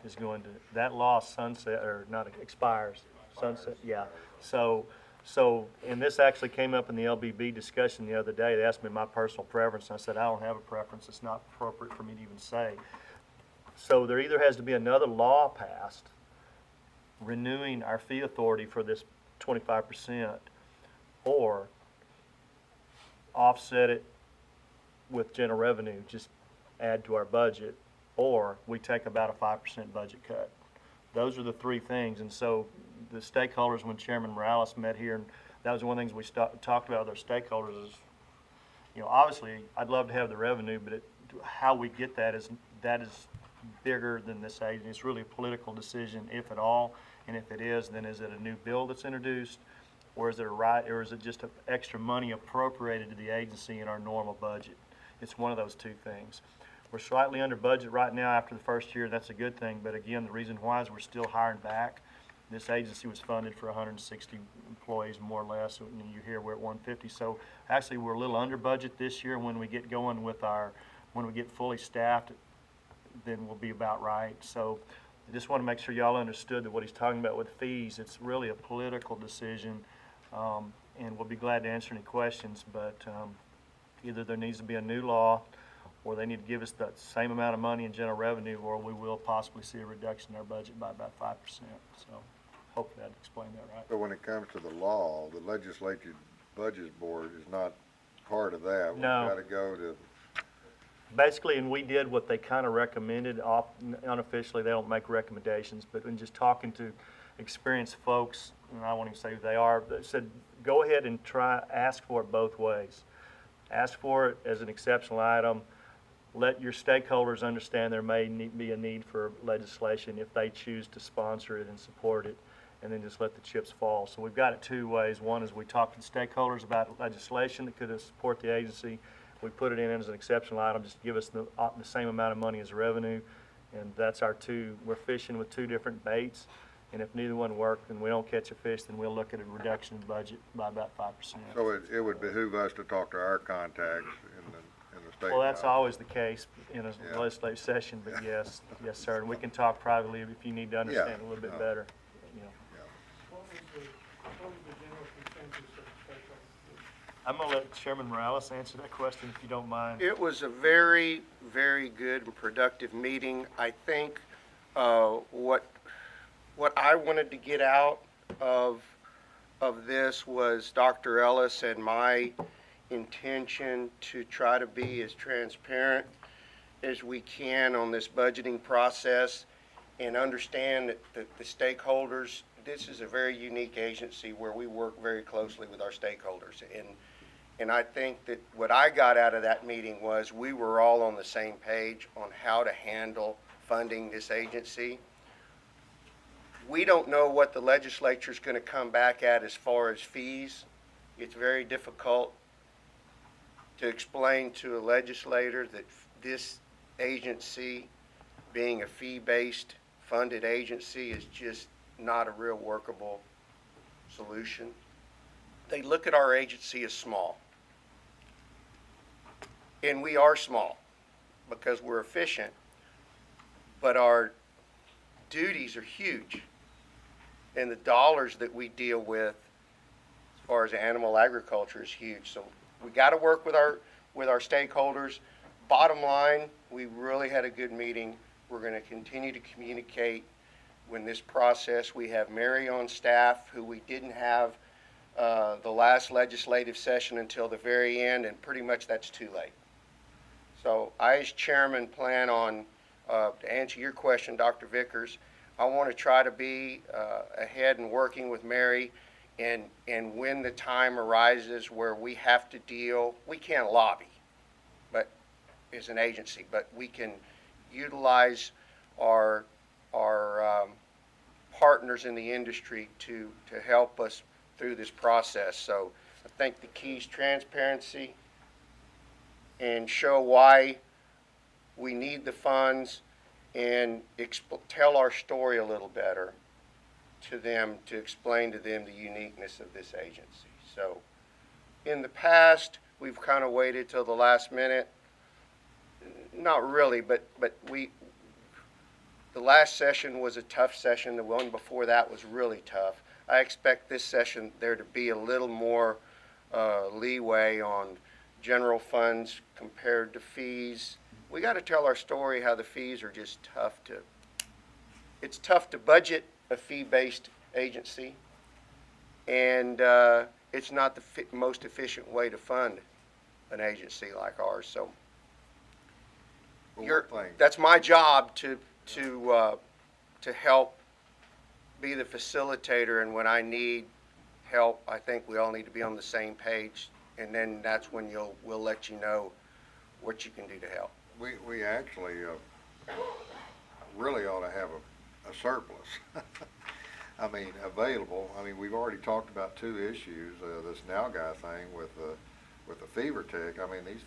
sunset, or not expires, sunset, yeah. So, and this actually came up in the LBB discussion the other day. They asked me my personal preference, and I said, I don't have a preference. It's not appropriate for me to even say. So there either has to be another law passed renewing our fee authority for this 25%, or offset it with general revenue, just add to our budget, or we take about a 5% budget cut. Those are the 3 things. And so the stakeholders, when Chairman Morales met here, and that was one of the things we talked about with our stakeholders, is Obviously, I'd love to have the revenue, but how we get that is bigger than this agency. It's really a political decision, if at all, and if it is, then is it a new bill that's introduced, or is it just extra money appropriated to the agency in our normal budget? It's one of those two things. We're slightly under budget right now after the first year. That's a good thing, but again, the reason why is we're still hiring back. This agency was funded for 160 employees, more or less, and you hear we're at 150. So actually, we're a little under budget this year. When we get going with when we get fully staffed, then we'll be about right. So I just want to make sure y'all understood that what he's talking about with fees, it's really a political decision, and we'll be glad to answer any questions, but either there needs to be a new law, or they need to give us the same amount of money in general revenue, or we will possibly see a reduction in our budget by about 5%. So hopefully that explained that right. But when it comes to the law, the Legislative Budget Board is not part of that. No. We've got to go to, Basically, and we did what they kind of recommended. Unofficially, they don't make recommendations, but in just talking to experienced folks, and I won't even say who they are, they said, go ahead and ask for it both ways. Ask for it as an exceptional item. Let your stakeholders understand there may be a need for legislation if they choose to sponsor it and support it, and then just let the chips fall. So we've got it two ways. One is we talk to the stakeholders about legislation that could support the agency. We put it in as an exceptional item, just to give us the same amount of money as revenue, and that's our two. We're fishing with two different baits, and if neither one works and we don't catch a fish, then we'll look at a reduction in budget by about 5%. so it would behoove us to talk to our contacts in the state. Well, that's always the case in a Yeah. legislative session, but yes, sir, and we can talk privately if you need to understand Yeah, a little bit no. better. What was the general consensus of the stakeholders? I'm gonna let Chairman Morales answer that question if you don't mind. It was a very, very good and productive meeting. I think what I wanted to get out of this was Dr. Ellis and my intention to try to be as transparent as we can on this budgeting process and understand that the stakeholders, this is a very unique agency where we work very closely with our stakeholders. And I think that what I got out of that meeting was we were all on the same page on how to handle funding this agency. We don't know what the legislature's going to come back at as far as fees. It's very difficult to explain to a legislator that this agency, being a fee-based funded agency, is just not a real workable solution. They look at our agency as small. And we are small because we're efficient, but our duties are huge. And the dollars that we deal with as far as animal agriculture is huge. So we got to work with our stakeholders. Bottom line, we really had a good meeting. We're going to continue to communicate when this process. We have Mary on staff, who we didn't have the last legislative session until the very end, and pretty much that's too late. So I, as chairman, plan on, to answer your question, Dr. Vickers, I want to try to be ahead and working with Mary, and when the time arises where we have to deal, we can't lobby, but as an agency, but we can utilize our partners in the industry to help us through this process. So I think the key is transparency and show why we need the funds and tell our story a little better to them, to explain to them the uniqueness of this agency. So in the past, we've kind of waited till the last minute. Not really, but the last session was a tough session. The one before that was really tough. I expect this session there to be a little more leeway on general funds compared to fees. We got to tell our story how the fees are just tough to, it's tough to budget a fee-based agency, and it's not the most efficient way to fund an agency like ours. So that's my job to help be the facilitator, and when I need help, I think we all need to be on the same page and then that's when we'll let you know what you can do to help. We actually, really ought to have a surplus. I mean, available. I mean, we've already talked about two issues, this nalgai thing with the fever tick. I mean, these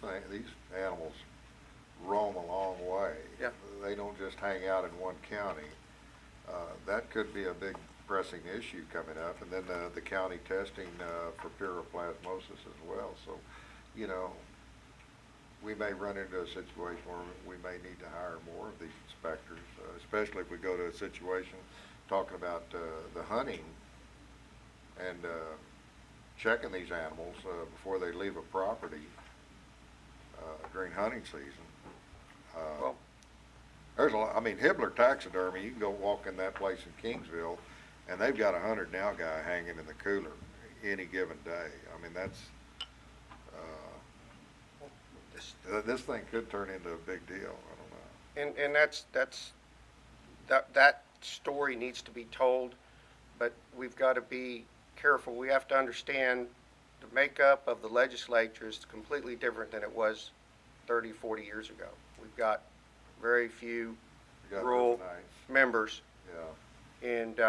animals roam a long way. Yeah. They don't just hang out in one county. That could be a big pressing issue coming up, and then the county testing for pyroplasmosis as well. So, you know, we may run into a situation where we may need to hire more of these inspectors, especially if we go to a situation talking about the hunting and checking these animals before they leave a property during hunting season. Well, There's a lot, I mean, Hibbler Taxidermy, you can go walk in that place in Kingsville, and they've got 100 nalgai hanging in the cooler any given day. I mean, that's, this thing could turn into a big deal, I don't know. and that story needs to be told, but we've got to be careful. We have to understand the makeup of the legislature is completely different than it was 30, 40 years ago. We've got very few rural members. Yeah. And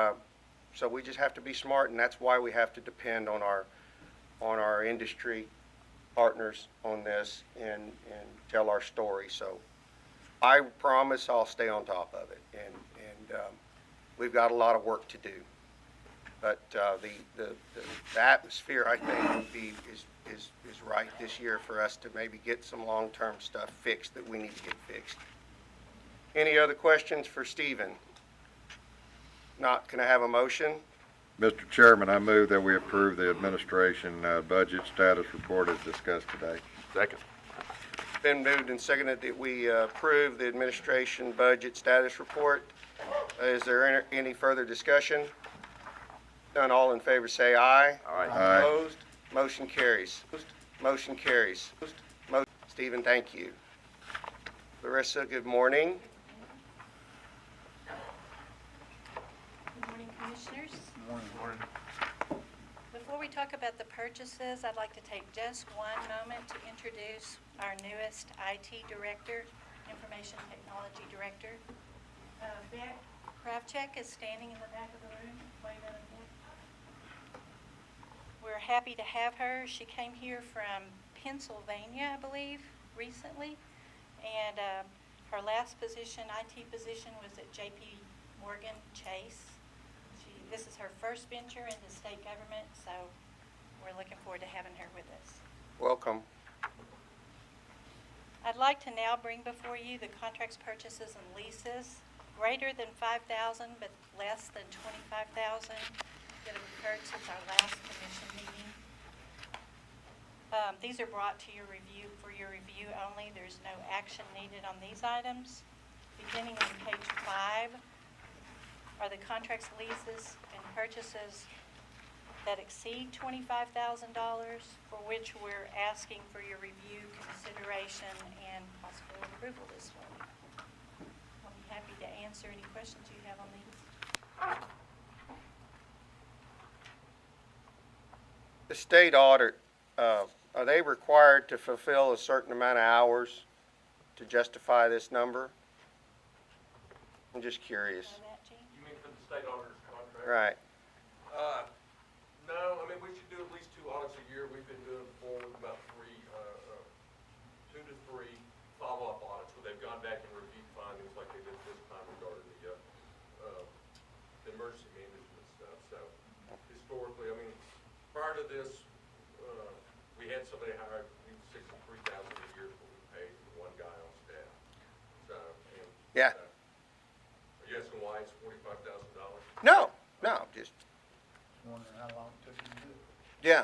so we just have to be smart, and that's why we have to depend on our industry partners on this and tell our story. So I promise I'll stay on top of it, and we've got a lot of work to do. But the atmosphere, I think, is right this year for us to maybe get some long-term stuff fixed that we need to get fixed. Any other questions for Stephen? Not, can I have a motion? Mr. Chairman, I move that we approve the administration budget status report as discussed today. Second. Been moved and seconded that we approve the administration budget status report. Is there any further discussion? None, all in favor say aye. Aye. Opposed? Motion carries. Motion carries. Stephen, thank you. Larissa, good morning. Good morning, Commissioners. Morning. Before we talk about the purchases, I'd like to take just one moment to introduce our newest IT Director, Information Technology Director. Beck Kravchuk is standing in the back of the room. Wave at her. We're happy to have her. She came here from Pennsylvania, I believe, recently. And her last position, IT position, was at J.P. Morgan Chase. This is her first venture into state government, so we're looking forward to having her with us. Welcome. I'd like to now bring before you the contracts, purchases, and leases greater than $5,000 but less than $25,000 that have occurred since our last commission meeting. These are brought to your review for your review only. There's no action needed on these items. Beginning on page 5 are the contracts, leases, and purchases that exceed $25,000, for which we're asking for your review, consideration, and possible approval this morning. I'll be happy to answer any questions you have on these. The state audit, are they required to fulfill a certain amount of hours to justify this number? I'm just curious. You mean for the state auditor's contract? Right. No, I mean, we should do at least 2 audits a year. We've been doing before with about 2 to 3 follow-up audits where they've gone back and reviewed findings like they did this time regarding the emergency management stuff. So historically, I mean, prior to this, we had somebody hired, $63,000 a year is what we paid for one guy on staff. So, and, Yeah. are you asking why it's $45,000? No, just, Wondering how long it took you to do it. yeah,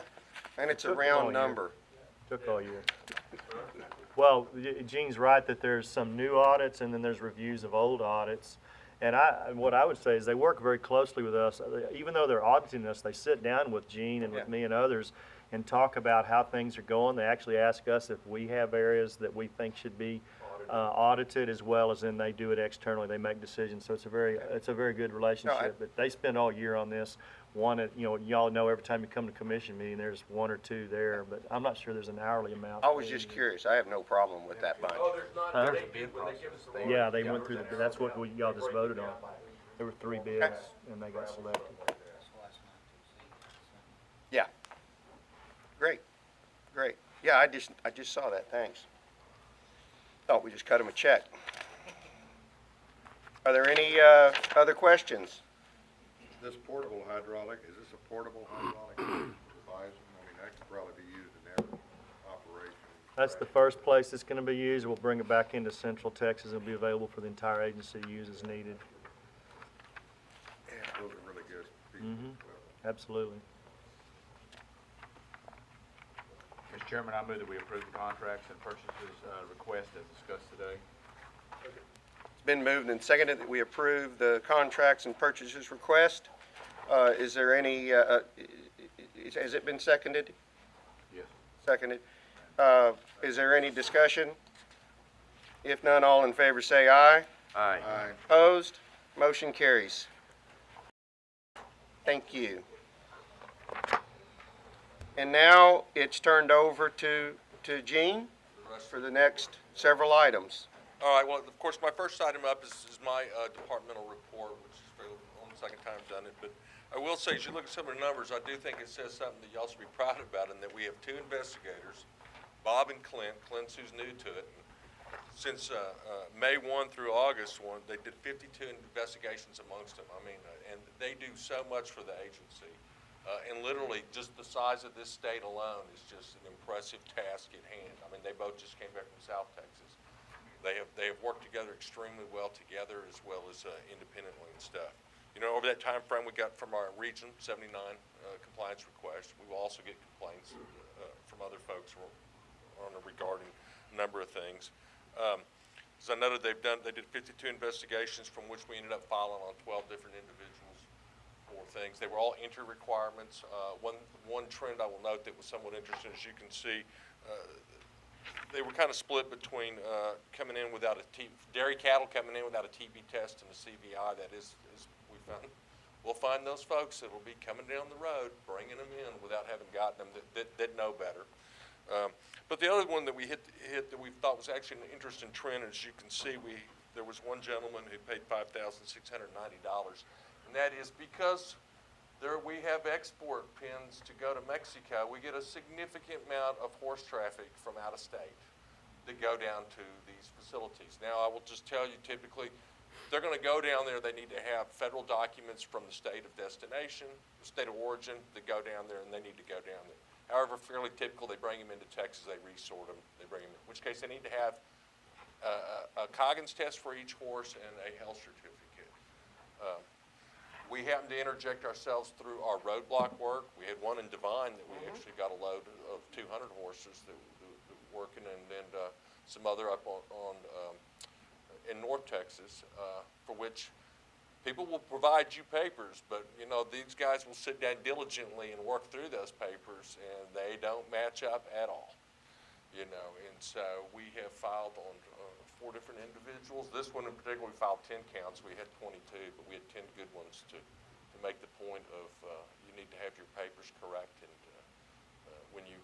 and it's a Took all round year. number. Took all year. Well, Gene's right that there's some new audits and then there's reviews of old audits. And what I would say is they work very closely with us. Even though they're auditing us, they sit down with Gene and with me and others and talk about how things are going. They actually ask us if we have areas that we think should be audited, as well as then they do it externally. They make decisions, so it's a very good relationship. But they spend all year on this. Y'all know every time you come to commission meeting, there's one or two there, but I'm not sure there's an hourly amount. I was just curious. I have no problem with that bunch. Oh, there's not, Huh? they bid when they give us the. Yeah, they went through that's what y'all just voted on. There were 3 bids, and they got selected. Yeah. Great. Yeah, I just saw that. Thanks. Thought we just cut him a check. Are there any other questions? This portable hydraulic, is this a portable hydraulic bison? I mean, that could probably be used in every operation. That's the first place it's going to be used. We'll bring it back into Central Texas. It'll be available for the entire agency to use as needed. Yeah, those are really good pieces of equipment. Absolutely. Mr. Chairman, I move that we approve the contracts and purchases request as discussed today. It's been moved and seconded that we approve the contracts and purchases request. Is there any, has it been seconded? Yes. Seconded. Is there any discussion? If none, all in favor say aye. Aye. Aye. Opposed? Motion carries. Thank you. And now it's turned over to Gene for the next several items. All right, well, of course, my first item up is my departmental report, which is only the second time I've done it. But I will say, as you look at some of the numbers, I do think it says something that y'all should be proud about, in that we have 2 investigators, Bob and Clint. Clint's who's new to it. Since May 1 through August 1, they did 52 investigations amongst them. I mean, and they do so much for the agency. And literally, just the size of this state alone is just an impressive task at hand. I mean, they both just came back from South Texas. They have worked together extremely well together, as well as independently and stuff. You know, over that time frame, we got from our region 79 compliance requests. We will also get complaints from other folks regarding a number of things. As I noted, they did 52 investigations, from which we ended up filing on 12 different individuals for things. They were all entry requirements. One trend I will note that was somewhat interesting, as you can see, they were kind of split between coming in without dairy cattle coming in without a TB test and a CVI. That is we found. We'll find those folks that will be coming down the road, bringing them in without having gotten them that know better. But the other one that we hit that we thought was actually an interesting trend, as you can see, there was one gentleman who paid $5,690, and that is because we have export pins to go to Mexico. We get a significant amount of horse traffic from out of state that go down to these facilities. Now, I will just tell you, typically, if they're going to go down there, they need to have federal documents from the state of destination, the state of origin, that go down there, and they need to go down there. However, fairly typical, they bring them into Texas, they resort them, they bring them in, in which case they need to have a Coggins test for each horse and a health certificate. We happened to interject ourselves through our roadblock work. We had one in Divine that we actually got a load of 200 horses that were working, and then some other up in North Texas, for which people will provide you papers, but you know, these guys will sit down diligently and work through those papers, and they don't match up at all. You know, and so we have filed on 4 different individuals. This one in particular, we filed 10 counts. We had 22, but we had 10 good ones to make the point of you need to have your papers correct and when you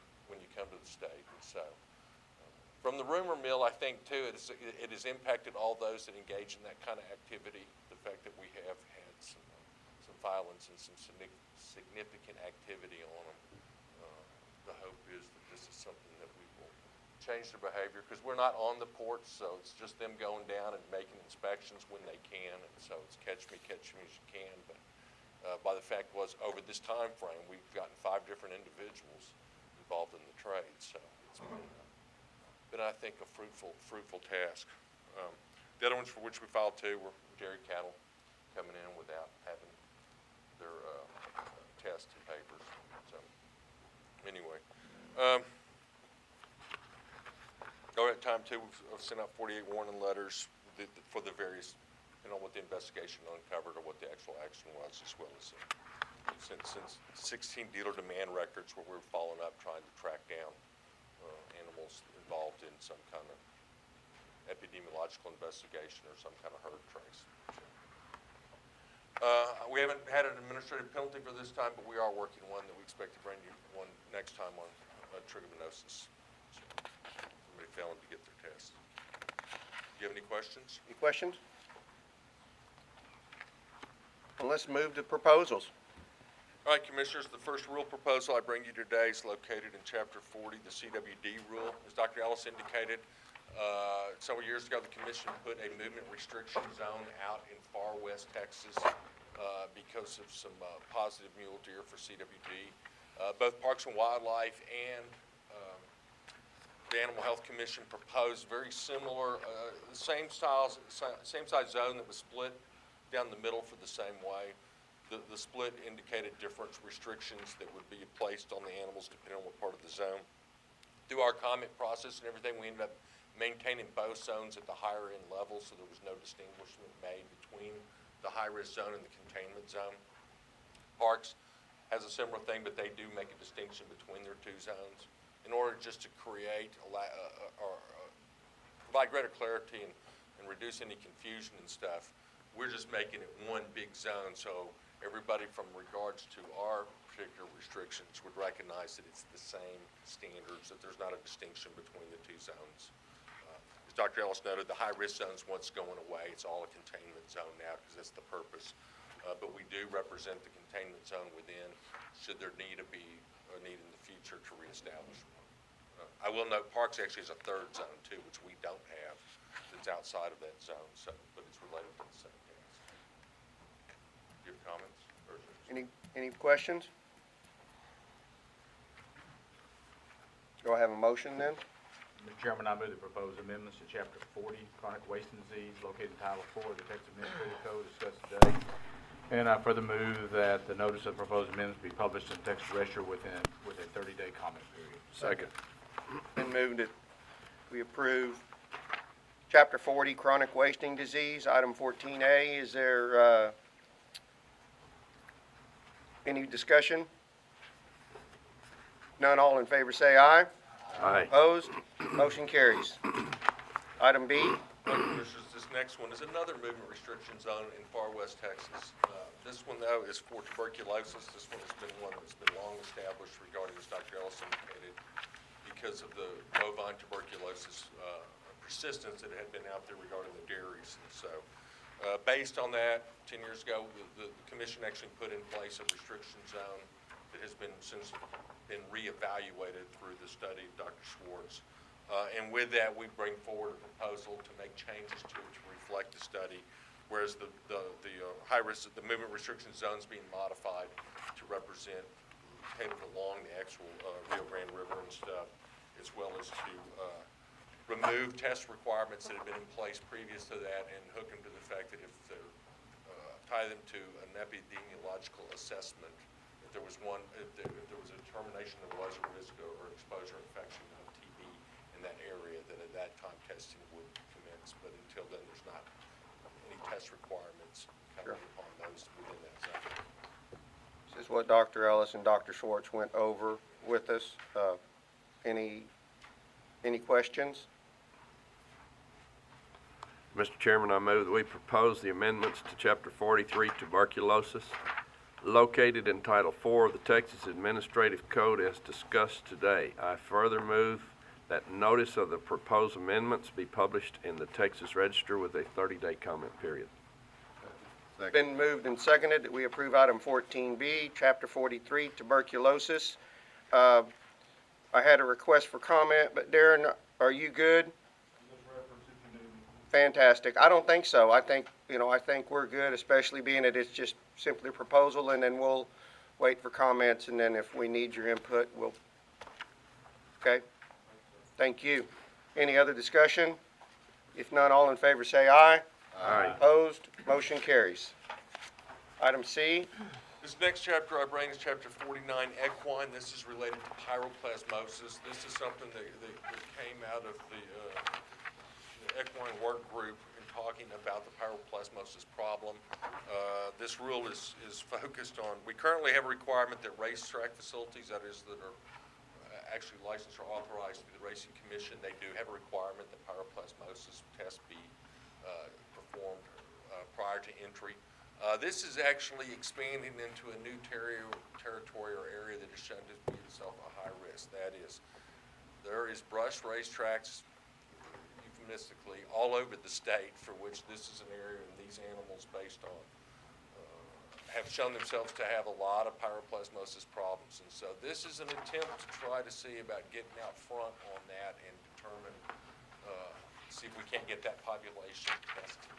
come to the state. And so, from the rumor mill, I think too, it has impacted all those that engage in that kind of activity. The fact that we have had some violence and some significant activity on them. The hope is that this is something that we will change their behavior, because we're not on the ports, so it's just them going down and making inspections when they can, and so it's catch me as you can. But by the fact was, over this time frame, we've gotten 5 different individuals involved in the trade, so it's been I think, a fruitful task. The other ones for which we filed 2 were dairy cattle coming in without having their test and papers. So anyway. Over that time, too, we've sent out 48 warning letters for the various, what the investigation uncovered or what the actual action was, as well as since 16 dealer demand records where we're following up trying to track down animals involved in some kind of epidemiological investigation or some kind of herd trace. We haven't had an administrative penalty for this time, but we are working one that we expect to bring you one next time on trichomoniasis. Somebody failing to get their test. Do you have any questions? Any questions? Well, let's move to proposals. All right, Commissioners, the first rule proposal I bring you today is located in Chapter 40, the CWD rule. As Dr. Ellis indicated, several years ago, the Commission put a movement restriction zone out in far west Texas because of some positive mule deer for CWD. Both Parks and Wildlife and the Animal Health Commission proposed very similar, same size zone that was split down the middle for the same way. The split indicated different restrictions that would be placed on the animals depending on what part of the zone. Through our comment process and everything, we ended up maintaining both zones at the higher end level, so there was no distinguishment made between the high-risk zone and the containment zone. Parks has a similar thing, but they do make a distinction between their two zones in order just to create provide greater clarity and reduce any confusion and stuff. We're just making it one big zone, so everybody from regards to our particular restrictions would recognize that it's the same standards, that there's not a distinction between the two zones. As Dr. Ellis noted, the high-risk zone's what's going away. It's all a containment zone now because that's the purpose. But we do represent the containment zone within, should there need to be a need in the future to reestablish one. I will note Parks actually has a third zone too, which we don't have, that's outside of that zone, so, but it's related to the same things. Do you have comments? Any questions? Do I have a motion then? Mr. Chairman, I move the proposed amendments to Chapter 40, chronic wasting disease, located in Title 4 of the Texas Administrative Code discussed today. And I further move that the notice of proposed amendments be published in the Texas Register with a 30-day comment period. Second. Been moved that we approve Chapter 40, chronic wasting disease, item 14A. Is there any discussion? None, all in favor say aye. Aye. Opposed? Motion carries. Item B. This next one is another movement restriction zone in far west Texas. This one, though, is for tuberculosis. This one has been one that's been long established regarding, as Dr. Ellis indicated, because of the bovine tuberculosis persistence that had been out there regarding the dairies. And so, based on that, 10 years ago, the Commission actually put in place a restriction zone that has been since been reevaluated through the study of Dr. Schwartz. And with that, we bring forward a proposal to make changes to it to reflect the study, whereas the high risk, the movement restriction zones being modified to represent catered along the actual Rio Grande River and stuff, as well as to remove test requirements that had been in place previous to that and hook them to the fact that if they're, tie them to an epidemiological assessment, if there was a determination there was a risk or exposure infection of TB in that area, that at that time testing would commence. But until then, there's not any test requirements coming upon those within that zone. This is what Dr. Ellis and Dr. Schwartz went over with us. Any questions? Mr. Chairman, I move that we propose the amendments to Chapter 43, tuberculosis, located in Title 4 of the Texas Administrative Code as discussed today. I further move that notice of the proposed amendments be published in the Texas Register with a 30-day comment period. Been moved and seconded that we approve item 14B, Chapter 43, tuberculosis. I had a request for comment, but Darren, are you good? Fantastic. I don't think so. I think we're good, especially being that it's just simply a proposal, and then we'll wait for comments, and then if we need your input, we'll, okay? Thank you. Any other discussion? If none, all in favor say aye. Aye. Opposed? Motion carries. Item C. This next chapter I bring is Chapter 49, equine. This is related to pyroplasmosis. This is something that came out of the equine work group in talking about the pyroplasmosis problem. This rule is focused on, we currently have a requirement that racetrack facilities, that is, that are actually licensed or authorized through the Racing Commission. They do have a requirement that pyroplasmosis test be performed prior to entry. This is actually expanding into a new territory or area that is shown to be itself a high risk. That is, there is brush racetracks, euphemistically, all over the state for which this is an area and these animals based on have shown themselves to have a lot of pyroplasmosis problems. And so this is an attempt to try to see about getting out front on that and determine, see if we can't get that population tested.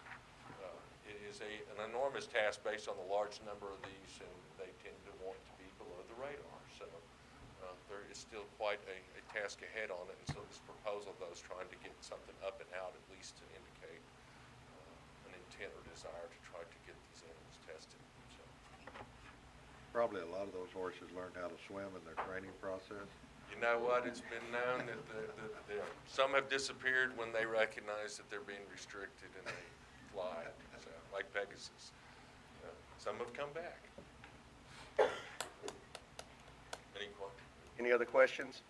It is an enormous task based on the large number of these, and they tend to want to be below the radar. So there is still quite a task ahead on it. And so this proposal, though, is trying to get something up and out, at least to indicate an intent or desire to try to get these animals tested. So. Probably a lot of those horses learned how to swim in their training process. You know what? It's been known that some have disappeared when they recognize that they're being restricted and they fly, so, like Pegasus. Some have come back. Any other questions?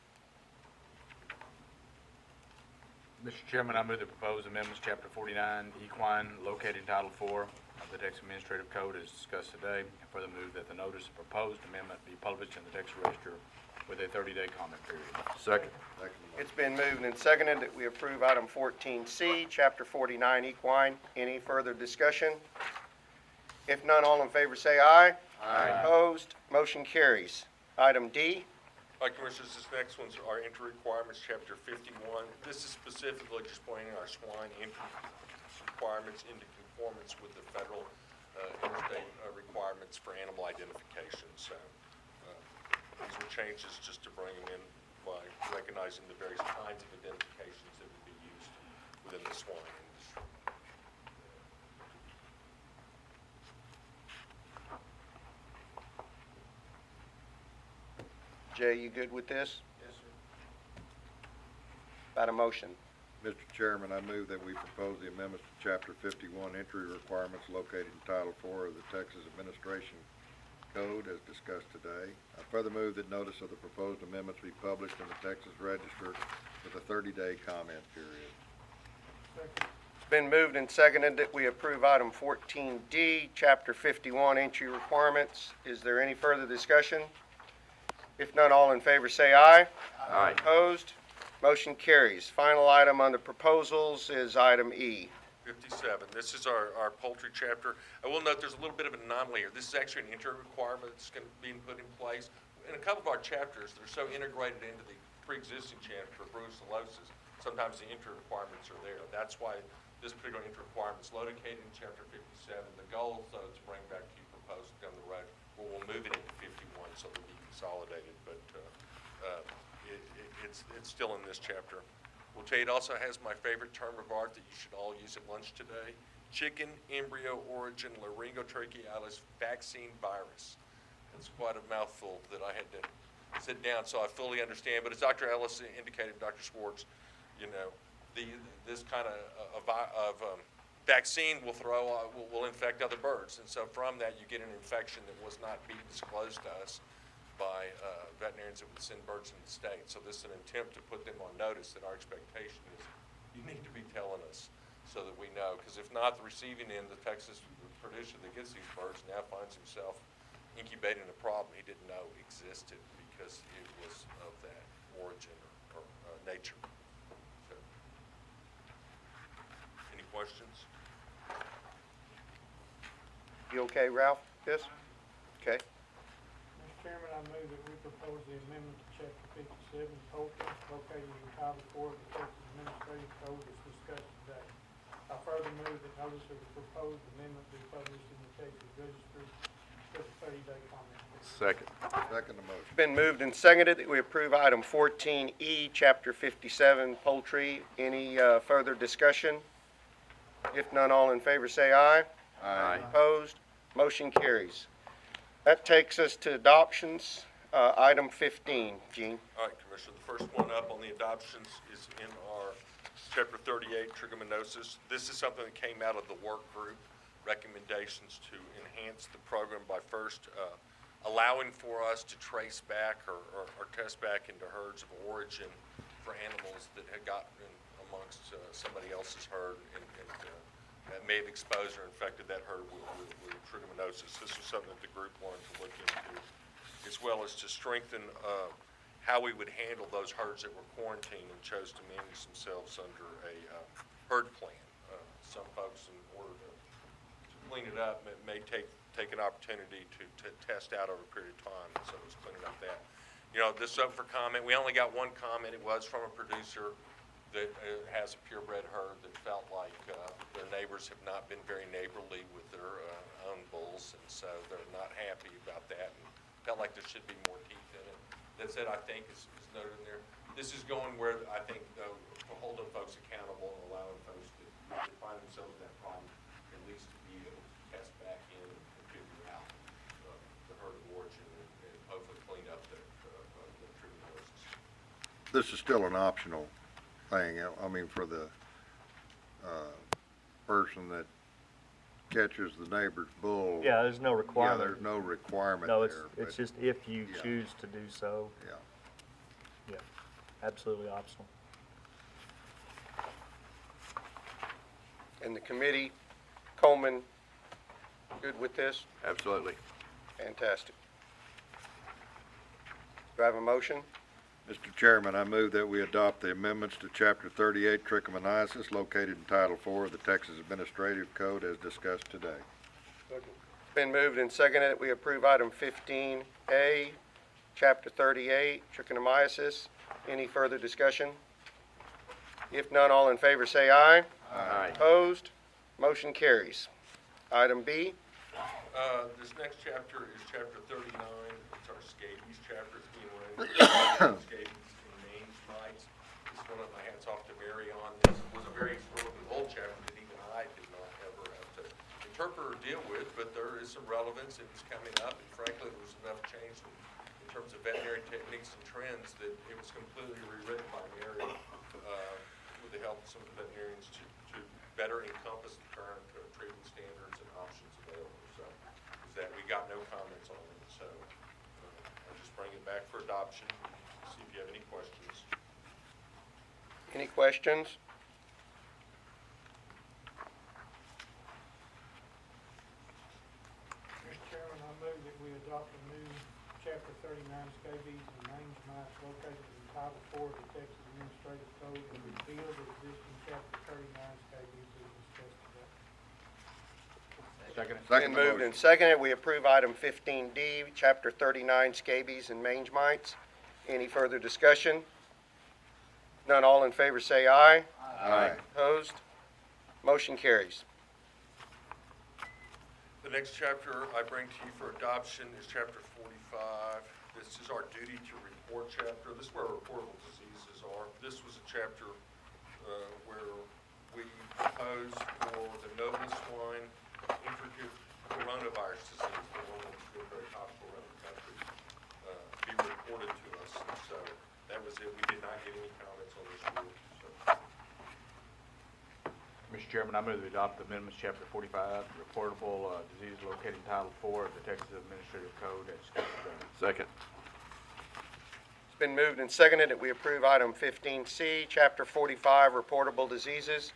Mr. Chairman, I move the proposed amendments, Chapter 49, equine, located in Title 4 of the Texas Administrative Code as discussed today. I further move that the notice of proposed amendment be published in the Texas Register with a 30-day comment period. Second. It's been moved and seconded that we approve item 14C, Chapter 49 equine. Any further discussion? If none, all in favor say aye. Aye. Opposed? Motion carries. Item D. All right, Commissioners, this next one's our entry requirements, Chapter 51. This is specifically just pointing our swine entry requirements into conformance with the federal interstate requirements for animal identification. So these were changes just to bring them in by recognizing the various kinds of identifications that would be used within the swine industry. Jay, you good with this? Yes, sir. About a motion. Mr. Chairman, I move that we propose the amendments to Chapter 51 entry requirements located in Title 4 of the Texas Administration Code as discussed today. I further move that notice of the proposed amendments be published in the Texas Register with a 30-day comment period. It's been moved and seconded that we approve item 14D, Chapter 51 entry requirements. Is there any further discussion? If none, all in favor say aye. Aye. Opposed? Motion carries. Final item on the proposals is item E. 57. This is our poultry chapter. I will note there's a little bit of an anomaly here. This is actually an entry requirement that's going to be put in place. In a couple of our chapters, they're so integrated into the pre-existing chapter for brucellosis, sometimes the entry requirements are there. That's why this particular entry requirement is located in Chapter 57. The goal, though, is to bring back to you proposed down the road, where we'll move it into 51 so they'll be consolidated, but it's still in this chapter. We'll tell you it also has my favorite term of art that you should all use at lunch today: chicken embryo origin laryngotrachealis vaccine virus. It's quite a mouthful that I had to sit down so I fully understand, but as Dr. Ellis indicated, Dr. Schwartz, you know, this kind of vaccine will infect other birds, and so from that you get an infection that was not being disclosed to us by veterinarians that would send birds in the state. So this is an attempt to put them on notice that our expectation is you need to be telling us so that we know, because if not, the receiving end, the Texas producer that gets these birds now finds himself incubating a problem he didn't know existed because it was of that origin or nature. So, any questions? You okay, Ralph? Yes? Okay. Mr. Chairman, I move that we propose the amendment to Chapter 57, poultry, located in Title 4 of the Texas Administrative Code as discussed today. I further move that notice of the proposed amendment be published in the Texas Register with a 30-day comment period. Second. Second the motion. It's been moved and seconded that we approve item 14E, Chapter 57, poultry. Any further discussion? If none, all in favor say aye. Aye. Opposed? Motion carries. That takes us to adoptions. Item 15, Gene. All right, Commissioner, the first one up on the adoptions is in our Chapter 38, trichomoniasis. This is something that came out of the work group recommendations to enhance the program by first allowing for us to trace back or test back into herds of origin for animals that had gotten amongst somebody else's herd and that may have exposed or infected that herd with trichomoniasis. This was something that the group wanted to look into, as well as to strengthen how we would handle those herds that were quarantined and chose to manage themselves under a herd plan. Some folks, in order to clean it up, may take an opportunity to test out over a period of time, so it was cleaning up that. You know, this is up for comment. We only got one comment. It was from a producer that has a purebred herd that felt like their neighbors have not been very neighborly with their own bulls, and so they're not happy about that and felt like there should be more teeth in it. That said, I think is noted in there. This is going where I think for holding folks accountable and allowing folks to find themselves in that problem, at least to be able to test back in and figure out the herd of origin and hopefully clean up the trichomoniasis. This is still an optional thing. I mean, for the person that catches the neighbor's bull. Yeah, there's no requirement. Yeah, there's no requirement No, there. it's just if you yeah. choose to do so. Yeah. Yeah, absolutely optional. And the committee, Coleman, good with this? Absolutely. Fantastic. Do I have a motion? Mr. Chairman, I move that we adopt the amendments to Chapter 38, Trichomoniasis, located in Title IV of the Texas Administrative Code as discussed today. It's been moved and seconded that we approve item 15A, Chapter 38, Trichomoniasis. Any further discussion? If none, all in favor say aye. Aye. Opposed? Motion carries. Item B. This next chapter is chapter 39. It's our scabies chapter. It's being run scabies and mange mites. Just want to my hats off to Mary on this. It was a very historically old chapter that even I did not ever have to interpret or deal with, but there is some relevance and it's coming up. And frankly, there was enough change in terms of veterinary techniques and trends that it was completely rewritten by Mary with the help of some of the veterinarians to better encompass the current treatment standards and options available. So, is that we got no comments on it. So, I'll just bring it back for adoption. See if you have any questions. Any questions? Mr. Chairman, I move that we adopt a new Chapter 39 scabies and mange mites located in Title IV of the Texas Administrative Code and repeal the existing Chapter 39 scabies as discussed today. Second. Been moved and seconded. We approve item 15D, Chapter 39, scabies and mange mites. Any further discussion? None, all in favor say aye. Aye. Opposed? Motion carries. The next chapter I bring to you for adoption is chapter 45. This is our duty to report chapter. This is where reportable diseases are. This was a chapter where we proposed for the noble swine intricate coronavirus disease, the one that's been very topical around the country, be reported to us. And so that was it. We did not get any comments on this rule. So. Mr. Chairman, I move to adopt amendments chapter 45, reportable disease located in Title IV of the Texas Administrative Code as discussed today. Second. It's been moved and seconded that we approve item 15C, Chapter 45, reportable diseases.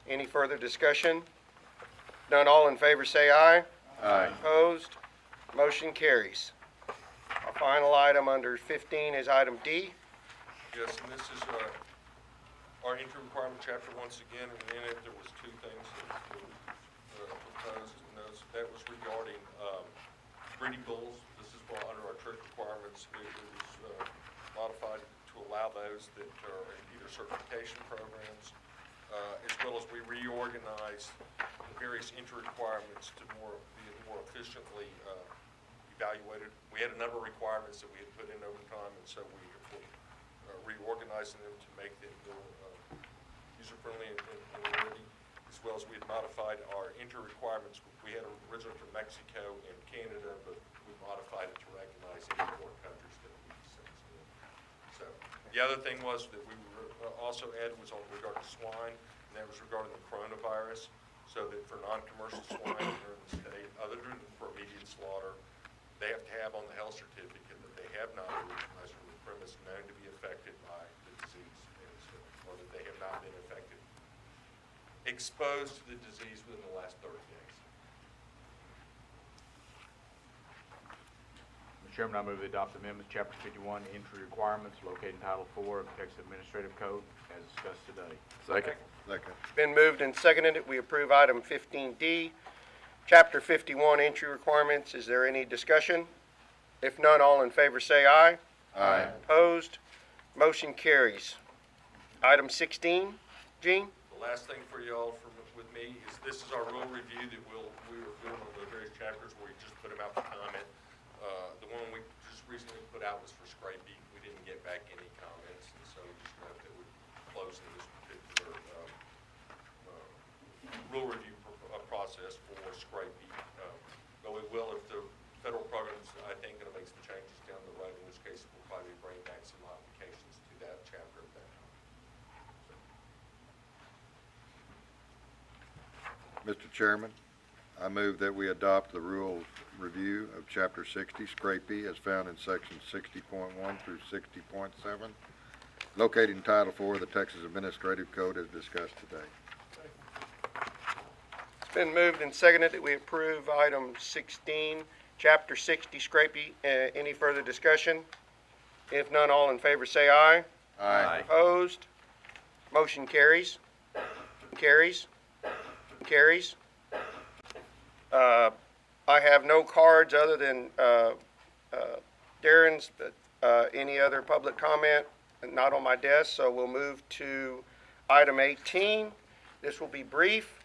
Any further discussion? None, all in favor say aye. Aye. Opposed? Motion carries. Our final item under 15 is item D. Yes, and this is our entry requirement chapter once again, and in it there was two things that were proposed, and that was regarding breeding bulls. This is for under our trick requirements. It was modified to allow those that are in either certification programs, as well as we reorganized the various entry requirements to be more efficiently evaluated. We had a number of requirements that we had put in over time, and so we reorganizing them to make them more user-friendly and ready, as well as we had modified our entry requirements. We had originally from Mexico and Canada, but we modified it to recognize any more countries that we sensed in. So the other thing was that we also added was on regard to swine, and that was regarding the coronavirus, so that for non-commercial swine here in the state, other than for immediate slaughter, they have to have on the health certificate that they have not been utilized from the premise known to be affected by the disease, or that they have not been exposed to the disease within the last 30 days. Mr. Chairman, I move to adopt amendments to Chapter 51, entry requirements located in Title 4 of the Texas Administrative Code as discussed today. Second. Second. Been moved and seconded that we approve item 15D, Chapter 51 entry requirements. Is there any discussion? If none, all in favor say aye. Aye. Opposed? Motion carries. Item 16, Gene? The last thing for y'all with me is this is our rule review that we were doing on the various chapters where we just put them out for comment. The one we just recently put out was for Scrape Beat. We didn't get back any comments, and so we just left it with closing this particular rule review process for Scrape Beat. But we will, if the federal program's, I think, going to make some changes down the road, in which case we'll probably bring back some modifications to that chapter at that time. Mr. Chairman, I move that we adopt the rule review of Chapter 60, Scrape B, as found in Section 60.1 through 60.7, located in Title 4 of the Texas Administrative Code as discussed today. It's been moved and seconded that we approve item 16, Chapter 60, Scrape B. Any further discussion? If none, all in favor say aye. Aye. Opposed? Motion carries. Carries. Carries. I have no cards other than Darren's, but any other public comment? Not on my desk, so we'll move to item 18. This will be brief.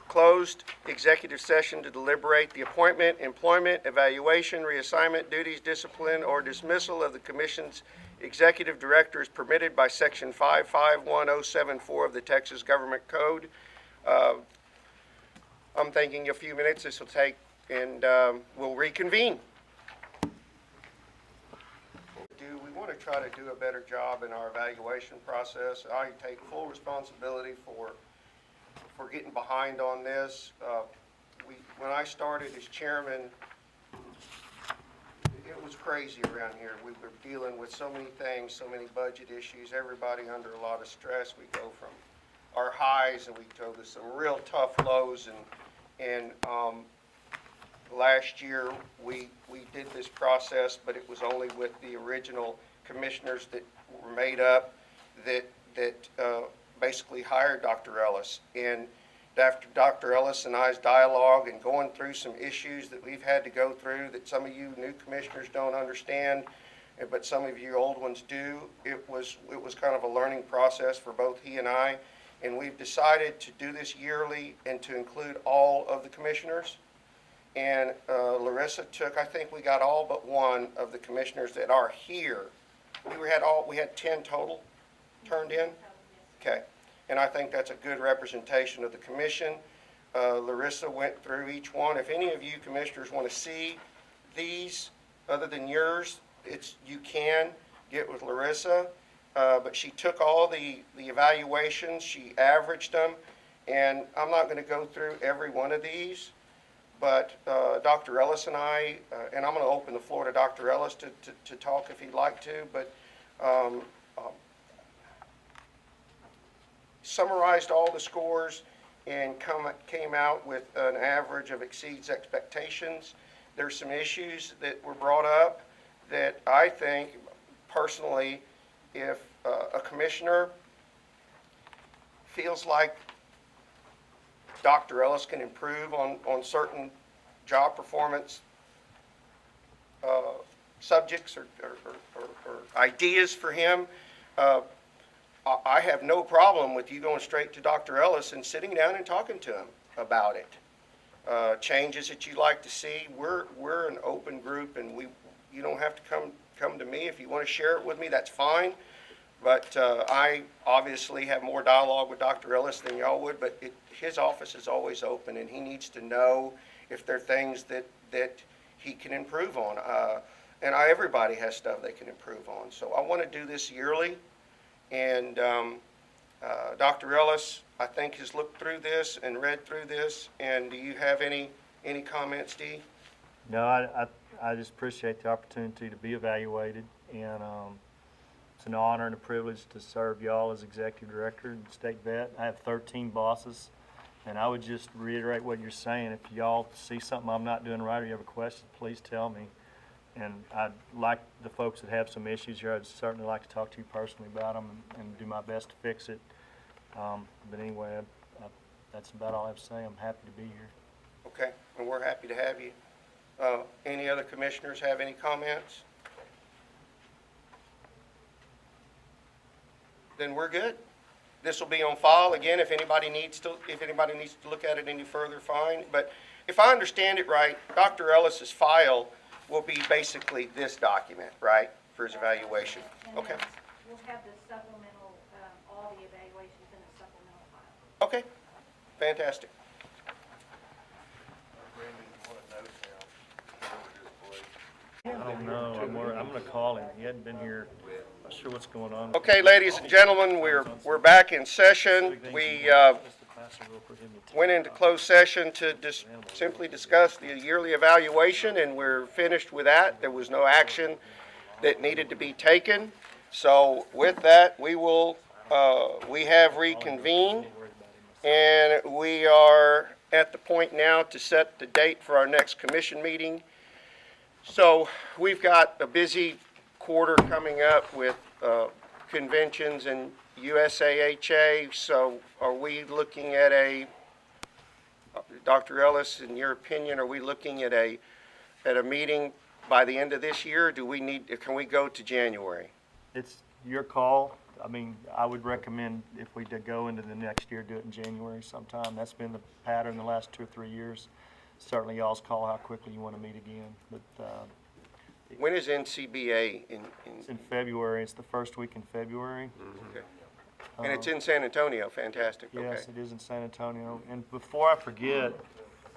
Closed executive session to deliberate the appointment, employment, evaluation, reassignment, duties, discipline, or dismissal of the Commission's executive director is permitted by Section 551074 of the Texas Government Code. I'm thinking a few minutes this will take, and we'll reconvene. We want to try to do a better job in our evaluation process. I take full responsibility for getting behind on this. When I started as chairman, it was crazy around here. We were dealing with so many things, so many budget issues, everybody under a lot of stress. We go from our highs and we go to some real tough lows, and last year we did this process, but it was only with the original commissioners that were made up that basically hired Dr. Ellis. And after Dr. Ellis and I's dialogue and going through some issues that we've had to go through that some of you new commissioners don't understand, but some of you old ones do, it was kind of a learning process for both he and I. And we've decided to do this yearly and to include all of the commissioners. And Larissa took, I think we got all but one of the commissioners that are here. We had 10 total turned in? Okay. And I think that's a good representation of the commission. Larissa went through each one. If any of you commissioners want to see these other than yours, you can get with Larissa. But she took all the evaluations, she averaged them, and I'm not going to go through every one of these, but Dr. Ellis and I, and I'm going to open the floor to Dr. Ellis to talk if he'd like to, but summarized all the scores and came out with an average of exceeds expectations. There's some issues that were brought up that I think personally, if a commissioner feels like Dr. Ellis can improve on certain job performance subjects or ideas for him, I have no problem with you going straight to Dr. Ellis and sitting down and talking to him about it. Changes that you'd like to see, we're an open group, and you don't have to come to me. If you want to share it with me, that's fine. But I obviously have more dialogue with Dr. Ellis than y'all would, but his office is always open, and he needs to know if there are things that he can improve on. And everybody has stuff they can improve on. So I want to do this yearly. And Dr. Ellis, I think, has looked through this and read through this. And do you have any Any comments, Dee? No, I just appreciate the opportunity to be evaluated, and it's an honor and a privilege to serve y'all as executive director and state vet. I have 13 bosses, and I would just reiterate what you're saying. If y'all see something I'm not doing right or you have a question, please tell me. And I'd like the folks that have some issues here, I'd certainly like to talk to you personally about them and do my best to fix it. But anyway, that's about all I have to say. I'm happy to be here. Okay, and we're happy to have you. Any other commissioners have any comments? Then we're good. This will be on file again if anybody needs to look at it any further, fine. But if I understand it right, Dr. Ellis's file will be basically this document, right, for his evaluation? Okay. We'll have the supplemental, all the evaluations in a supplemental file. Okay, fantastic. I don't know. I'm gonna call him. He hadn't been here. Not sure what's going on. Okay, ladies and gentlemen, we're back in session. We went into closed session to simply discuss the yearly evaluation, and we're finished with that. There was no action that needed to be taken. So with that, we have reconvened, and we are at the point now to set the date for our next commission meeting. So we've got a busy quarter coming up with conventions and USAHA. So are we looking at Dr. Ellis, in your opinion, are we looking at a meeting by the end of this year? Can we go to January? It's your call. I mean, I would recommend if we did go into the next year, do it in January sometime. That's been the pattern the last 2 or 3 years. Certainly y'all's call how quickly you want to meet again. But when is NCBA? It's in February. It's the first week in February. Okay. And it's in San Antonio. Fantastic. Yes, Okay. it is in San Antonio. And before I forget,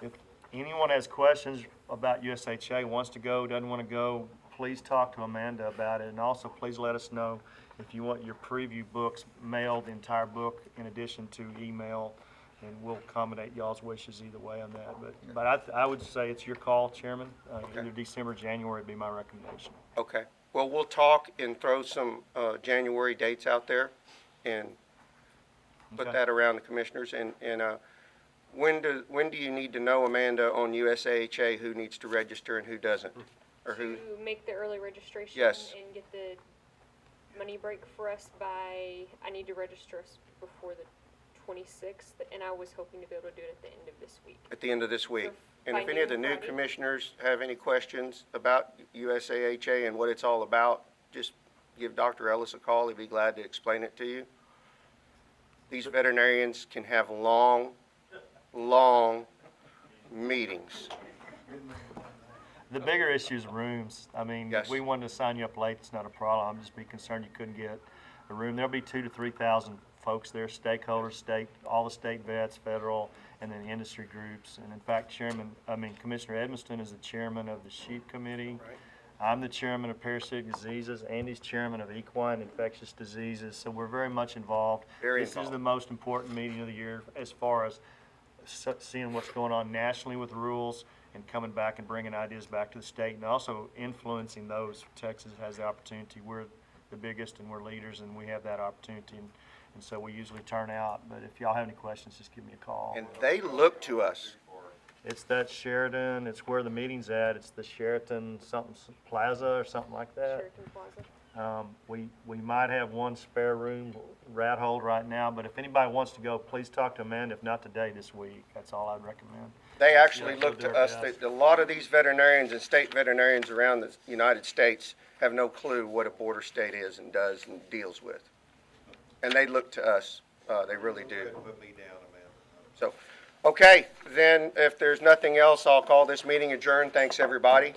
if anyone has questions about USHA, wants to go, doesn't want to go, please talk to Amanda about it. And also, please let us know if you want your preview books mailed, the entire book, in addition to email, and we'll accommodate y'all's wishes either way on that. But I would say it's your call, Chairman. Okay. Either December, January would be my recommendation. Okay. Well, we'll talk and throw some January dates out there and put Okay. that around the commissioners. And when do you need to know, Amanda, on USAHA, who needs to register and who doesn't? Or who? To make the early registration. Yes. And get the money break for us I need to register us before the 26th, and I was hoping to be able to do it at the end of this week. At the end of this week. So And if by any of the noon new Friday. commissioners have any questions about USAHA and what it's all about, just give Dr. Ellis a call. He'd be glad to explain it to you. These veterinarians can have long meetings. The bigger issue is rooms. I mean, Yes. if we wanted to sign you up late, it's not a problem. I'm just be concerned you couldn't get a room. There'll be 2,000 to 3,000 folks there, stakeholders, all the state vets, federal, and then industry groups. And in fact, Commissioner Edmiston is the chairman of the sheep committee. Right. I'm the chairman of parasitic diseases. Andy's chairman of equine infectious diseases. So we're very much involved. This is the most important meeting of the year as far as seeing what's going on nationally with rules and coming back and bringing ideas back to the state and also influencing those. Texas has the opportunity. We're the biggest and we're leaders and we have that opportunity. And so we usually turn out. But if y'all have any questions, just give me a call. And they look to us. It's that Sheraton, it's where the meeting's at. It's the Sheraton something Plaza or something like that. Sheraton Plaza. We might have one spare room rat hole right now, but if anybody wants to go, please talk to Amanda, if not today, this week. That's all I'd recommend. They actually look to us. A lot of these veterinarians and state veterinarians around the United States have no clue what a border state is and does and deals with. And they look to us. They really do. Put me down, Amanda. So, okay, then if there's nothing else, I'll call this meeting adjourned. Thanks, everybody.